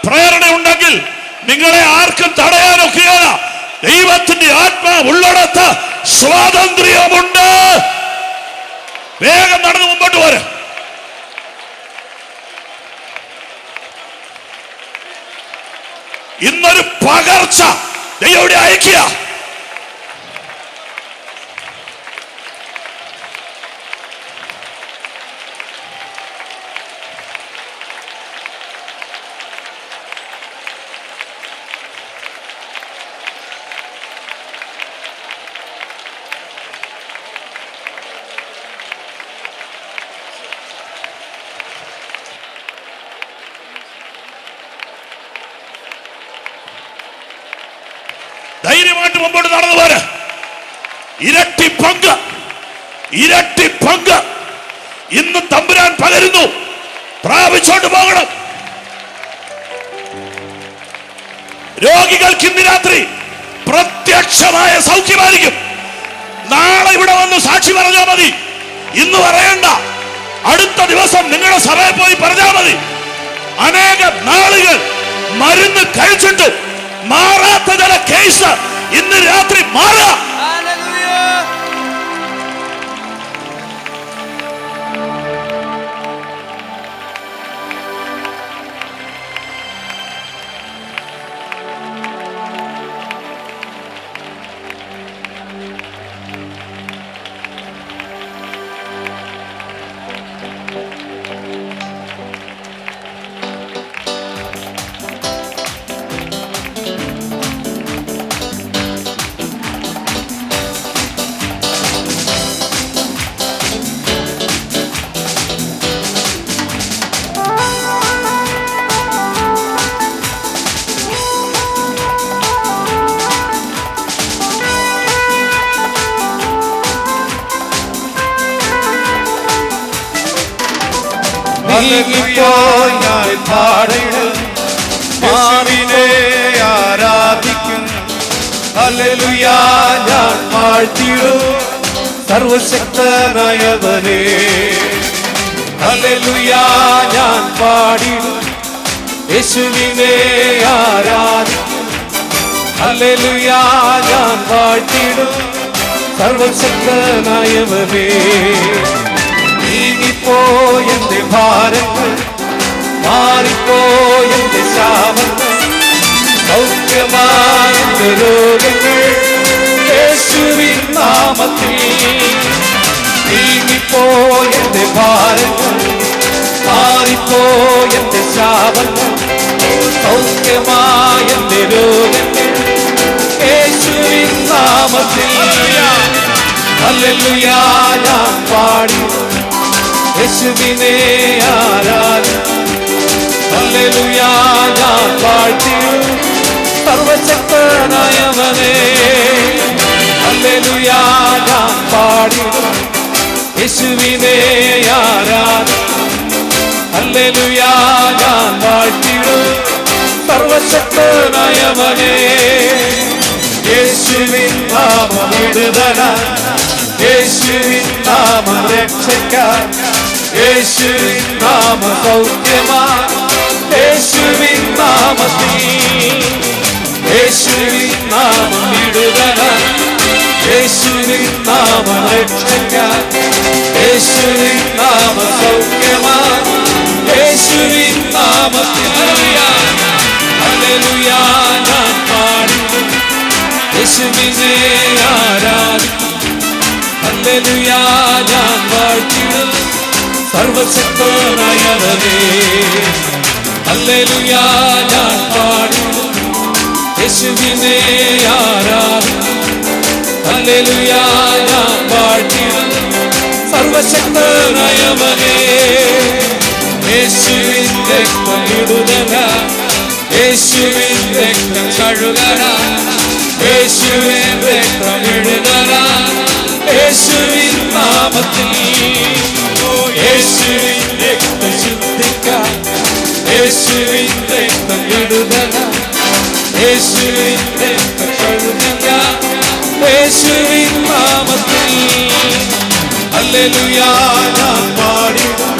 Speaker 3: പ്രേരണയുണ്ടെങ്കിൽ നിങ്ങളെ ആർക്കും തടയാനൊക്കെയല്ല. ദൈവത്തിന്റെ ആത്മാവ് ഉള്ളിടത്ത് സ്വാതന്ത്ര്യമുണ്ട്. വേഗം നടന്ന് മുമ്പോട്ട് പോര്. ഇന്നൊരു പകർച്ച ദൈവം അയക്കുക. ധൈര്യമായിട്ട് മുമ്പോട്ട് നടന്നു പോര്. ഇരട്ടി പങ്ക്, ഇരട്ടി പങ്ക് ഇന്ന് തമ്പുരാൻ പകരുന്നു. പ്രാപിച്ചോണ്ട് പോകണം. രോഗികൾക്ക് ഇന്ന് രാത്രി പ്രത്യക്ഷമായ സൗഖ്യമായിരിക്കും. നാളെ ഇവിടെ വന്ന് സാക്ഷി പറഞ്ഞാൽ മതി. ഇന്ന് പറയണ്ട, അടുത്ത ദിവസം നിങ്ങളുടെ സഭയിൽ പോയി പറഞ്ഞാൽ മതി. അനേക നാളുകൾ മരുന്ന് കഴിച്ചിട്ട് മാറാത്ത ചില കേസ് ഇന്ന് രാത്രി മാറാം.
Speaker 2: നീങ്ങിപ്പോയി ഞാൻ പാടും, യേശുവിനെ ആരാധിക്കും. ഹല്ലേലൂയ ഞാൻ വാഴ്ത്തിടും സർവശക്തനായവനെ. ഹല്ലേലൂയ ഞാൻ പാടിടും, യേശുവിനെ ആരാധിക്കും. ഹല്ലേലൂയ ഞാൻ വാഴ്ത്തിടും സർവശക്തനായവനെ. നീങ്ങിപ്പോയെന്റെ ഭാരങ്ങൾ, മാറിപ്പോയെന്റെ ശാപങ്ങൾ, സൗഖ്യമായെന്റെ രോഗങ്ങൾ യേശുവിൻ നാമത്തിൽ. നീങ്ങിപ്പോയെന്റെ ഭാരങ്ങൾ, മാറിപ്പോയെന്റെ ശാപങ്ങൾ, സൗഖ്യമായെന്റെ രോഗങ്ങൾ യേശുവിൻ നാമത്തിൽ. ഹല്ലേലൂയ ഞാൻ പാടി യേശുവിനെ ആരാധിക്കും. ഹല്ലേലൂയ ഞാൻ വാഴ്ത്തിടും സർവശക്തനായവനെ. ഹല്ലേലൂയ ഞാൻ പാടിടും യേശുവിനെ ആരാധിക്കും. ഹല്ലേലൂയ ഞാൻ വാഴ്ത്തിടും സർവശക്തനായവനേ. യേശുവിൻ നാമം വിടുതല, യേശുവിൻ നാമം രക്ഷയ്ക്കാൻ, യേശുവിൻ നാമം സൗഖ്യമാൻ, യേശുവിൻ നാമത്തിൽ, യേശുവിൻ നാമം വിടുതല, യേശുവിൻ നാമം രക്ഷയ്ക്കാൻ, യേശുവിൻ നാമം സൗഖ്യമാൻ, യേശുവിൻ നാമത്തിൽ. ഹല്ലേലൂയ ഞാൻ പാടും യേശുവിനെ ആരാധിക്കും. ഹല്ലേലൂയ ഞാൻ വാഴ്ത്തിടും സർവശക്തനായവനേ. ഹല്ലേലൂയ ഞാൻ പാടും യേശുവിനെ ആരാധിക്കും. ഹല്ലേലൂയ ഞാൻ വാഴ്ത്തിടും സർവശക്തനായവനേ. യേശുവിൻ രക്തം വിടുതല, യേശുവിൻ രക്തം കഴുകല, യേശുവിൻ രക്തം വിടുതല, യേശുവിൻ നാമത്തിൽ, യേശുവിൻ രക്തം ശുദ്ധിക്കാൻ, യേശുവിൻ രക്തം വിടുതല, യേശുവിൻ രക്തം കഴുകല, യേശുവിൻ നാമത്തിൽ. ഹല്ലേലൂയ ഞാൻ പാടിടും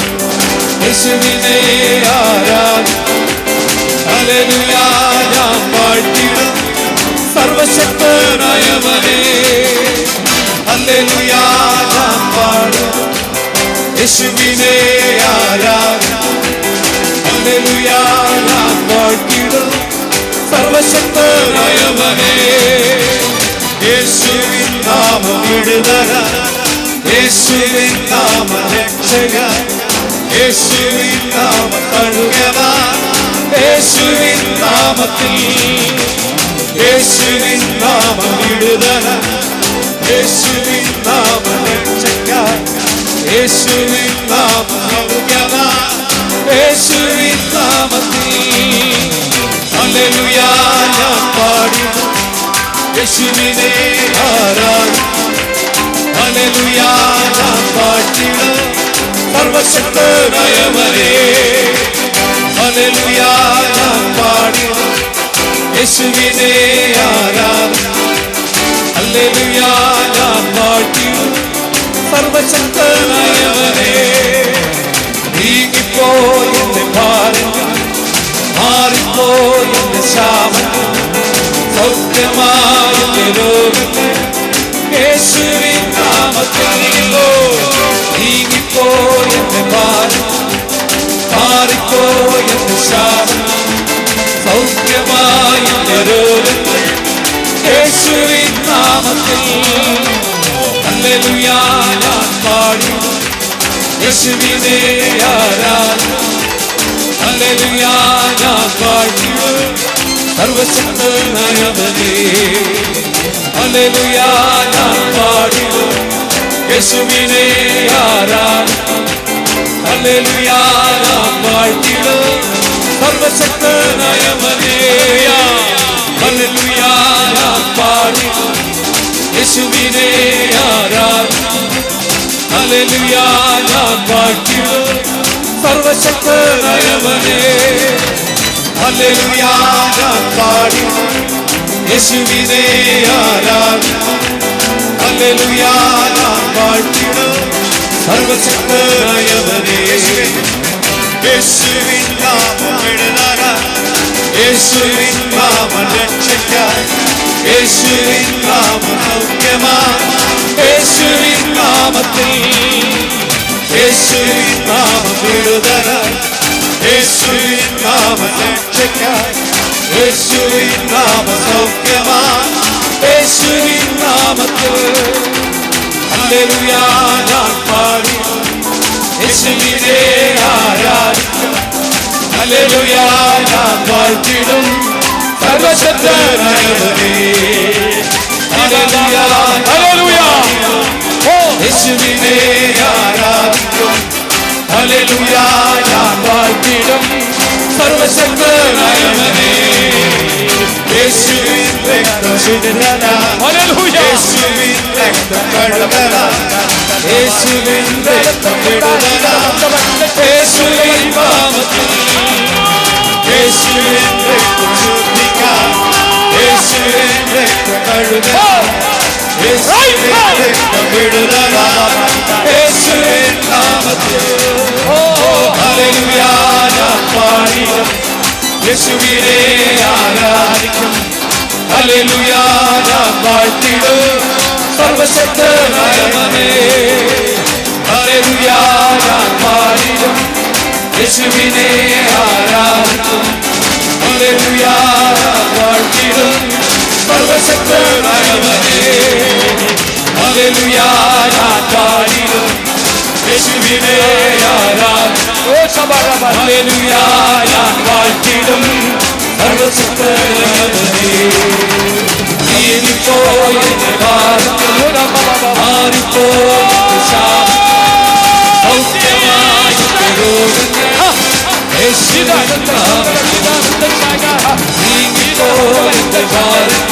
Speaker 2: യേശുവിനെ ആരാധിക്കും. ഹല്ലേലൂയ ഞാൻ വാഴ്ത്തിടും സർവശക്തനായവനേ. ഹല്ലേലൂയ ഞാൻ പാടും യേശുവിനെ ആരാധിക്കും. ഹല്ലേലൂയ ഞാൻ വാഴ്ത്തിടും സർവശക്തനായവനേ. യേശുവിൻ നാമം വിടുതല, യേശുവിൻ നാമം രക്ഷകൻ, യേശുവിൻ നാമം കഴുകവാൻ, യേശുവിൻ നാമത്തിൽ, യേശുവിൻ നാമം വിടുതല, യേശുവിൻ നാമം രക്ഷയ്ക്കാൻ, യേശുവിൻ നാമം കഴുകവാൻ, യേശുവിൻ നാമത്തിൽ. ഹല്ലേലൂയ ഞാൻ പാടിടും യേശുവിനെ ആരാധിക്കും. ഹല്ലേലൂയ ഞാൻ പാടിടും സർവശക്തനായവനേ. ഹല്ലേലൂയ ഞാൻ പാടിടും യേശുവിനെ ആരാധിക്കും. ഹല്ലേലൂയ ഞാൻ പാടിടും സർവശക്തനായവനേ. നീങ്ങിപ്പോയെന്റെ ഭാരങ്ങൾ, മാറിപ്പോയെന്റെ ശാപങ്ങൾ, സൗഖ്യമായെന്റെ രോഗങ്ങൾ, യേശുവിൻ നാമത്തിൽ. നീങ്ങിപ്പോയെന്റെ ഭാരങ്ങൾ, മാറിപ്പോയെന്റെ ശാപങ്ങൾ, സൗഖ്യമായെന്റെ രോഗങ്ങൾ, യേശുവിൻ നാമത്തിൽ. ഹല്ലേലൂയ ഞാൻ പാടിടും യേശുവിനെ ആരാധിക്കും. ഹല്ലേലൂയ ഞാൻ വാഴ്ത്തിടും സർവശക്തനായവനേ. ഹല്ലേലൂയ ഞാൻ പാടിടും യേശുവിനെ ആരാധിക്കും. ഹല്ലേലൂയ ഞാൻ വാഴ്ത്തിടും സർവശക്തനായവനേ. ഹല്ലേലൂയ ഞാൻ പാടിടും യേശുവിനെ ആരാധിക്കും. ഹല്ലേലൂയ ഞാൻ വാഴ്ത്തിടും സർവശക്തനായവനേ. ഹല്ലേലൂയ ഞാൻ പാടിടും യേശുവിനെ ആരാധിക്കും. ഹല്ലേലൂയ ഞാൻ വാഴ്ത്തിടും സർവശക്തനായവനേ. യേശുവിൻ നാമം വിടുതല, യേശുവിൻ നാമം രക്ഷയ്ക്കാൻ, യേശുവിൻ നാമം സൗഖ്യമാൻ, യേശുവിൻ നാമത്തിൽ, യേശുവിൻ നാമം വിടുതല, യേശുവിൻ നാമം രക്ഷയ്ക്കാൻ, യേശുവിൻ നാമം സൗഖ്യമാൻ, യേശുവിൻ നാമത്തിൽ. ഹല്ലേലൂയ ഞാൻ പാടിടും യേശുവിനെ ആരാധിക്കും. ഹല്ലേലൂയ ഞാൻ വാഴ്ത്തിടും സർവശക്തനായവനേ. ഹല്ലേലൂയ ഹല്ലേലൂയ യേശുവിനെ ആരാധിക്കും. ഹല്ലേലൂയ ഞാൻ വാഴ്ത്തിടും സർവശക്തനായവനേ. യേശുവിൻ രക്തം വിടുതല, യേശുവിൻ രക്തം കഴുകല, യേശുവിൻ രക്തം വിടുതല, യേശുവിൻ നാമത്തിൽ, യേശുവിൻ രക്തം ശുദ്ധിക്കാൻ, യേശുവിൻ രക്തം കഴുകാൻ, യേശുവിൻ രക്തം വിടുതലാൻ, യേശുവിൻ നാമത്തിൽ ഹല്ലേലൂയ ഞാൻ പാടിടും, യേശുവിനെ ആരാധിക്കും, ഹല്ലേലൂയ ഞാൻ വാഴ്ത്തിടും സർവശക്തനായവനേ, ഹല്ലേലൂയ ഞാൻ പാടിടും, യേശുവിനെ ആരാധിക്കും, ഹല്ലേലൂയ ഞാൻ വാഴ്ത്തിടും സർവശക്തനായവനേ, ഹല്ലേലൂയ ഞാൻ പാടിടും, യേശുവിനെ ആരാധിക്കും, ഹല്ലേലൂയ ഞാൻ വാഴ്ത്തിടും സർവശക്തനായവനേ. നീങ്ങിപ്പോയി എന്റെ ഭാരം മാറിപ്പോയി ശാപം സൗഖ്യമായി രോഗങ്ങൾ യേശുവിൻ നാമത്തിൽ നീങ്ങിപ്പോയി എന്റെ ഭാരം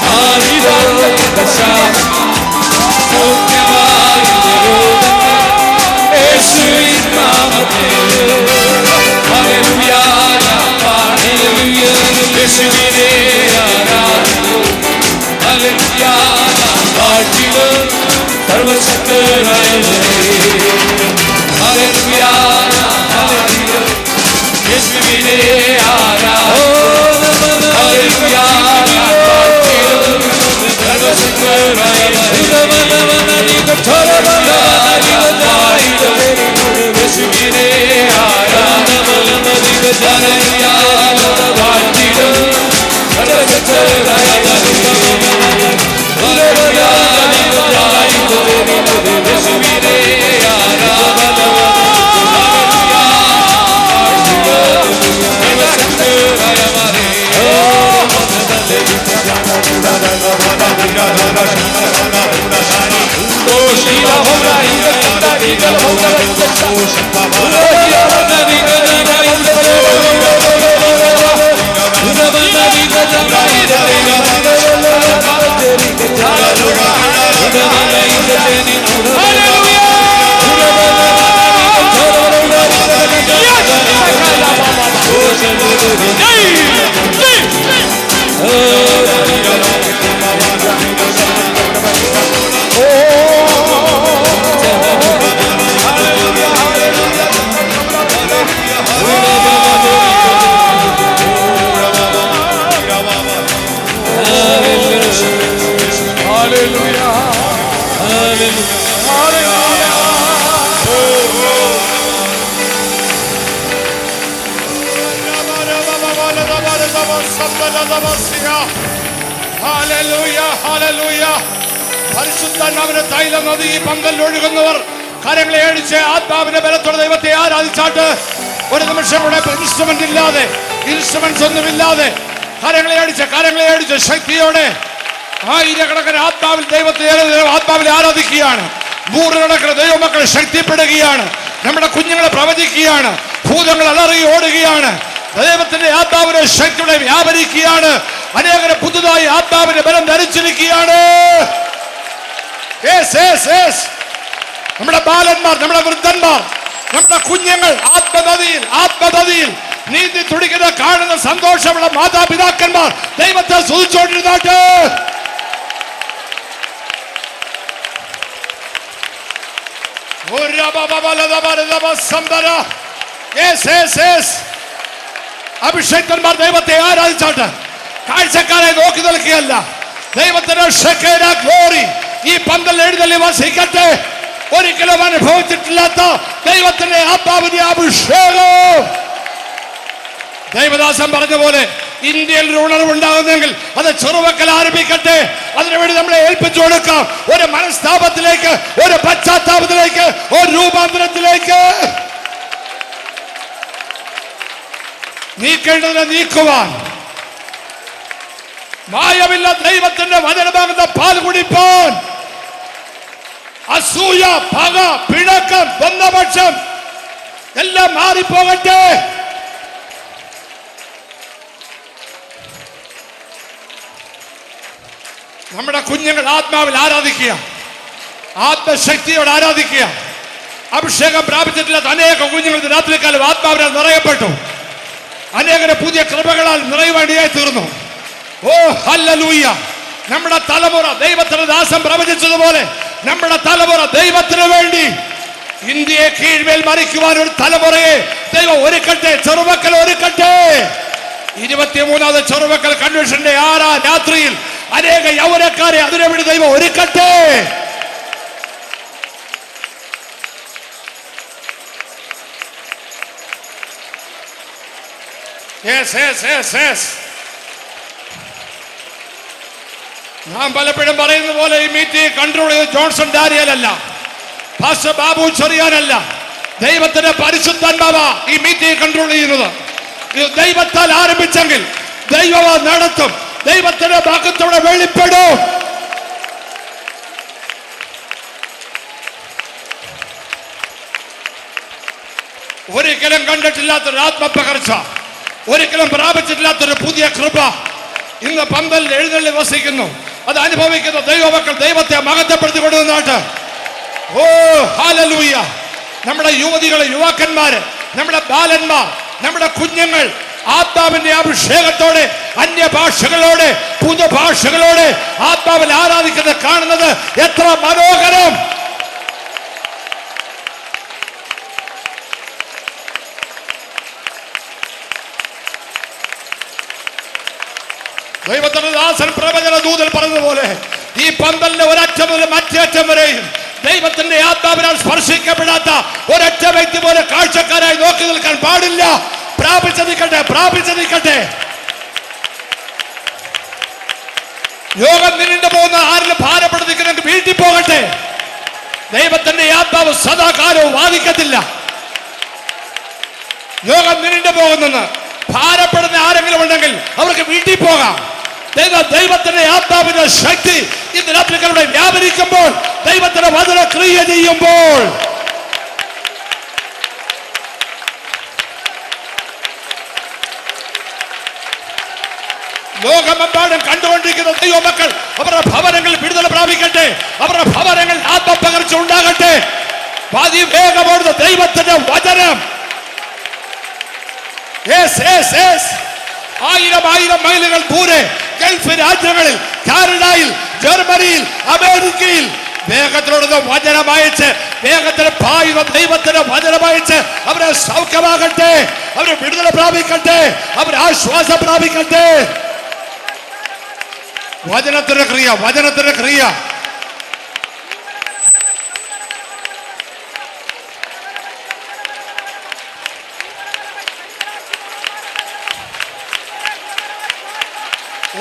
Speaker 2: മാറിപ്പോയി ശാപം സൗഖ്യമായി രോഗങ്ങൾ യേശുവിൻ നാമത്തിൽ ഹല്ലേലൂയ ഞാൻ പാടും യേശുവിനെ ആരാധിക്കും ഹല്ലേലൂയ ഞാൻ വാഴ്ത്തിടും സർവശക്തനായവനേ ഹല്ലേലൂയ ഞാൻ പാടും യേശുവിനെ ആരാധിക്കും ഹല്ലേലൂയ ഞാൻ വാഴ്ത്തിടും സർവശക്തനായവനേ യേശുവിനെ ആരാധിക്കും ഹല്ലേലൂയ വാഴ്ത്തിടും
Speaker 1: പരിശുദ്ധാത്മാവിന്റെ തൈല നദി ഈ പന്തലിൽ ഒഴുകുന്നവർ കരങ്ങളെ അടിച്ച് ആത്മാവിന്റെ ബലത്തോടെ ദൈവത്തെ ആരാധിച്ചാട്ട് ഒരു നിമിഷം കൂടെ ഇൻസ്ട്രുമെന്റ്സ് ഒന്നുമില്ലാതെ കരങ്ങളെ അടിച്ച് ശക്തിയോടെ ആയിരക്കണക്കിന് ആത്മാവിൽ ആരാധിക്കുകയാണ്. നൂറുകണക്കിന് ദൈവമക്കൾ ശക്തിപ്പെടുകയാണ്. നമ്മുടെ കുഞ്ഞുങ്ങളെ പ്രവചിക്കുകയാണ്. ഭൂതങ്ങൾ അലറി ഓടുകയാണ്. ദൈവത്തിന്റെ ആത്മാവിന്റെ ശക്തിയുടെ വ്യാപരിക്കുകയാണ്. അനേകരെ പുതുതായി ആത്മാവിന്റെ ബലം ധരിച്ചിരിക്കുകയാണ്. നമ്മുടെ ബാലന്മാർ, നമ്മുടെ വൃദ്ധന്മാർ, നമ്മുടെ കുഞ്ഞുങ്ങൾ ആത്മനദിയിൽ നീതി തുടിക്കുന്ന കാണുന്ന സന്തോഷമുള്ള മാതാപിതാക്കന്മാർ ദൈവത്തെ സ്തുതിച്ചുകൊണ്ടിരുന്നാട്ട് അഭിഷേകന്മാർ ദൈവത്തെ ആരാധിച്ചാട്ട് കാഴ്ചക്കാരെ നോക്കി നിൽക്കുകയല്ല. ദൈവത്തിന്റെ ഷെക്കേന ഗ്ലോറി ഈ പന്തൽ എഴുന്നള്ളി വസിക്കട്ടെ. ഒരിക്കലും അനുഭവിച്ചിട്ടില്ലാത്ത ദൈവത്തിന്റെ ആത്മാവിന്റെ അഭിഷേകം. ദൈവദാസൻ പറഞ്ഞ പോലെ ഇന്ത്യയിൽ ഒരു ഉണർവുണ്ടാകുന്നെങ്കിൽ അത് ചെറുവക്കൽ ആരംഭിക്കട്ടെ. അതിനുവേണ്ടി നമ്മളെ ഏൽപ്പിച്ചു കൊടുക്കാം. ഒരു മനസ്താപത്തിലേക്ക്, ഒരു പശ്ചാത്താപത്തിലേക്ക്, ഒരു രൂപാന്തരത്തിലേക്ക് നീക്കേണ്ടതിനെ നീക്കുവാൻ, മായമില്ല ദൈവത്തിന്റെ വചനമാകുന്ന പാൽ കുടിപ്പാൻ, അസൂയ, പക, പിണക്കം, ബന്ധപക്ഷം എല്ലാം മാറിപ്പോകട്ടെ. നമ്മുടെ കുഞ്ഞുങ്ങൾ ആത്മാവിൽ ആരാധിക്കുക, ആത്മശക്തിയോട് ആരാധിക്കുക. അഭിഷേകം പ്രാപിച്ചിട്ടില്ലാത്ത അനേക കുഞ്ഞുങ്ങൾ രാത്രികാലം ആത്മാവിനാൽ നിറയപ്പെട്ടു. അനേകരെ പുതിയ കൃപകളാൽ നിറയുവാനിടയായി തീർന്നു. ഓ ഹല്ലേലൂയ. നമ്മുടെ തലമുറ ദൈവത്തിന്റെ ദാസൻ പ്രവചിച്ചതുപോലെ നമ്മുടെ തലമുറ ദൈവത്തിന് വേണ്ടി ഇന്ത്യയെ കീഴ്മേൽ മറിക്കുവാൻ ഒരു തലമുറയെ ദൈവം ഒരുക്കട്ടെ. ചെറുമക്കൾ ഒരുക്കട്ടെ. 23ാമത് ചെറുമക്കൾ കൺവെൻഷന്റെ 6ാം രാത്രിയിൽ അനേക യൗവനക്കാരെ അതിനുവേണ്ടി ദൈവം ഒരുക്കട്ടെ. ഞാൻ പലപ്പോഴും പറയുന്ന പോലെ ഈ മീറ്റിംഗ് കൺട്രോൾ ചെയ്ത് ജോൺസൺ ഡാനിയൽ അല്ല, പാസ്റ്റർ ബാബു ചെറിയാനല്ല, ദൈവത്തിന്റെ പരിശുദ്ധാത്മാവ ഈ മീറ്റിംഗ് കൺട്രോൾ ചെയ്യുന്നത്. ഇത് ദൈവത്താൽ ആരംഭിച്ചെങ്കിൽ ദൈവം നടത്തും. ദൈവത്തിന്റെ ഭാഗത്തോടെ വെളിപ്പെടും. ഒരിക്കലും കണ്ടിട്ടില്ലാത്തൊരു ആത്മപകർച്ച, ഒരിക്കലും പ്രാപിച്ചിട്ടില്ലാത്തൊരു പുതിയ കൃപ ഇന്ന് പന്തലിൽ എഴുന്നള്ളി വസിക്കുന്നു. അത് അനുഭവിക്കുന്ന ദൈവമക്കൾ ദൈവത്തെ മഹത്വപ്പെടുത്തി കൊടുക്കുന്നാട്ട്. ഓ ഹല്ലേലൂയ. നമ്മുടെ യുവതികള്, യുവാക്കന്മാര്, നമ്മുടെ ബാലന്മാർ, നമ്മുടെ കുഞ്ഞുങ്ങൾ ആത്മാവിന്റെ അഭിഷേകത്തോടെ, അന്യഭാഷകളോടെ, പുതുഭാഷകളോടെ ആത്മാവിൽ ആരാധിക്കുന്നത് കാണുന്നത് എത്ര മനോഹരം. ദൈവത്തിന്റെ ദാസൻ പ്രവചന ദൂതൻ പറഞ്ഞതുപോലെ ഈ പന്തലിന്റെ ഒരറ്റം മുതൽ മറ്റേ അറ്റം വരെയും ദൈവത്തിന്റെ ആത്മാവിനാൽ സ്പർശിക്കപ്പെടാത്ത ഒരൊറ്റ വ്യക്തി പോലെ കാഴ്ചക്കാരായി നോക്കി നിൽക്കാൻ പാടില്ല. പ്രാപിച്ചതിക്കട്ടെ, പ്രാപിച്ചതിക്കട്ടെ. യോഗം നിന്നിട്ട് പോകുന്ന ആരിലും ഭാരപ്പെടുത്തിക്കുന്നെങ്കിൽ വീട്ടിൽ പോകട്ടെ. ദൈവത്തിന്റെ ആത്മാവ് സദാകാലവും വാദിക്കത്തില്ല. യോഗം നിന്നിട്ട് പോകുന്നെന്ന് ഭാരപ്പെടുന്ന ആരെങ്കിലും ഉണ്ടെങ്കിൽ അവർക്ക് വീട്ടിൽ പോകാം. ദൈവത്തിന്റെ ആത്മാവിന്റെ ശക്തി ഇന്ന് രാത്രികളുടെ വ്യാപരിക്കുമ്പോൾ, ദൈവത്തിന്റെ വചന ക്രിയ ചെയ്യുമ്പോൾ ലോകമെമ്പാടും കണ്ടുകൊണ്ടിരിക്കുന്ന ദൈവമക്കൾ അവരുടെ ഭവനങ്ങളിൽ വിടുതൽ പ്രാപിക്കട്ടെ. അവരുടെ ഭവനങ്ങളിൽ ആത്മപകർച്ച ഉണ്ടാകട്ടെ. അതിവേഗമോടുന്ന ദൈവത്തിന്റെ വചനം 1000 മൈലുകൾ ദൂരെ ഗൾഫ് രാജ്യങ്ങളിൽ, കാനഡയിൽ, ജർമ്മനിയിൽ, അമേരിക്കയിൽ വേഗത്തിലോടുന്ന വചനമയച്ച്, വേഗത്തിൽ പായുന്ന ദൈവത്തിന്റെ വചനമയച്ച് അവരെ സൗഖ്യമാകട്ടെ, അവരെ വിടുതൽ പ്രാപിക്കട്ടെ, അവരെ ആശ്വാസം പ്രാപിക്കട്ടെ. വചനത്തിന്റെ ക്രിയ, വചനത്തിന്റെ ക്രിയ.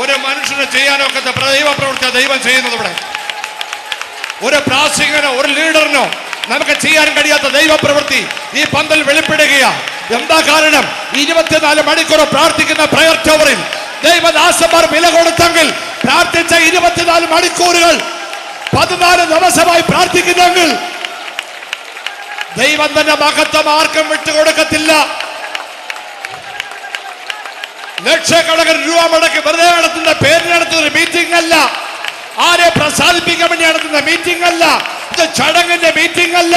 Speaker 1: ഒരു മനുഷ്യന് ചെയ്യാനൊക്കത്തെ ദൈവ പ്രവൃത്തി ദൈവം ചെയ്യുന്നത്. ഇവിടെ ഒരു പ്രാസംഗികനോ ഒരു ലീഡറിനോ നമുക്ക് ചെയ്യാൻ കഴിയാത്ത ദൈവ പ്രവൃത്തി ഈ പന്തൽ വെളിപ്പെടുകയാണ്. എന്താ കാരണം? 24 മണിക്കൂർ പ്രാർത്ഥിക്കുന്ന പ്രയർ ടവറിൽ ദൈവദാസന്മാർ വില കൊടുത്തെങ്കിൽ, പ്രാർത്ഥിച്ച 24 മണിക്കൂറുകൾ 14 ദിവസമായി പ്രാർത്ഥിക്കുന്നെങ്കിൽ ദൈവം തന്നെ മഹത്വം ആർക്കും വിട്ടുകൊടുക്കത്തില്ല. ലക്ഷക്കണക്കിന് രൂപ മുടക്കി വെറുതെ നടത്തുന്ന, പേരിൽ നടത്തുന്ന മീറ്റിംഗ് അല്ല. ആരെ പ്രസാദിപ്പിക്കാൻ വേണ്ടി നടത്തുന്ന മീറ്റിംഗ് അല്ല. ഇത് ചടങ്ങിന്റെ മീറ്റിംഗ് അല്ല.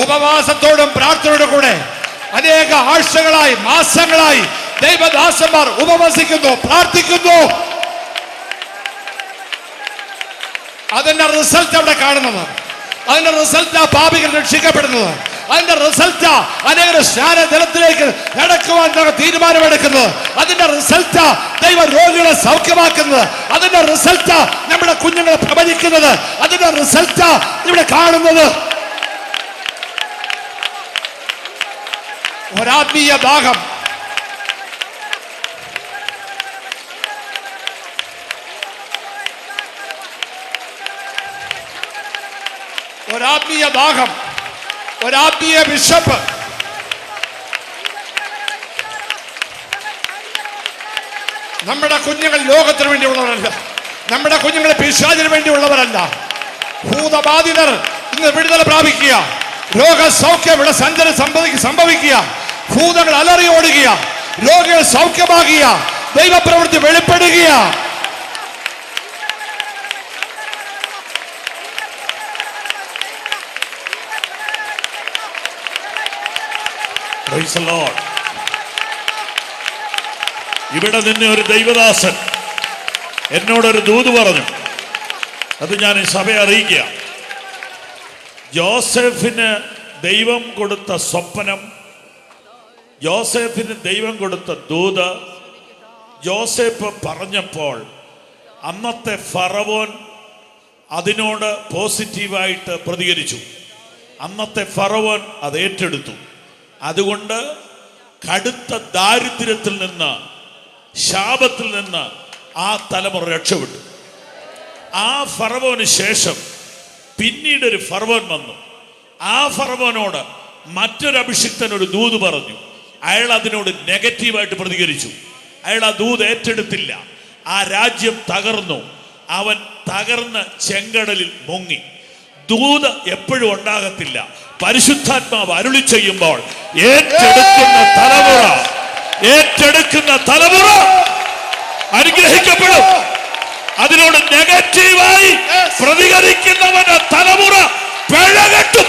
Speaker 1: ഉപവാസത്തോടും പ്രാർത്ഥനയോടും കൂടെ അനേക ആഴ്ചകളായി, മാസങ്ങളായി ദൈവദാസന്മാർ ഉപവസിക്കുന്നു, പ്രാർത്ഥിക്കുന്നു. അതിന്റെ റിസൾട്ട് അവിടെ കാണുന്നത്. അതിന്റെ റിസൾട്ട് ആ പാപികൾ രക്ഷിക്കപ്പെടുന്നത്. അതിന്റെ റിസൾട്ട് അനേക സ്നാനജലത്തിലേക്ക് നടക്കുവാൻ തീരുമാനമെടുക്കുന്നത്. അതിന്റെ റിസൾട്ട് ദൈവ രോഗികളെ സൗഖ്യമാക്കുന്നത്. അതിന്റെ റിസൾട്ട് നമ്മുടെ കുഞ്ഞുങ്ങളെ പ്രവചിക്കുന്നത്. അതിന്റെ റിസൾട്ട് ഇവിടെ കാണുന്നത്. ഒരാത്മീയ ദാഹം, ഒരാത്മീയ ദാഹം, ഒരാത്മീയ വിശപ്പ്. നമ്മുടെ കുഞ്ഞുങ്ങൾ ലോകത്തിന് വേണ്ടിയുള്ളവരല്ല. നമ്മുടെ കുഞ്ഞുങ്ങൾ പിശാചിന് വേണ്ടിയുള്ളവരല്ല. ഭൂതബാധിതർ ഇന്ന് വിടുതൽ പ്രാപിക്കുക. രോഗസൗഖ്യം ഇവിടെ സംഭവിക്കുക. ഭൂതങ്ങൾ അലറി ഓടുക. രോഗികൾ സൗഖ്യമാകുക. ദൈവപ്രവൃത്തി വെളിപ്പെടുക. Praise the Lord.
Speaker 3: ഇവിടെ നിന്ന് ഒരു ദൈവദാസൻ എന്നോടൊരു ദൂത് പറഞ്ഞു. അത് ഞാൻ ഈ സഭയെ അറിയിക്കുക. ജോസഫിന് ദൈവം കൊടുത്ത സ്വപ്നം, ജോസഫിന് ദൈവം കൊടുത്ത ദൂത് ജോസഫ് പറഞ്ഞപ്പോൾ അന്നത്തെ ഫറവോൻ അതിനോട് പോസിറ്റീവായിട്ട് പ്രതികരിച്ചു. അന്നത്തെ ഫറവോൻ അത് ഏറ്റെടുത്തു. അതുകൊണ്ട് കടുത്ത ദാരിദ്ര്യത്തിൽ നിന്ന്, ശാപത്തിൽ നിന്ന് ആ തലമുറ രക്ഷപ്പെട്ടു. ആ ഫറവോന് ശേഷം പിന്നീട് ഒരു ഫറവോൻ വന്നു. ആ ഫറവോനോട് മറ്റൊരു അഭിഷിക്തൻ ഒരു ദൂത് പറഞ്ഞു. അയാൾ അതിനോട് നെഗറ്റീവായിട്ട് പ്രതികരിച്ചു. അയാൾ ആ ദൂത് ഏറ്റെടുത്തില്ല. ആ രാജ്യം തകർന്നു. അവൻ തകർന്ന് ചെങ്കടലിൽ മുങ്ങി. ദൂത് എപ്പോഴും ഉണ്ടാകത്തില്ല. പരിശുദ്ധാത്മാവ് അരുളി ചെയ്യുമ്പോൾ ഏറ്റെടുക്കുന്ന തലമുറ അനുഗ്രഹിക്കപ്പെടും. അതിനോട് നെഗറ്റീവായി പ്രതികരിക്കുന്നവന്റെ തലമുറ പിഴകെട്ടും.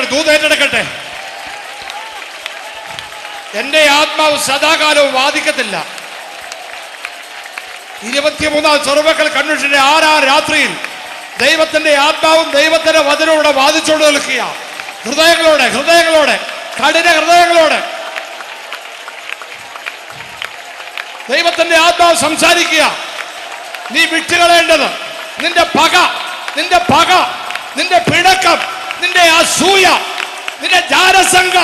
Speaker 1: ദൂതേറ്റെടുക്കട്ടെ. എന്റെ ആത്മാവ് സദാകാലവും വാദിക്കത്തില്ല. 23-ാം ചെറുമക്കൾ കൺവെൻഷന്റെ 6-ാം രാത്രിയിൽ ദൈവത്തിന്റെ ആത്മാവും ദൈവത്തിന്റെ വചനവും വാദിച്ചുകൊണ്ട് നിൽക്കുക. ഹൃദയങ്ങളോടെ കഠിന ഹൃദയങ്ങളോടെ ദൈവത്തിന്റെ ആത്മാവ് സംസാരിക്കുക. നീ വിട്ടുകളയേണ്ടത് നിന്റെ പക, നിന്റെ പിണക്കം, നിന്റെ അസൂയ, നിന്റെ ജാരസംഘ,